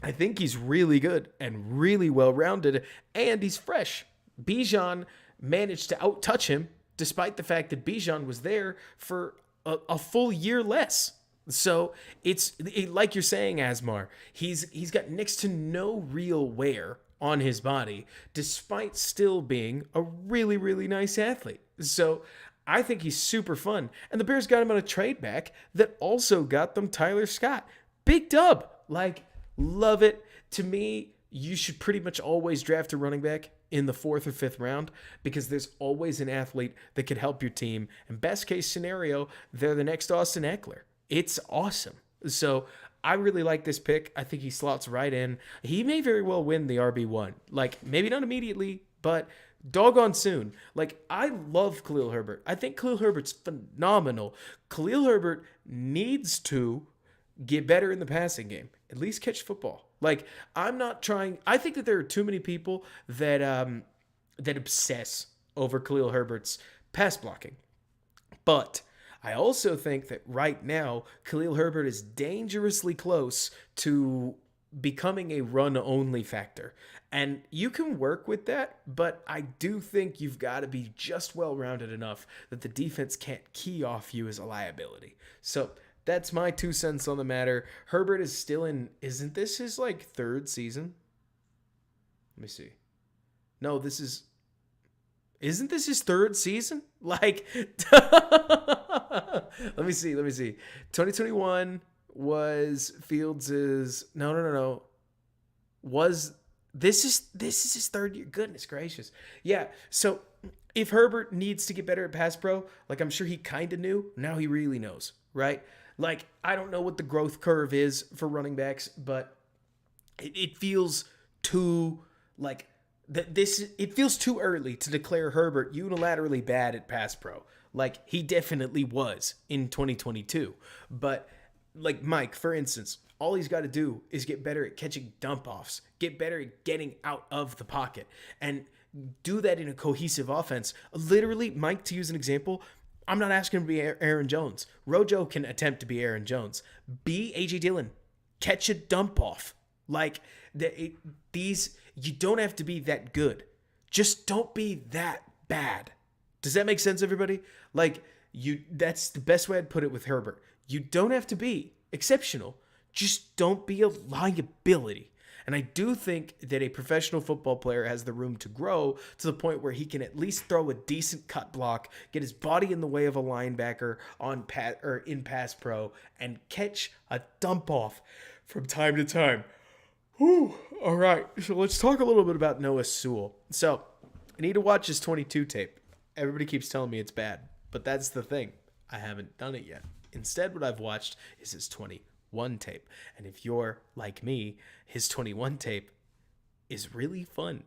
I think he's really good and really well-rounded, and he's fresh. Bijan managed to outtouch him despite the fact that Bijan was there for a full year less. So it's like you're saying, Asmar, he's got next to no real wear on his body, despite still being a really, really nice athlete. So I think he's super fun. And the Bears got him on a trade back that also got them Tyler Scott. Big dub. Like, love it. To me, you should pretty much always draft a running back in the 4th or 5th round because there's always an athlete that could help your team. And best case scenario, they're the next Austin Eckler. It's awesome. So I really like this pick. I think he slots right in. He may very well win the RB1. Like, maybe not immediately, but doggone soon. Like, I love Khalil Herbert. I think Khalil Herbert's phenomenal. Khalil Herbert needs to get better in the passing game. At least catch football. Like, I'm not trying. I think that there are too many people that obsess over Khalil Herbert's pass blocking. But I also think that right now, Khalil Herbert is dangerously close to becoming a run-only factor. And you can work with that, but I do think you've got to be just well-rounded enough that the defense can't key off you as a liability. So that's my 2 cents on the matter. Herbert is still in, isn't this his, 3rd season? Let me see. No, isn't this his 3rd season? Let me see. 2021 was Fields' no. This is his 3rd year. Goodness gracious. Yeah. So if Herbert needs to get better at pass pro, I'm sure he kind of knew, now he really knows, right? I don't know what the growth curve is for running backs, but it feels too it feels too early to declare Herbert unilaterally bad at pass pro. He definitely was in 2022. But Mike, for instance, all he's got to do is get better at catching dump-offs, get better at getting out of the pocket, and do that in a cohesive offense. Literally, Mike, to use an example, I'm not asking him to be Aaron Jones. Rojo can attempt to be Aaron Jones. Be A.J. Dillon. Catch a dump-off. You don't have to be that good. Just don't be that bad. Does that make sense, everybody? That's the best way I'd put it with Herbert. You don't have to be exceptional. Just don't be a liability. And I do think that a professional football player has the room to grow to the point where he can at least throw a decent cut block, get his body in the way of a linebacker in pass pro, and catch a dump off from time to time. Whew. All right, so let's talk a little bit about Noah Sewell. So I need to watch his 22 tape. Everybody keeps telling me it's bad, but that's the thing. I haven't done it yet. Instead, what I've watched is his 21 tape. And if you're like me, his 21 tape is really fun.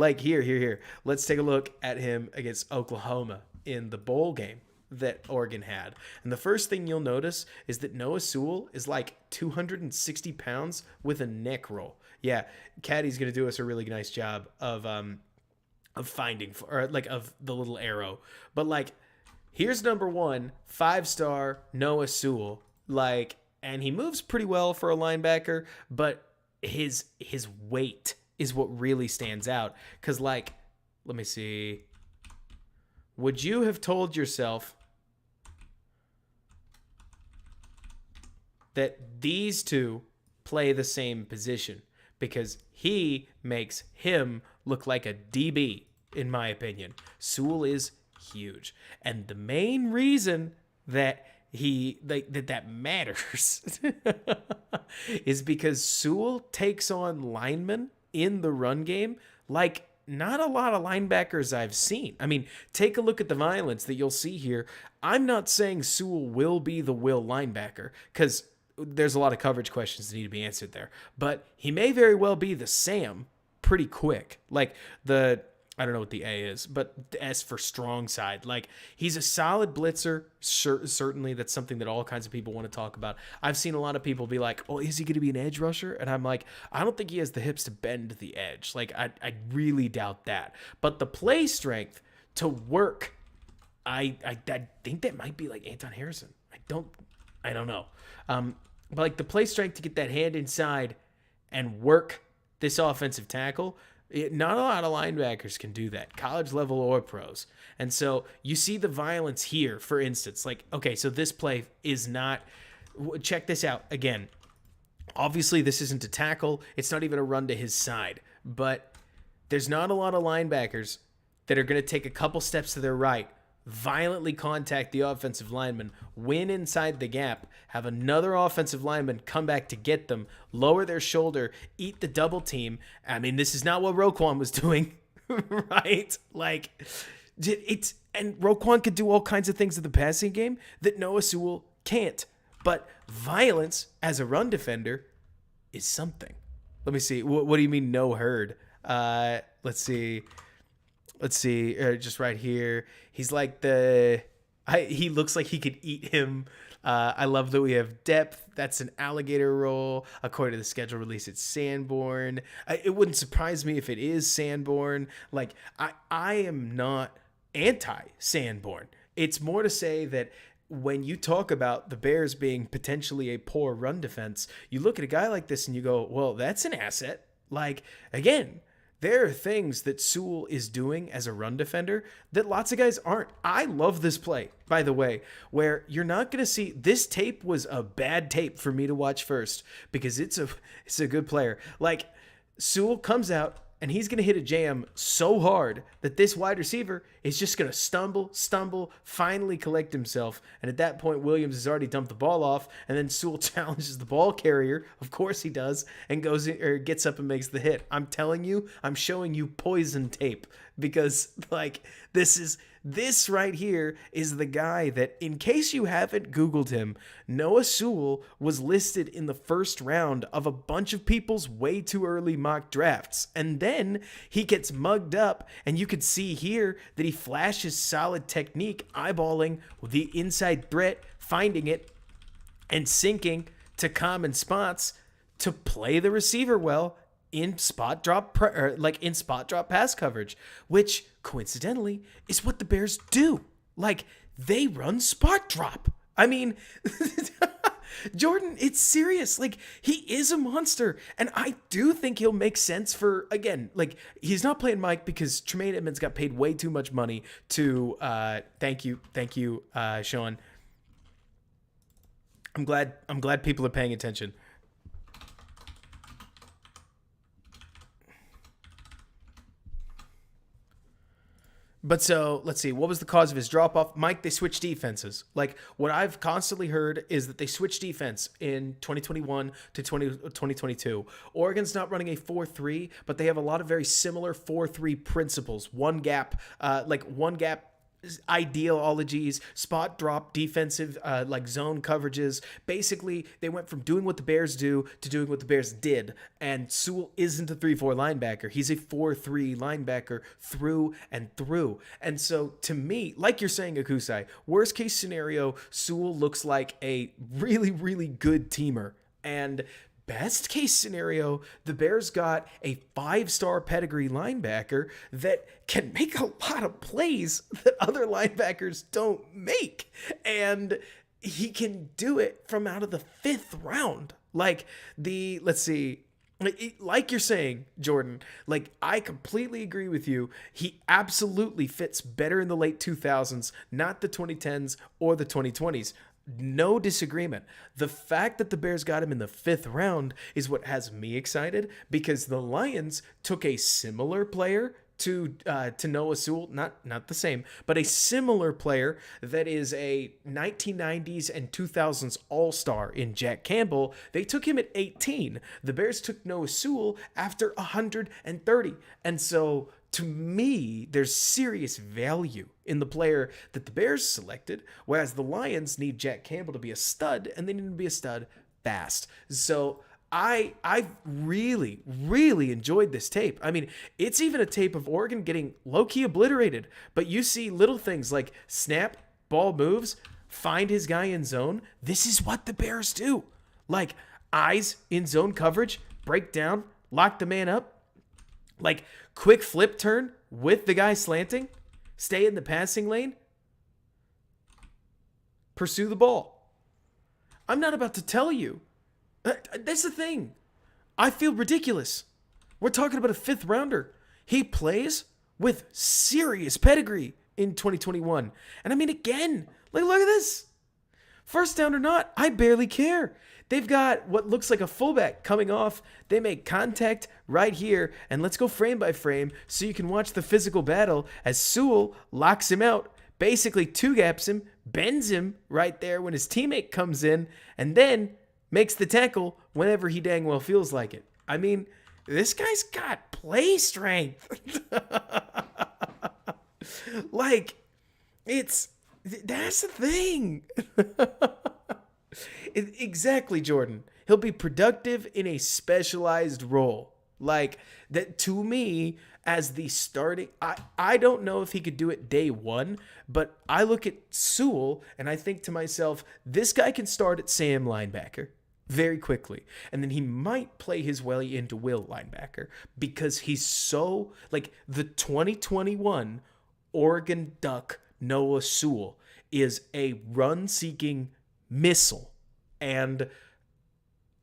Here. Let's take a look at him against Oklahoma in the bowl game that Oregon had. And the first thing you'll notice is that Noah Sewell is 260 pounds with a neck roll. Yeah, Caddy's going to do us a really nice job of finding, of the little arrow. But here's number 1, 5-star Noah Sewell. And he moves pretty well for a linebacker, but his weight is what really stands out. Because, let me see. Would you have told yourself that these two play the same position? Because he makes him look like a DB, in my opinion. Sewell is huge. And the main reason that that matters is because Sewell takes on linemen in the run game not a lot of linebackers I've seen. I mean, take a look at the violence that you'll see here. I'm not saying Sewell will be the will linebacker, because there's a lot of coverage questions that need to be answered there. But he may very well be the Sam pretty quick. I don't know what the A is, but S for strong side. Like, he's a solid blitzer. Certainly, that's something that all kinds of people want to talk about. I've seen a lot of people be like, "Oh, is he going to be an edge rusher?" And I'm like, I don't think he has the hips to bend the edge. Like, I really doubt that. But the play strength to work, I think that might be like Anton Harrison. I don't know. But like the play strength to get that hand inside and work this offensive tackle. Not a lot of linebackers can do that, college level or pros. And so you see the violence here, for instance. Like, okay, so this play is not. Check this out again. Obviously, this isn't a tackle. It's not even a run to his side. But there's not a lot of linebackers that are going to take a couple steps to their right, violently contact the offensive lineman, win inside the gap, have another offensive lineman come back to get them, lower their shoulder, eat the double team. I mean, this is not what Roschon was doing, right? Like, and Roschon could do all kinds of things in the passing game that Noah Sewell can't. But violence as a run defender is something. Let me see. What do you mean no herd? Let's see. Just right here. He's like he looks like he could eat him. I love that we have depth. That's an alligator roll. According to the schedule release, it's Sanborn. It wouldn't surprise me if it is Sanborn. Like, I am not anti-Sanborn. It's more to say that when you talk about the Bears being potentially a poor run defense, you look at a guy like this and you go, well, that's an asset. Like, again, there are things that Sewell is doing as a run defender that lots of guys aren't. I love this play, by the way, where you're not going to see this tape was a bad tape for me to watch first because it's a good player. Like, Sewell comes out and he's going to hit a jam so hard that this wide receiver is just going to stumble, finally collect himself. And at that point, Williams has already dumped the ball off. And then Sewell challenges the ball carrier. Of course he does. And goes in, or gets up and makes the hit. I'm telling you, I'm showing you poison tape because, like, this right here is the guy that, in case you haven't Googled him, Noah Sewell was listed in the first round of a bunch of people's way too early mock drafts. And then he gets mugged up, and you could see here that he flashes solid technique, eyeballing the inside threat, finding it, and sinking to common spots to play the receiver well in spot drop pass coverage, which coincidentally is what the Bears do. Like, they run spot drop. I mean, Jordan, it's serious. Like, he is a monster, and I do think he'll make sense for, again, like, he's not playing Mike because Tremaine Edmonds got paid way too much money to thank you, Sean. I'm glad people are paying attention. But so, let's see. What was the cause of his drop-off? Mike, they switched defenses. Like, what I've constantly heard is that they switched defense in 2021 to 2022. Oregon's not running a 4-3, but they have a lot of very similar 4-3 principles. One gap ideologies, spot drop, defensive, like zone coverages. Basically, they went from doing what the Bears do to doing what the Bears did. And Sewell isn't a 3-4 linebacker. He's a 4-3 linebacker through and through. And so, to me, like you're saying, Akusai, worst case scenario, Sewell looks like a really, really good teamer. And best case scenario, the Bears got a 5-star pedigree linebacker that can make a lot of plays that other linebackers don't make. And he can do it from out of the 5th round. Like, let's see, like you're saying, Jordan, like, I completely agree with you. He absolutely fits better in the late 2000s, not the 2010s or the 2020s. No disagreement. The fact that the Bears got him in the 5th round is what has me excited, because the Lions took a similar player to Noah Sewell, not the same, but a similar player that is a 1990s and 2000s all-star in Jack Campbell. They took him at 18. The Bears took Noah Sewell after 130. And so, to me, there's serious value in the player that the Bears selected, whereas the Lions need Jack Campbell to be a stud, and they need him to be a stud fast. So I've really, really enjoyed this tape. I mean, it's even a tape of Oregon getting low-key obliterated, but you see little things like snap, ball moves, find his guy in zone. This is what the Bears do. Like, eyes in zone coverage, break down, lock the man up, like quick flip turn with the guy slanting, stay in the passing lane, pursue the ball. I'm not about to tell you. That's the thing. I feel ridiculous. We're talking about a 5th rounder. He plays with serious pedigree in 2021. And I mean, again, like, look at this. First down or not, I barely care. They've got what looks like a fullback coming off. They make contact right here. And let's go frame by frame so you can watch the physical battle as Sewell locks him out, basically 2-gaps him, bends him right there when his teammate comes in, and then makes the tackle whenever he dang well feels like it. I mean, this guy's got play strength. Like, that's the thing. Exactly, Jordan. He'll be productive in a specialized role. Like, that to me, as the starting, I don't know if he could do it day one, but I look at Sewell and I think to myself, this guy can start at Sam linebacker very quickly. And then he might play his way into Will linebacker because he's so, like, the 2021 Oregon Duck Noah Sewell is a run-seeking missile. And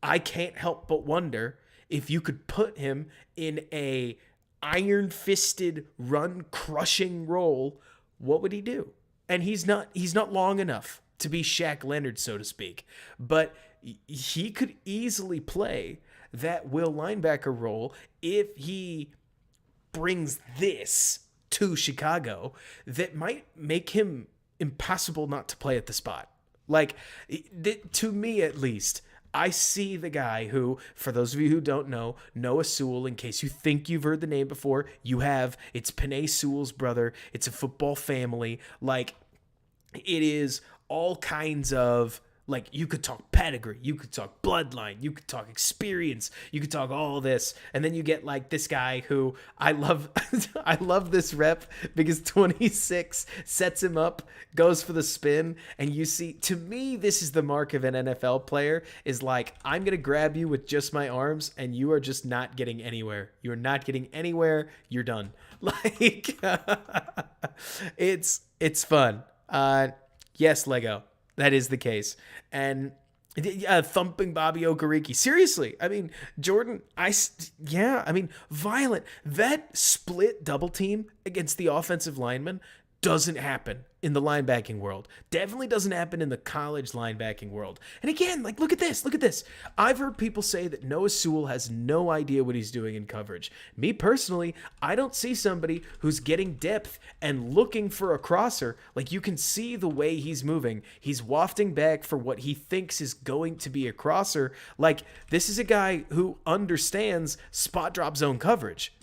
I can't help but wonder if you could put him in a iron-fisted, run-crushing role, what would he do? And he's not long enough to be Shaq Leonard, so to speak. But he could easily play that Will linebacker role if he brings this to Chicago that might make him impossible not to play at the spot. Like, to me at least, I see the guy who, for those of you who don't know, Noah Sewell, in case you think you've heard the name before, you have. It's Penei Sewell's brother. It's a football family. Like, it is all kinds of, like, you could talk pedigree, you could talk bloodline, you could talk experience, you could talk all this, and then you get, like, this guy who I love. I love this rep because 26 sets him up, goes for the spin, and you see, to me, this is the mark of an NFL player, is like, I'm going to grab you with just my arms, and you are just not getting anywhere. You are not getting anywhere. You're done. Like, it's fun. Yes, Lego. That is the case. And thumping Bobby Okereke. Seriously. I mean, Jordan, violent. That split double team against the offensive lineman doesn't happen in the linebacking world. Definitely doesn't happen in the college linebacking world. And again, like, look at this. I've heard people say that Noah Sewell has no idea what he's doing in coverage. Me personally, I don't see somebody who's getting depth and looking for a crosser. Like, you can see the way he's moving. He's wafting back for what he thinks is going to be a crosser. Like, this is a guy who understands spot drop zone coverage.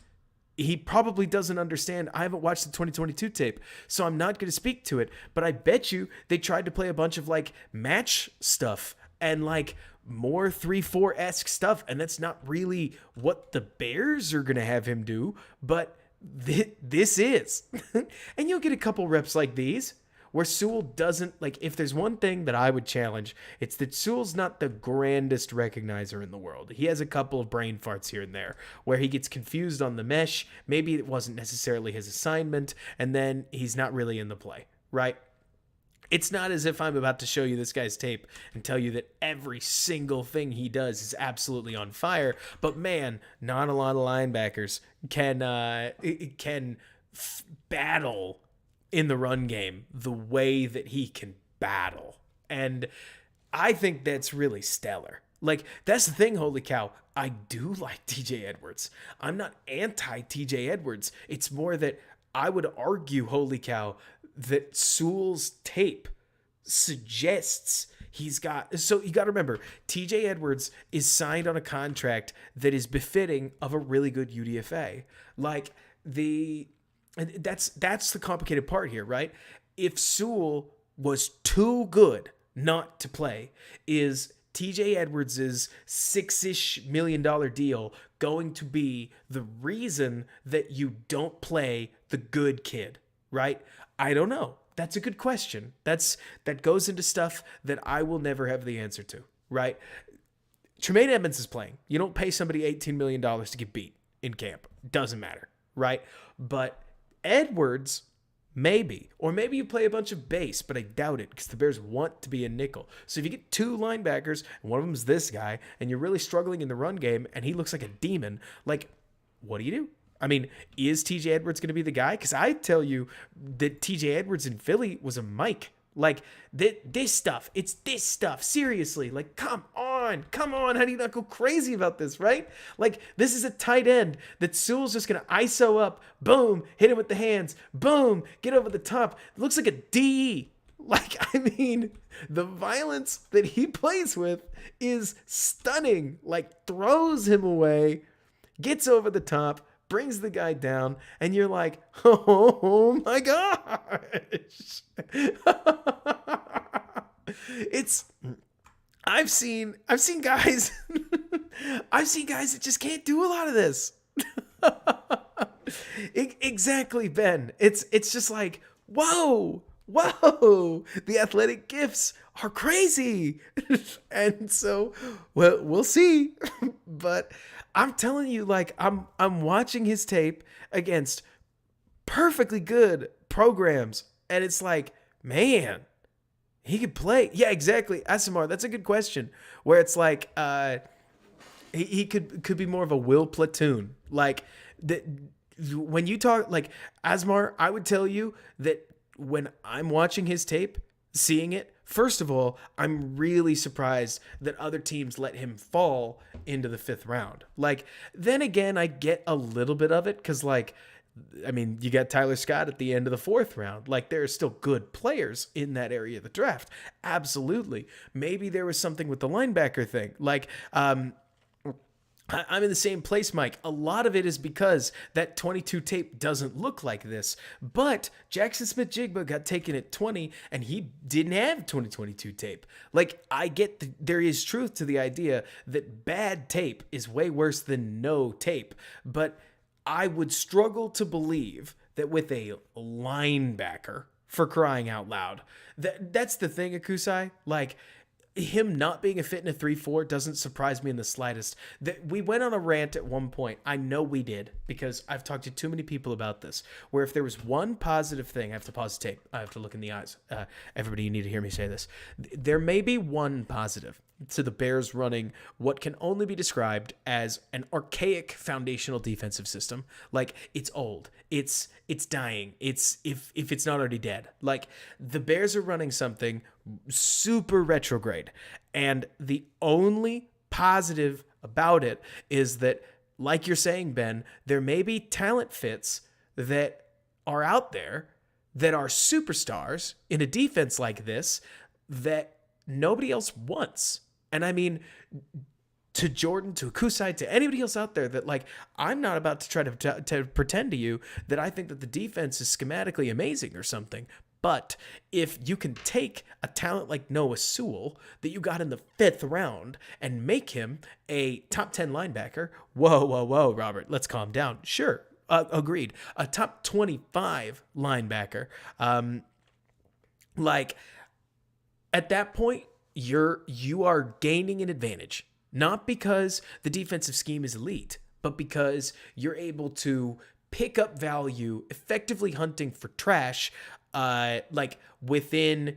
He probably doesn't understand. I haven't watched the 2022 tape, so I'm not going to speak to it. But I bet you they tried to play a bunch of, like, match stuff and, like, more 3-4-esque stuff. And that's not really what the Bears are going to have him do. But this is. And you'll get a couple reps like these where Sewell doesn't, like, if there's one thing that I would challenge, it's that Sewell's not the grandest recognizer in the world. He has a couple of brain farts here and there where he gets confused on the mesh. Maybe it wasn't necessarily his assignment, and then he's not really in the play, right? It's not as if I'm about to show you this guy's tape and tell you that every single thing he does is absolutely on fire. But man, not a lot of linebackers can battle in the run game the way that he can battle. And I think that's really stellar. Like, that's the thing, holy cow. I do like TJ Edwards. I'm not anti TJ Edwards. It's more that I would argue, holy cow, that Sewell's tape suggests he's got... So you got to remember, TJ Edwards is signed on a contract that is befitting of a really good UDFA. Like, that's the complicated part here, right? If Sewell was too good not to play, is TJ Edwards' $6-ish million deal going to be the reason that you don't play the good kid, right? I don't know. That's a good question. That goes into stuff that I will never have the answer to, right? Tremaine Edmonds is playing. You don't pay somebody $18 million to get beat in camp. Doesn't matter, right? But Edwards, maybe. Or maybe you play a bunch of base, but I doubt it because the Bears want to be a nickel. So if you get 2 linebackers, and one of them is this guy, and you're really struggling in the run game, and he looks like a demon, like, what do you do? I mean, is TJ Edwards going to be the guy? Because I tell you that TJ Edwards in Philly was a Mike. Like, this stuff. It's this stuff. Seriously. Like, come on. How do you not go crazy about this, right? Like, this is a tight end that Sewell's just going to ISO up. Boom. Hit him with the hands. Boom. Get over the top. It looks like a DE. Like, I mean, the violence that he plays with is stunning. Like, throws him away. Gets over the top. Brings the guy down, and you're like, oh my gosh. I've seen guys that just can't do a lot of this. Exactly, Ben. It's just like, whoa, the athletic gifts are crazy. And so, well, we'll see. But I'm telling you, like, I'm watching his tape against perfectly good programs, and it's like, man, he could play. Yeah, exactly. Asimar, that's a good question. Where it's like, he could be more of a Will Platoon. Like, when you talk, like, Asmar, I would tell you that when I'm watching his tape, seeing it, first of all, I'm really surprised that other teams let him fall into the 5th round. Like, then again, I get a little bit of it because, like, I mean, you got Tyler Scott at the end of the 4th round. Like, there are still good players in that area of the draft. Absolutely. Maybe there was something with the linebacker thing. Like, I'm in the same place, Mike. A lot of it is because that 22 tape doesn't look like this. But Jackson Smith-Jigba got taken at 20, and he didn't have 2022 tape. Like, I get there is truth to the idea that bad tape is way worse than no tape. But I would struggle to believe that with a linebacker, for crying out loud, that's the thing, Akusai. Like, him not being a fit in a 3-4 doesn't surprise me in the slightest. That we went on a rant at one point. I know we did because I've talked to too many people about this, where if there was one positive thing, I have to pause the tape. I have to look in the eyes. Everybody, you need to hear me say this. There may be one positive to the Bears running what can only be described as an archaic foundational defensive system. Like, it's old. It's dying. It's if it's not already dead. Like, the Bears are running something super retrograde. And the only positive about it is that, like you're saying, Ben, there may be talent fits that are out there that are superstars in a defense like this that nobody else wants. And I mean, to Jordan, to Akusai, to anybody else out there, that, like, I'm not about to try to pretend to you that I think that the defense is schematically amazing or something. But if you can take a talent like Noah Sewell that you got in the 5th round and make him a top 10 linebacker, whoa, Robert, let's calm down. Sure, agreed. A top 25 linebacker, like, at that point, you are gaining an advantage, not because the defensive scheme is elite, but because you're able to pick up value, effectively hunting for trash, like within,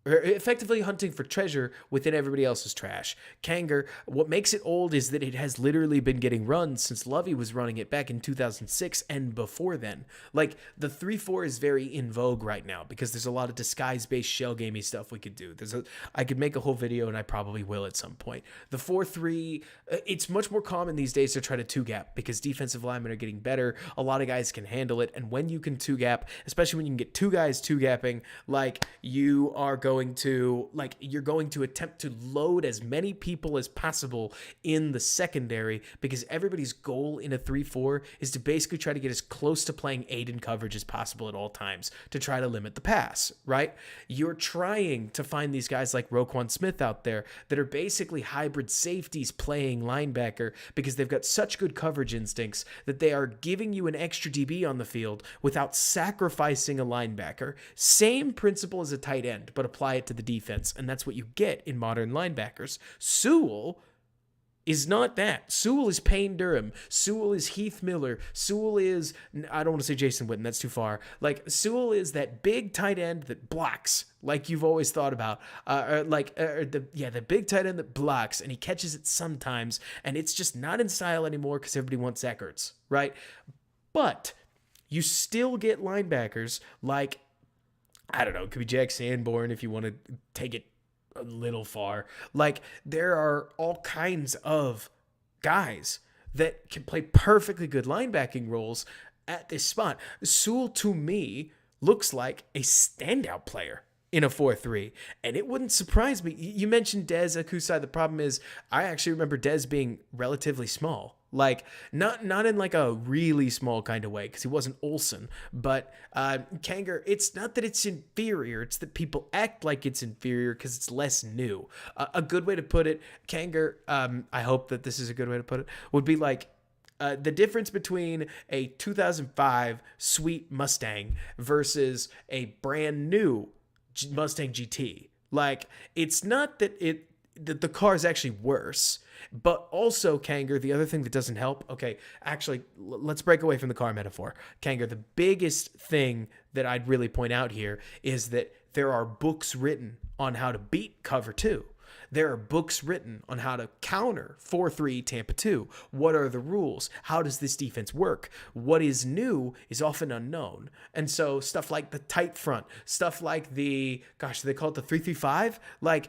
or effectively hunting for treasure within everybody else's trash. Kanger, what makes it old is that it has literally been getting run since Lovey was running it back in 2006 and before then. Like, the 3-4 is very in vogue right now because there's a lot of disguise-based shell gamey stuff we could do. I could make a whole video, and I probably will at some point. The 4-3, it's much more common these days to try to two-gap because defensive linemen are getting better. A lot of guys can handle it, and when you can two-gap, especially when you can get 2 guys two-gapping, like, you are going going to attempt to load as many people as possible in the secondary, because everybody's goal in a 3-4 is to basically try to get as close to playing aid in coverage as possible at all times to try to limit the pass, right? You're trying to find these guys like Roquan Smith out there that are basically hybrid safeties playing linebacker, because they've got such good coverage instincts that they are giving you an extra DB on the field without sacrificing a linebacker. Same principle as a tight end, but apply it to the defense, and that's what you get in modern linebackers. Sewell is not that. Sewell is Payne Durham. Sewell is Heath Miller. Sewell is, I don't want to say Jason Witten, that's too far. Like, Sewell is that big tight end that blocks, like you've always thought about. The big tight end that blocks, and he catches it sometimes, and it's just not in style anymore because everybody wants Zach Ertz, right? But you still get linebackers like, I don't know, it could be Jack Sanborn if you want to take it a little far. Like, there are all kinds of guys that can play perfectly good linebacking roles at this spot. Sewell, to me, looks like a standout player in a 4-3, and it wouldn't surprise me. You mentioned Dez Akusai. The problem is, I actually remember Dez being relatively small. Like, not in like a really small kind of way, because he wasn't Olsen, but Kanger, it's not that it's inferior, it's that people act like it's inferior because it's less new. A good way to put it, Kanger, I hope that this is a good way to put it, would be like the difference between a 2005 sweet Mustang versus a brand new Mustang GT. Like, it's not that the car is actually worse, but also, Kanger, the other thing that doesn't help, okay, actually, let's break away from the car metaphor. Kanger, the biggest thing that I'd really point out here is that there are books written on how to beat cover 2. There are books written on how to counter 4-3 Tampa 2. What are the rules? How does this defense work? What is new is often unknown. And so stuff like the tight front, stuff like the, gosh, they call it the 3-3-5? Like,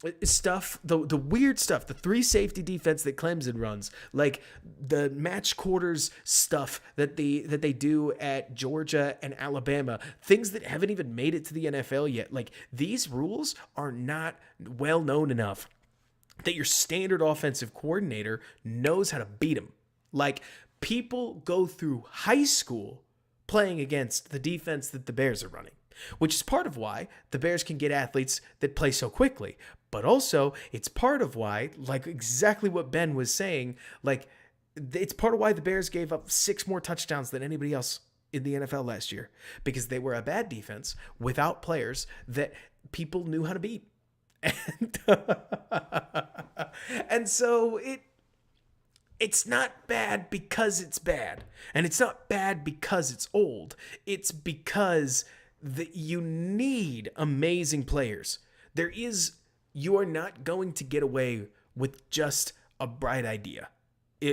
the weird stuff, the 3 safety defense that Clemson runs, like the match quarters stuff that they do at Georgia and Alabama, things that haven't even made it to the NFL yet. Like, these rules are not well known enough that your standard offensive coordinator knows how to beat them. Like, people go through high school playing against the defense that the Bears are running, which is part of why the Bears can get athletes that play so quickly. But also, it's part of why, like exactly what Ben was saying, like, it's part of why the Bears gave up 6 more touchdowns than anybody else in the NFL last year, because they were a bad defense without players that people knew how to beat. And so it's not bad because it's bad. And it's not bad because it's old. It's because you need amazing players. You are not going to get away with just a bright idea.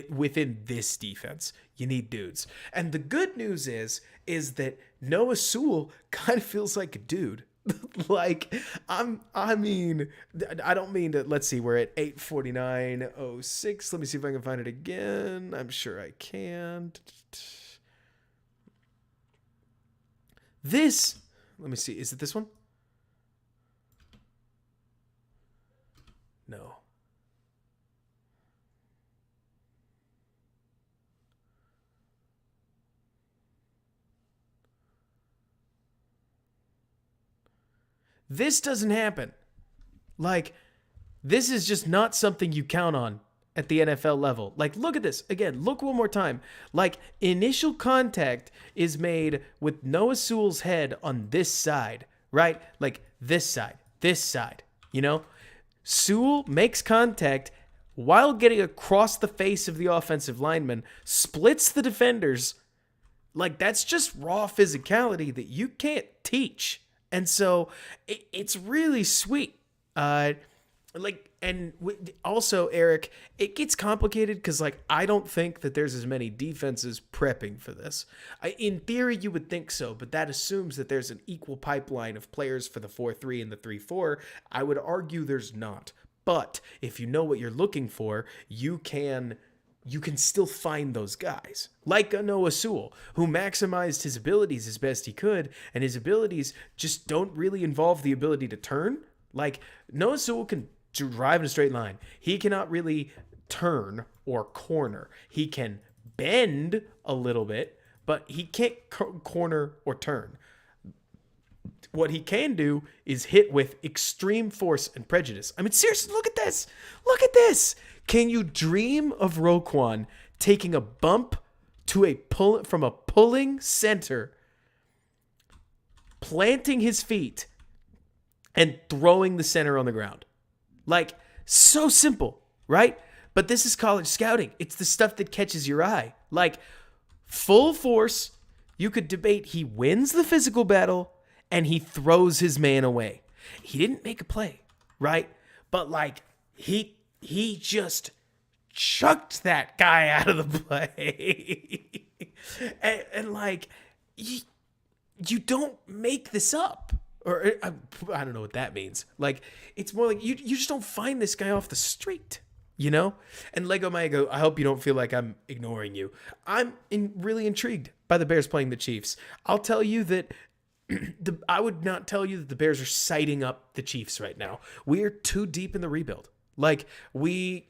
Within this defense, you need dudes. And the good news is that Noah Sewell kind of feels like a dude. Like, I don't mean to, let's see, we're at 8:49:06. Let me see if I can find it again. I'm sure I can. Let me see, is it this one? No. This doesn't happen. Like, this is just not something you count on at the NFL level. Like, look at this. Again, look one more time. Like, initial contact is made with Noah Sewell's head on this side, right? Like, this side, you know? Sewell makes contact while getting across the face of the offensive lineman, splits the defenders. Like, that's just raw physicality that you can't teach. And so it's really sweet. Also, Eric, it gets complicated because, like, I don't think that there's as many defenses prepping for this. In theory, you would think so, but that assumes that there's an equal pipeline of players for the 4-3 and the 3-4. I would argue there's not. But if you know what you're looking for, you can you can still find those guys. Like a Noah Sewell, who maximized his abilities as best he could, and his abilities just don't really involve the ability to turn. Like, Noah Sewell can drive in a straight line. He cannot really turn or corner. He can bend a little bit, but he can't corner or turn. What he can do is hit with extreme force and prejudice. I mean, seriously, look at this. Look at this. Can you dream of Roschon taking a bump to from a pulling center, planting his feet, and throwing the center on the ground? Like, so simple, right? But this is college scouting. It's the stuff that catches your eye. Like, full force, you could debate he wins the physical battle and he throws his man away. He didn't make a play, right? But, like, he just chucked that guy out of the play. and like, you don't make this up. Or I don't know what that means. Like, it's more like you just don't find this guy off the street, you know? And Lego Mago, I hope you don't feel like I'm ignoring you. I'm really intrigued by the Bears playing the Chiefs. I'll tell you that I would not tell you that the Bears are sighting up the Chiefs right now. We are too deep in the rebuild. Like, we're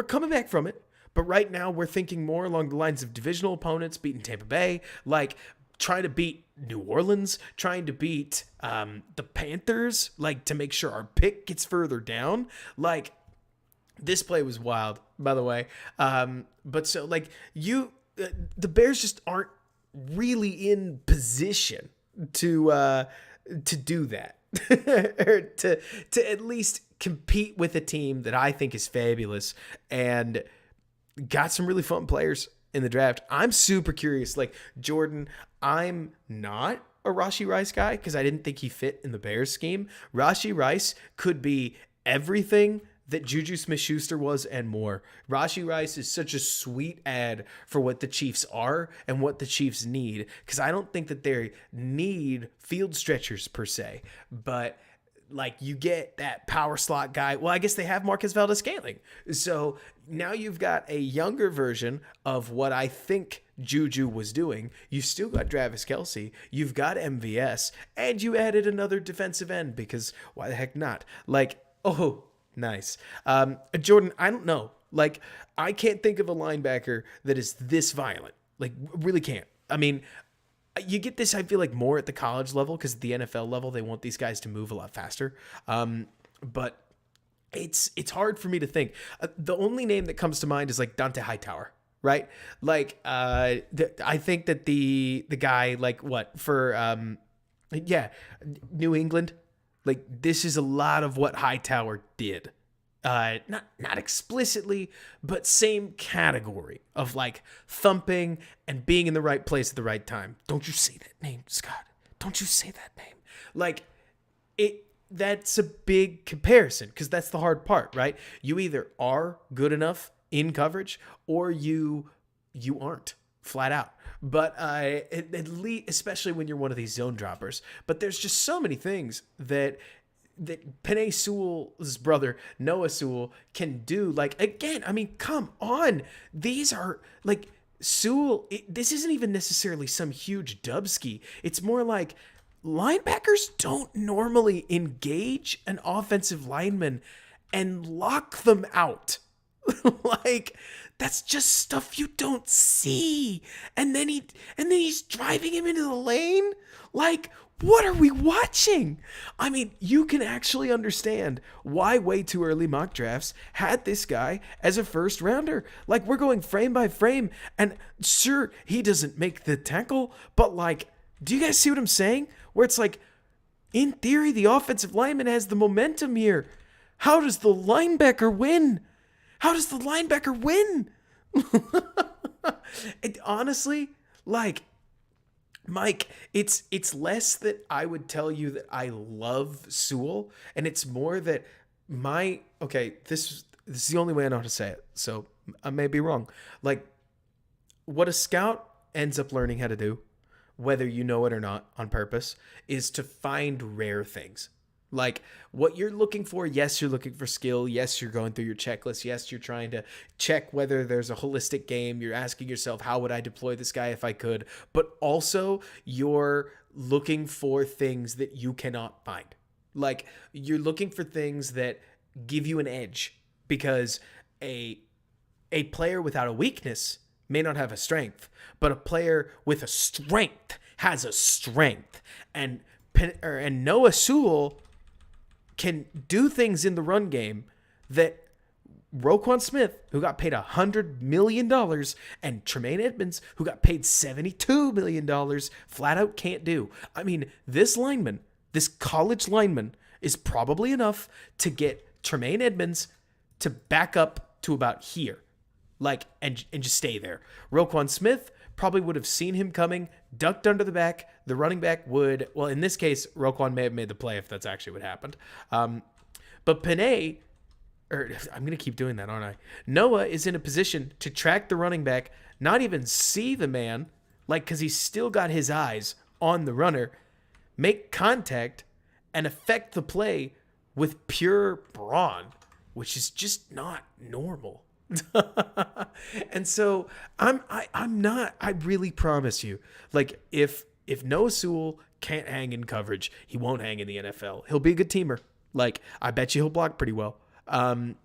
coming back from it, but right now we're thinking more along the lines of divisional opponents, beating Tampa Bay, like trying to beat New Orleans, trying to beat the Panthers, like to make sure our pick gets further down. Like, this play was wild, by the way. But so, like, the Bears just aren't really in position to do that. Or to at least compete with a team that I think is fabulous and got some really fun players in the draft. I'm super curious. Like, Jordan, I'm not a Rashee Rice guy because I didn't think he fit in the Bears scheme. Rashee Rice could be everything that Juju Smith-Schuster was and more. Rashee Rice is such a sweet ad for what the Chiefs are and what the Chiefs need, because I don't think that they need field stretchers per se, but like, you get that power slot guy. Well, I guess they have Marquez Valdes-Scantling. So now you've got a younger version of what I think Juju was doing. You've still got Travis Kelce. You've got MVS. And you added another defensive end because why the heck not? Like, oh, nice. Jordan, I don't know. Like, I can't think of a linebacker that is this violent. Like, really can't. I mean, you get this, I feel like, more at the college level because at the NFL level, they want these guys to move a lot faster. But it's hard for me to think. The only name that comes to mind is like Dante Hightower, right? Like, I think that the guy, like, what for? New England. Like, this is a lot of what Hightower did. Not explicitly, but same category of like thumping and being in the right place at the right time. Don't you say that name, Scott? Don't you say that name? Like, that's a big comparison because that's the hard part, right? You either are good enough in coverage or you aren't, flat out. But at least, especially when you're one of these zone droppers. But there's just so many things that Penei Sewell's brother, Noah Sewell, can do. Like, again, I mean, come on. These are, like, Sewell, this isn't even necessarily some huge dubski. It's more like linebackers don't normally engage an offensive lineman and lock them out. Like, that's just stuff you don't see. And then he's driving him into the lane. Like, what are we watching? I mean, you can actually understand why way too early mock drafts had this guy as a first rounder. Like, we're going frame by frame, and sure, he doesn't make the tackle, but like, do you guys see what I'm saying? Where it's like, in theory, the offensive lineman has the momentum here. How does the linebacker win? How does the linebacker win? And honestly, like, Mike, it's less that I would tell you that I love Sewell, and it's more that this is the only way I know how to say it, so I may be wrong. Like, what a scout ends up learning how to do, whether you know it or not on purpose, is to find rare things. Like, what you're looking for, yes, you're looking for skill. Yes, you're going through your checklist. Yes, you're trying to check whether there's a holistic game. You're asking yourself, how would I deploy this guy if I could? But also, you're looking for things that you cannot find. Like, you're looking for things that give you an edge, because a player without a weakness may not have a strength, but a player with a strength has a strength. And Noah Sewell can do things in the run game that Roquan Smith, who got paid $100 million, and Tremaine Edmonds, who got paid $72 million, flat out can't do. I mean, this lineman, this college lineman, is probably enough to get Tremaine Edmonds to back up to about here, like, and just stay there. Roquan Smith probably would have seen him coming, ducked under the back. The running back would, well, in this case, Roquan may have made the play if that's actually what happened. But Panay, or I'm going to keep doing that, aren't I? Noah is in a position to track the running back, not even see the man, like, because he's still got his eyes on the runner, make contact, and affect the play with pure brawn, which is just not normal. And so I really promise you, like, if Noah Sewell can't hang in coverage, he won't hang in the NFL. He'll be a good teamer. Like, I bet you he'll block pretty well. I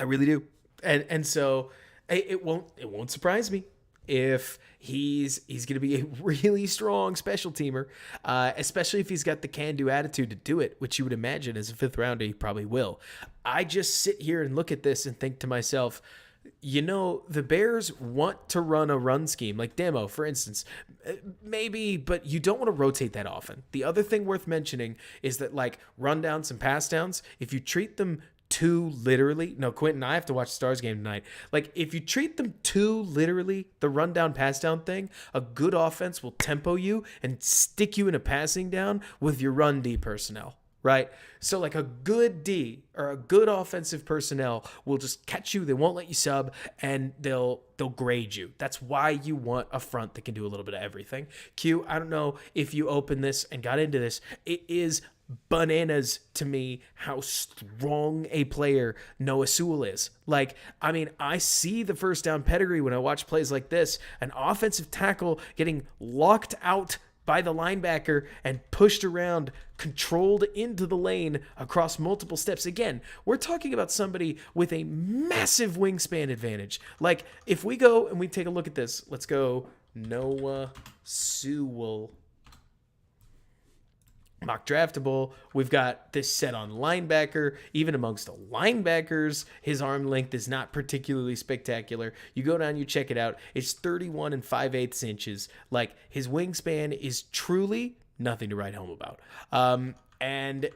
really do. And so it won't surprise me if he's going to be a really strong special teamer, especially if he's got the can-do attitude to do it, which you would imagine as a fifth rounder he probably will. I just sit here and look at this and think to myself, you know, the Bears want to run a run scheme, like Demo, for instance, maybe, but you don't want to rotate that often. The other thing worth mentioning is that, like, rundowns and pass downs, if you treat them too literally, no, Quentin, I have to watch the Stars game tonight. Like, if you treat them too literally, the rundown pass down thing, a good offense will tempo you and stick you in a passing down with your run D personnel. Right? So, like, a good D or a good offensive personnel will just catch you. They won't let you sub, and they'll grade you. That's why you want a front that can do a little bit of everything. Q, I don't know if you opened this and got into this. It is bananas to me how strong a player Noah Sewell is. Like, I mean, I see the first down pedigree when I watch plays like this. An offensive tackle getting locked out by the linebacker and pushed around, controlled into the lane across multiple steps. Again, we're talking about somebody with a massive wingspan advantage. Like, if we go and we take a look at this, let's go Noah Sewell. Mock draftable. We've got this set on linebacker. Even amongst the linebackers, his arm length is not particularly spectacular. You go down, you check it out. It's 31 5/8 inches. Like, his wingspan is truly nothing to write home about. And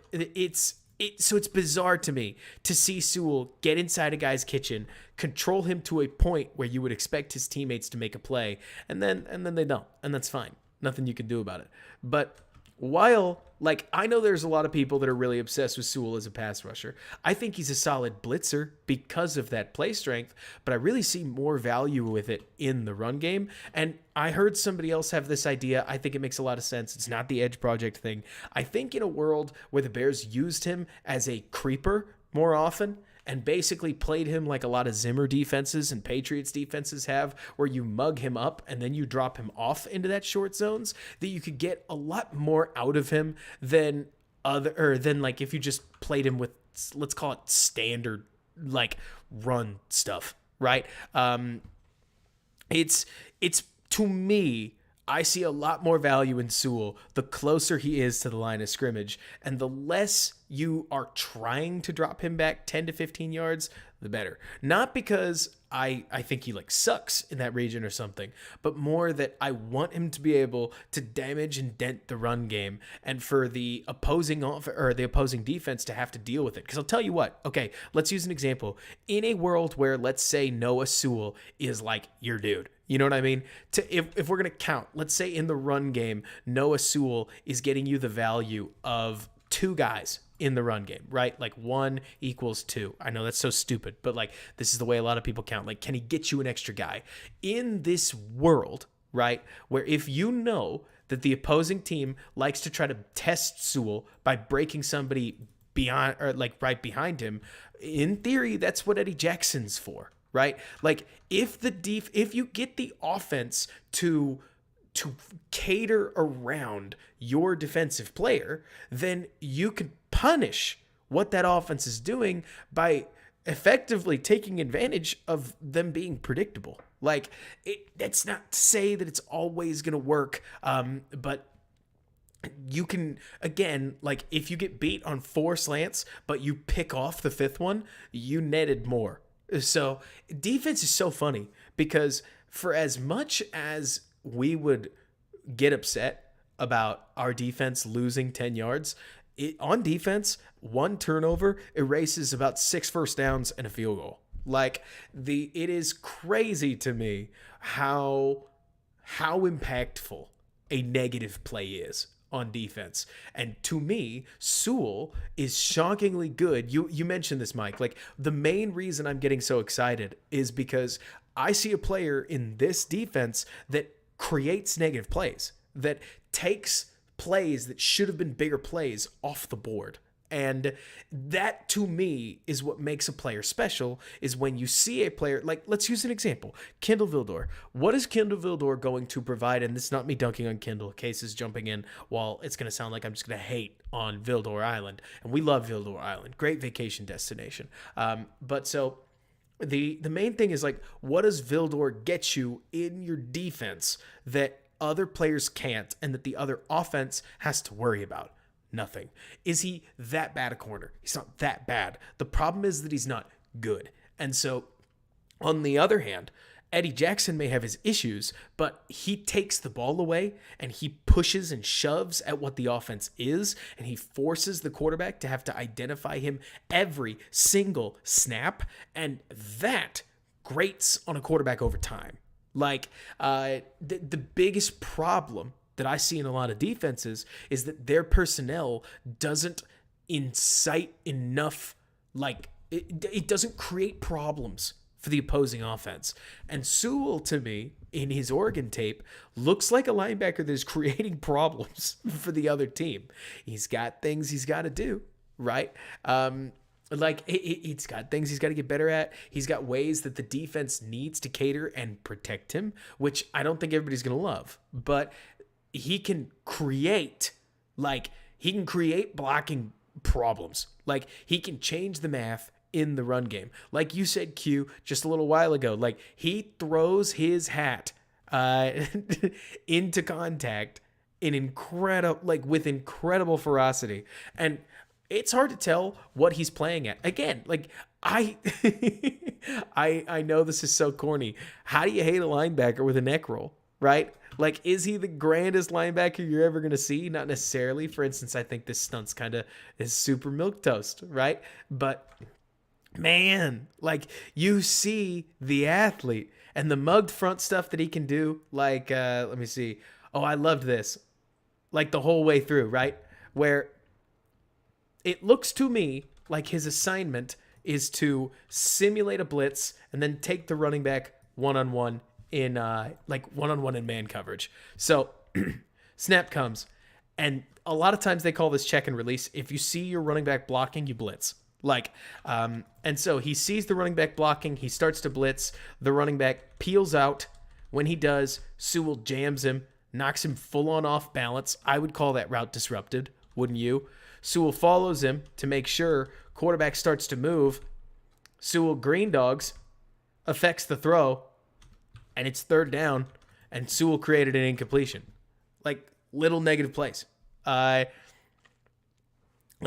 so it's bizarre to me to see Sewell get inside a guy's kitchen, control him to a point where you would expect his teammates to make a play, and then they don't, and that's fine. Nothing you can do about it. But while, like, I know there's a lot of people that are really obsessed with Sewell as a pass rusher, I think he's a solid blitzer because of that play strength, but I really see more value with it in the run game. And I heard somebody else have this idea. I think it makes a lot of sense. It's not the Edge Project thing. I think in a world where the Bears used him as a creeper more often, and basically played him like a lot of Zimmer defenses and Patriots defenses have, where you mug him up and then you drop him off into that short zones, that you could get a lot more out of him than like if you just played him with, let's call it standard, like, run stuff, right? It's to me, I see a lot more value in Sewell the closer he is to the line of scrimmage, and the less you are trying to drop him back 10 to 15 yards, the better. Not because I think he, like, sucks in that region or something, but more that I want him to be able to damage and dent the run game, and for the opposing defense to have to deal with it. Because I'll tell you what, okay, let's use an example. In a world where, let's say, Noah Sewell is like your dude, you know what I mean? If we're going to count, let's say in the run game, Noah Sewell is getting you the value of two guys in the run game, right? Like 1 = 2. I know that's so stupid, but, like, this is the way a lot of people count. Like, can he get you an extra guy? In this world, right, where if you know that the opposing team likes to try to test Sewell by breaking somebody beyond or like right behind him. In theory, that's what Eddie Jackson's for, right? Like if you get the offense to cater around your defensive player, then you could punish what that offense is doing by effectively taking advantage of them being predictable. Like that's not to say that it's always going to work, but you can, again, like if you get beat on 4 slants, but you pick off the 5th one, you netted more. So defense is so funny because for as much as we would get upset about our defense losing 10 yards, on defense, 1 turnover erases about 6 first downs and a field goal. Like it is crazy to me how impactful a negative play is on defense. And to me, Sewell is shockingly good. You mentioned this, Mike. Like the main reason I'm getting so excited is because I see a player in this defense that creates negative plays, that takes plays that should have been bigger plays off the board. And that, to me, is what makes a player special, is when you see a player, like, let's use an example. Kindle Vildor. What is Kindle Vildor going to provide? And this is not me dunking on Kindle. Case is jumping in. Well, it's going to sound like I'm just going to hate on Vildor Island. And we love Vildor Island. Great vacation destination. But so the main thing is, like, what does Vildor get you in your defense that other players can't and that the other offense has to worry about? Nothing. Is he that bad a corner? He's not that bad. The problem is that he's not good. And so, on the other hand, Eddie Jackson may have his issues, but he takes the ball away and he pushes and shoves at what the offense is, and he forces the quarterback to have to identify him every single snap, and that grates on a quarterback over time. Like, the biggest problem that I see in a lot of defenses is that their personnel doesn't incite enough, like, it doesn't create problems for the opposing offense. And Sewell, to me, in his Oregon tape, looks like a linebacker that is creating problems for the other team. He's got things he's got to do, right? Like, he's got things he's got to get better at. He's got ways that the defense needs to cater and protect him, which I don't think everybody's going to love. But he can create blocking problems. Like, he can change the math in the run game. Like you said, Q, just a little while ago, like, he throws his hat into contact with incredible ferocity. And it's hard to tell what he's playing at. Again, like, I know this is so corny. How do you hate a linebacker with a neck roll, right? Like, is he the grandest linebacker you're ever going to see? Not necessarily. For instance, I think this stunt's kind of is super milquetoast, right? But, man, like, you see the athlete and the mugged front stuff that he can do. Like, let me see. Oh, I loved this. Like, the whole way through, right? Where it looks to me like his assignment is to simulate a blitz and then take the running back one-on-one in one-on-one in man coverage. So snap comes, and a lot of times they call this check and release. If you see your running back blocking, you blitz. And so he sees the running back blocking, he starts to blitz, the running back peels out. When he does, Sewell jams him, knocks him full on off balance. I would call that route disrupted, wouldn't you? Sewell follows him to make sure. Quarterback starts to move. Sewell green dogs, affects the throw, and it's 3rd down, and Sewell created an incompletion. Like, little negative plays. Let's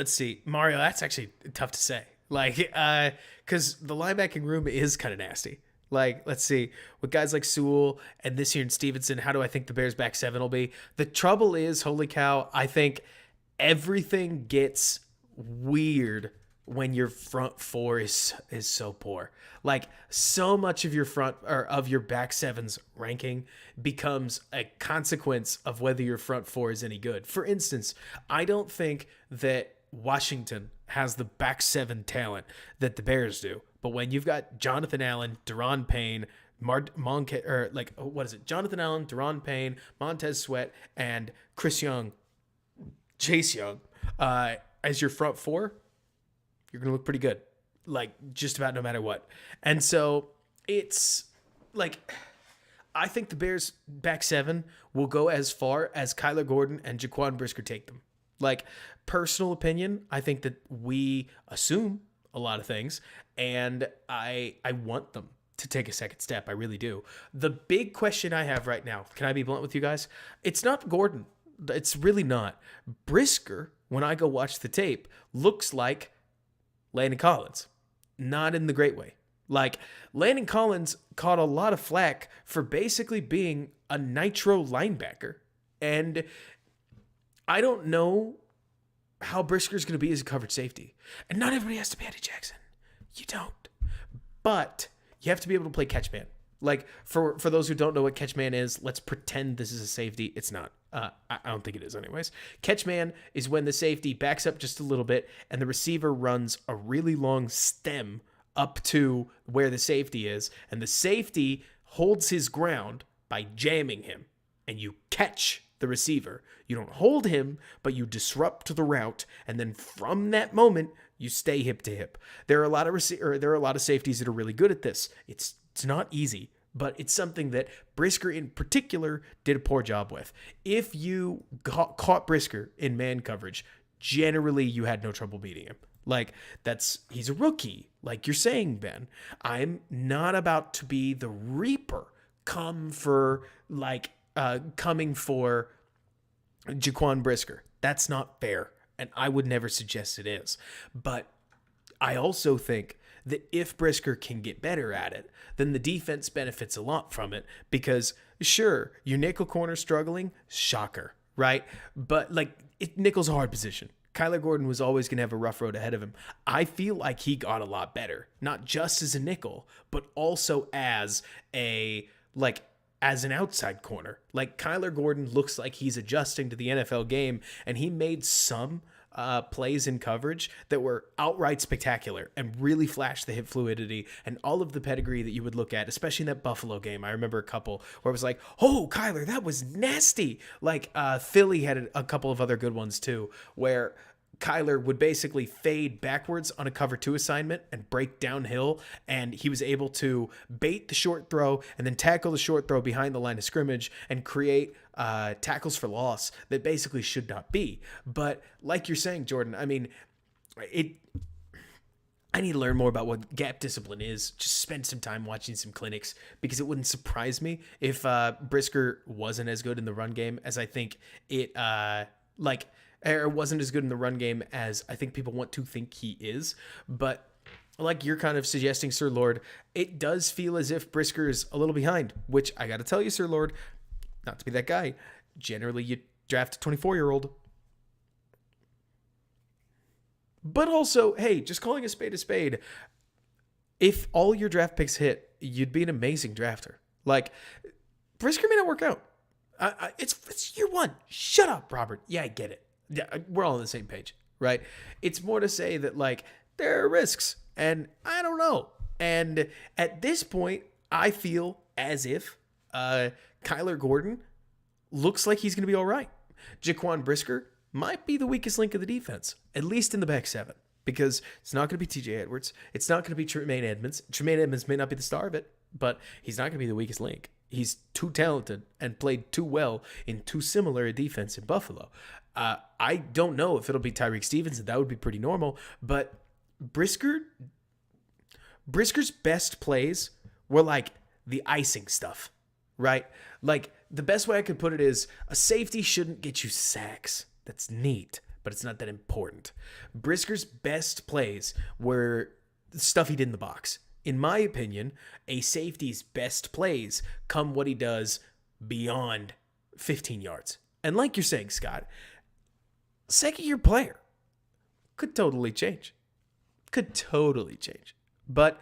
see. Mario, that's actually tough to say. Like, because the linebacking room is kind of nasty. Like, let's see. With guys like Sewell and this year in Stevenson, how do I think the Bears' back 7 will be? The trouble is, holy cow, I think everything gets weird when your front 4 is so poor. Like, so much of your front or of your back 7's ranking becomes a consequence of whether your front 4 is any good. For instance, I don't think that Washington has the back 7 talent that the Bears do. But when you've got Jonathan Allen, Deron Payne, Jonathan Allen, Deron Payne, Montez Sweat, and Chase Young, as your front four, you're going to look pretty good. Like, just about no matter what. And so it's like, I think the Bears' back seven will go as far as Kyler Gordon and Jaquan Brisker take them. Like, personal opinion, I think that we assume a lot of things, and I want them to take a second step. I really do. The big question I have right now, can I be blunt with you guys? It's not Gordon. It's really not. Brisker, when I go watch the tape, looks like Landon Collins. Not in the great way. Like, Landon Collins caught a lot of flack for basically being a nitro linebacker. And I don't know how Brisker's going to be as a coverage safety. And not everybody has to be Eddie Jackson. You don't. But you have to be able to play catchman. Like, for those who don't know what catchman is, let's pretend this is a safety. It's not. I don't think it is anyways. Catchman is when the safety backs up just a little bit and the receiver runs a really long stem up to where the safety is, and the safety holds his ground by jamming him, and you catch the receiver. You don't hold him, but you disrupt the route, and then from that moment, you stay hip to hip. There are a lot of safeties that are really good at this. It's not easy, but it's something that Brisker in particular did a poor job with. If you caught Brisker in man coverage, generally you had no trouble beating him. Like, he's a rookie, like you're saying, Ben. I'm not about to be the Reaper coming for Jaquan Brisker. That's not fair, and I would never suggest it is. But I also think that if Brisker can get better at it, then the defense benefits a lot from it, because sure, your nickel corner struggling, shocker, right? But nickel's a hard position. Kyler Gordon was always going to have a rough road ahead of him. I feel like he got a lot better, not just as a nickel, but also as an outside corner. Like, Kyler Gordon looks like he's adjusting to the NFL game, and he made some plays in coverage that were outright spectacular and really flashed the hip fluidity and all of the pedigree that you would look at, especially in that Buffalo game. I remember a couple where it was like, oh, Kyler, that was nasty. Like, Philly had a couple of other good ones too, where Kyler would basically fade backwards on a cover two assignment and break downhill, and he was able to bait the short throw and then tackle the short throw behind the line of scrimmage and create tackles for loss that basically should not be. But like you're saying, Jordan, I mean, I need to learn more about what gap discipline is. Just spend some time watching some clinics, because it wouldn't surprise me if Brisker wasn't as good in the run game as I think or wasn't as good in the run game as I think people want to think he is. But like you're kind of suggesting, Sir Lord, it does feel as if Brisker is a little behind, which I got to tell you, Sir Lord, not to be that guy, generally you draft a 24-year-old. But also, hey, just calling a spade, if all your draft picks hit, you'd be an amazing drafter. Like, Brisker may not work out. It's year one. Shut up, Robert. Yeah, I get it. Yeah, we're all on the same page, right? It's more to say that, like, there are risks, and I don't know. And at this point, I feel as if Kyler Gordon looks like he's going to be all right. Jaquan Brisker might be the weakest link of the defense, at least in the back seven, because it's not going to be TJ Edwards. It's not going to be Tremaine Edmonds. Tremaine Edmonds may not be the star of it, but he's not going to be the weakest link. He's too talented and played too well in too similar a defense in Buffalo. I don't know if it'll be Tyrique Stevenson. That would be pretty normal. But Brisker's best plays were like the icing stuff, right? Like, the best way I could put it is a safety shouldn't get you sacks. That's neat, but it's not that important. Brisker's best plays were the stuff he did in the box. In my opinion, a safety's best plays come what he does beyond 15 yards. And like you're saying, Scott, second-year player could totally change. But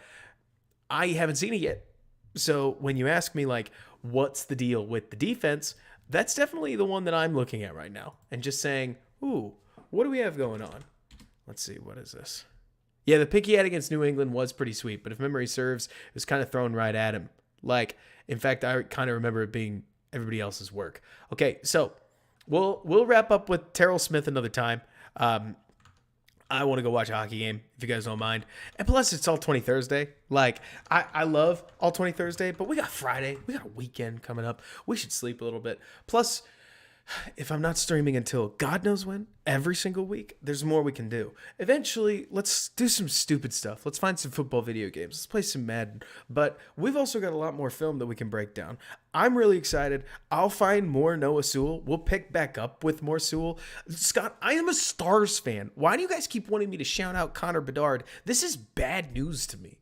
I haven't seen it yet. So when you ask me, like, what's the deal with the defense, that's definitely the one that I'm looking at right now. And just saying, ooh, what do we have going on? Let's see, what is this? Yeah, the pick he had against New England was pretty sweet, but if memory serves, it was kind of thrown right at him. Like, in fact, I kind of remember it being everybody else's work. Okay, so we'll wrap up with Terrell Smith another time. I want to go watch a hockey game, if you guys don't mind. And plus, it's All-22uesday. Like, I love All-22uesday, but we got Friday. We got a weekend coming up. We should sleep a little bit. Plus, if I'm not streaming until God knows when, every single week, there's more we can do. Eventually, let's do some stupid stuff. Let's find some football video games. Let's play some Madden. But we've also got a lot more film that we can break down. I'm really excited. I'll find more Noah Sewell. We'll pick back up with more Sewell. Scott, I am a Stars fan. Why do you guys keep wanting me to shout out Connor Bedard? This is bad news to me.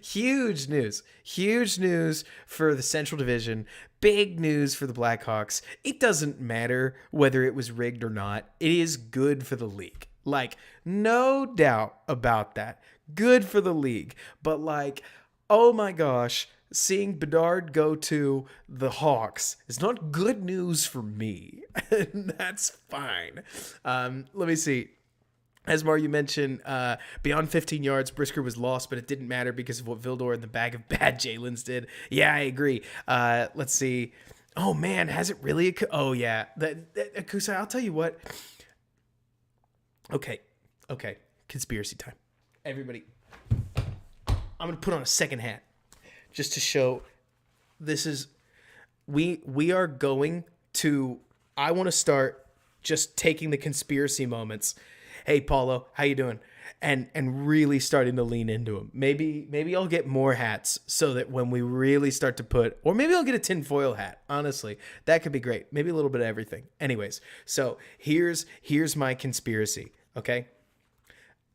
Huge news for the Central Division. Big news for the Blackhawks. It doesn't matter whether it was rigged or not. It is good for the league. Like, no doubt about that. Good for the league. But like, oh my gosh, seeing Bedard go to the Hawks is not good news for me. That's fine. Let me see. Asmar, you mentioned beyond 15 yards, Brisker was lost, but it didn't matter because of what Vildor and the bag of bad Jalen's did. Yeah, I agree. Let's see. Oh, man, has it really? Oh, yeah. Kusai, I'll tell you what. Okay. Conspiracy time. Everybody, I'm going to put on a second hat just to show this is, we are going to, I want to start just taking the conspiracy moments. Hey, Paulo, how you doing? And really starting to lean into them. Maybe I'll get more hats so that when we really start to put, or maybe I'll get a tinfoil hat. Honestly, that could be great. Maybe a little bit of everything. Anyways, so here's my conspiracy. Okay,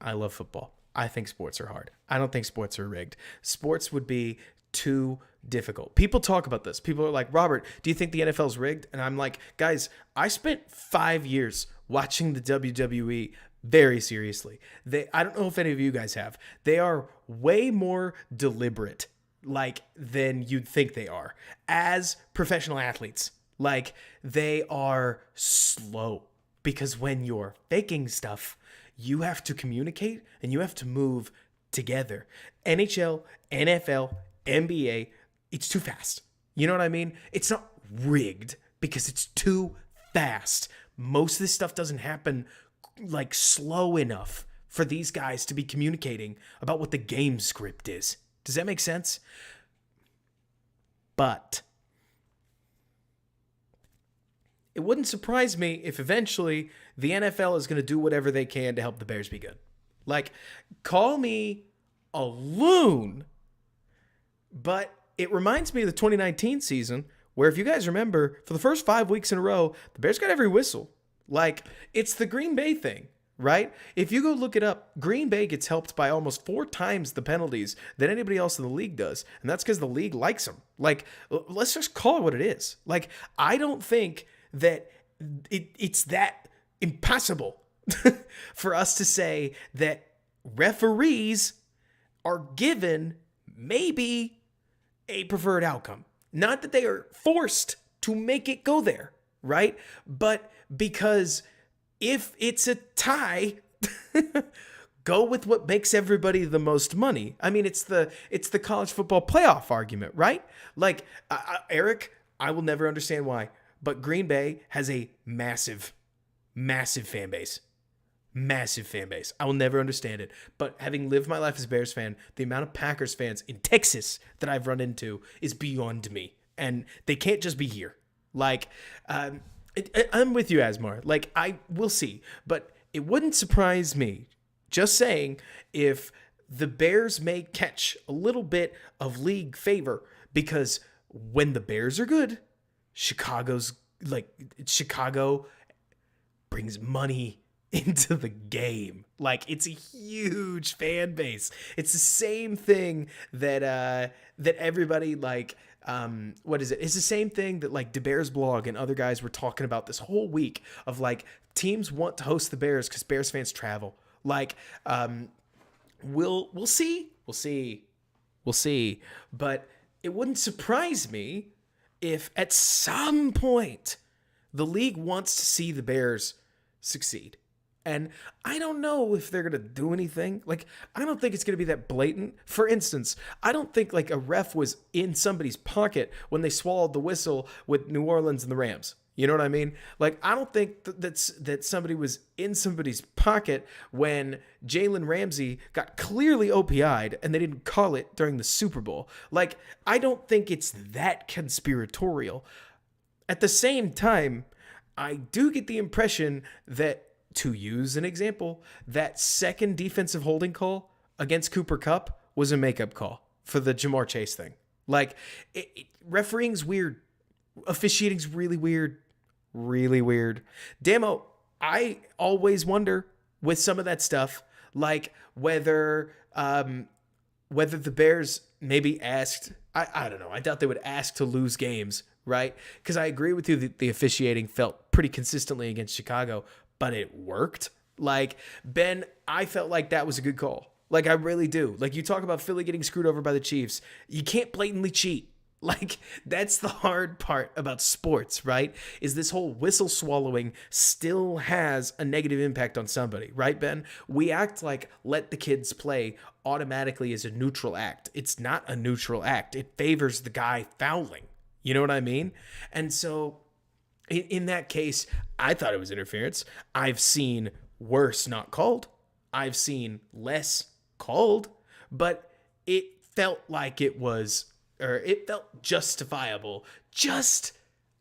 I love football. I think sports are hard. I don't think sports are rigged. Sports would be too difficult. People talk about this. People are like, Robert, do you think the NFL's rigged? And I'm like, guys, I spent 5 years watching the WWE very seriously. I don't know if any of you guys have. They are way more deliberate, like, than you'd think they are as professional athletes. Like, they are slow because when you're faking stuff, you have to communicate and you have to move together. NHL, NFL, NBA, it's too fast. You know what I mean? It's not rigged because it's too fast. Most of this stuff doesn't happen like slow enough for these guys to be communicating about what the game script is. Does that make sense? But it wouldn't surprise me if eventually the NFL is going to do whatever they can to help the Bears be good. Like, call me a loon, but it reminds me of the 2019 season where, if you guys remember, for the first 5 weeks in a row, the Bears got every whistle. Like, it's the Green Bay thing, right? If you go look it up, Green Bay gets helped by almost 4 times the penalties than anybody else in the league does. And that's because the league likes them. Like, let's just call it what it is. Like, I don't think that it's that impossible for us to say that referees are given maybe a preferred outcome. Not that they are forced to make it go there, right? But because if it's a tie, go with what makes everybody the most money. I mean, it's the college football playoff argument, right? Like, Eric, I will never understand why, but Green Bay has a massive fan base. Massive fan base. I will never understand it. But having lived my life as a Bears fan, the amount of Packers fans in Texas that I've run into is beyond me. And they can't just be here. Like, I'm with you, Asmar. Like, I will see. But it wouldn't surprise me, just saying, if the Bears may catch a little bit of league favor, because when the Bears are good, Chicago brings money into the game. Like, it's a huge fan base. It's the same thing that everybody, like, what is it? It's the same thing that, like, DeBears blog and other guys were talking about this whole week of, like, teams want to host the Bears because Bears fans travel. Like, we'll see. But it wouldn't surprise me if at some point the league wants to see the Bears succeed. And I don't know if they're going to do anything. Like, I don't think it's going to be that blatant. For instance, I don't think like a ref was in somebody's pocket when they swallowed the whistle with New Orleans and the Rams. You know what I mean? Like, I don't think that somebody was in somebody's pocket when Jalen Ramsey got clearly OPI'd and they didn't call it during the Super Bowl. Like, I don't think it's that conspiratorial. At the same time, I do get the impression that, to use an example, that second defensive holding call against Cooper Kupp was a makeup call for the Jamar Chase thing. Like, refereeing's weird. Officiating's really weird. Really weird. Damo, I always wonder with some of that stuff, like whether the Bears maybe asked, I don't know, I doubt they would ask to lose games, right? Because I agree with you that the officiating felt pretty consistently against Chicago, but it worked. Like, Ben, I felt like that was a good call. Like, I really do. Like, you talk about Philly getting screwed over by the Chiefs. You can't blatantly cheat. Like, that's the hard part about sports, right? Is this whole whistle swallowing still has a negative impact on somebody, right, Ben? We act like let the kids play automatically is a neutral act. It's not a neutral act. It favors the guy fouling. You know what I mean? And so in that case, I thought it was interference. I've seen worse not called. I've seen less called, but it felt like it felt justifiable. Just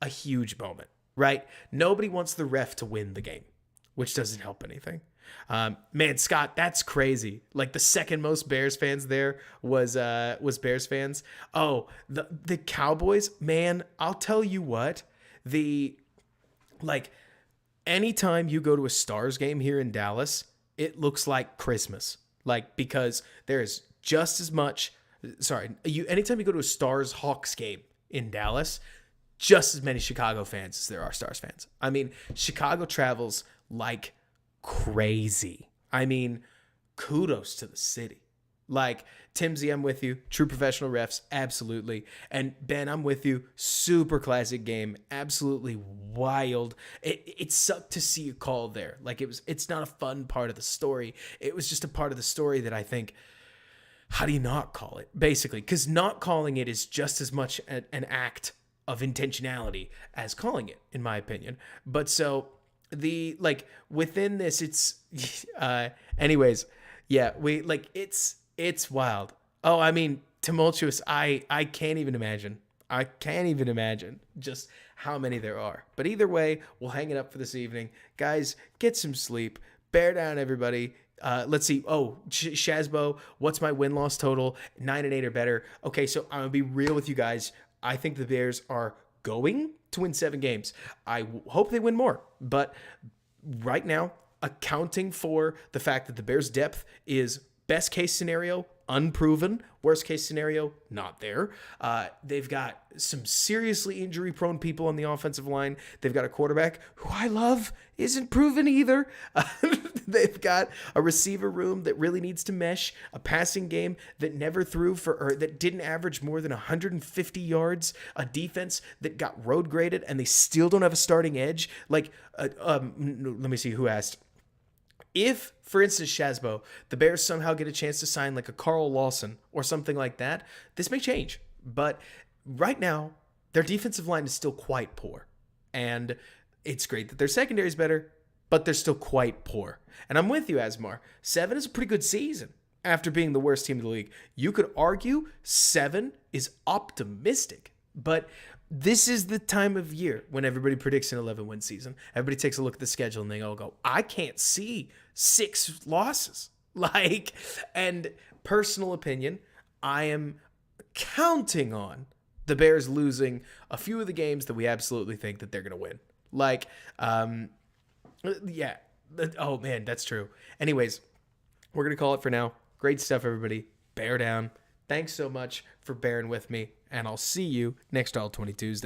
a huge moment, right? Nobody wants the ref to win the game, which doesn't help anything. Man, Scott, that's crazy. Like, the second most Bears fans there was Bears fans. Oh, the Cowboys, man, I'll tell you what, anytime you go to a Stars game here in Dallas, it looks like Christmas. Like, because there is just as much, anytime you go to a Stars Hawks game in Dallas, just as many Chicago fans as there are Stars fans. I mean, Chicago travels like crazy. I mean, kudos to the city. Like, Timsy, I'm with you. True professional refs, absolutely. And Ben, I'm with you. Super classic game. Absolutely wild. It sucked to see a call there. Like, it's not a fun part of the story. It was just a part of the story that I think, how do you not call it? Basically, because not calling it is just as much an act of intentionality as calling it, in my opinion. But so within this, it's anyways, yeah, it's wild. Oh, I mean, tumultuous. I can't even imagine. I can't even imagine just how many there are. But either way, we'll hang it up for this evening. Guys, get some sleep. Bear down, everybody. Let's see. Oh, Shazbo, what's my win-loss total? 9-8 or better. Okay, so I'm going to be real with you guys. I think the Bears are going to win 7 games. I hope they win more. But right now, accounting for the fact that the Bears' depth is best case scenario, unproven. Worst case scenario, not there. They've got some seriously injury-prone people on the offensive line. They've got a quarterback who I love, isn't proven either. They've got a receiver room that really needs to mesh, a passing game that never threw that didn't average more than 150 yards, a defense that got road graded, and they still don't have a starting edge. Like, let me see who asked. If, for instance, Shazbo, the Bears somehow get a chance to sign like a Carl Lawson or something like that, this may change. But right now, their defensive line is still quite poor. And it's great that their secondary is better, but they're still quite poor. And I'm with you, Asmar. 7 is a pretty good season after being the worst team in the league. You could argue 7 is optimistic, but this is the time of year when everybody predicts an 11-win season. Everybody takes a look at the schedule and they all go, I can't see 6 losses. And personal opinion, I am counting on the Bears losing a few of the games that we absolutely think that they're going to win. Yeah. Oh, man, that's true. Anyways, we're going to call it for now. Great stuff, everybody. Bear down. Thanks so much for bearing with me, and I'll see you next All-22uesday.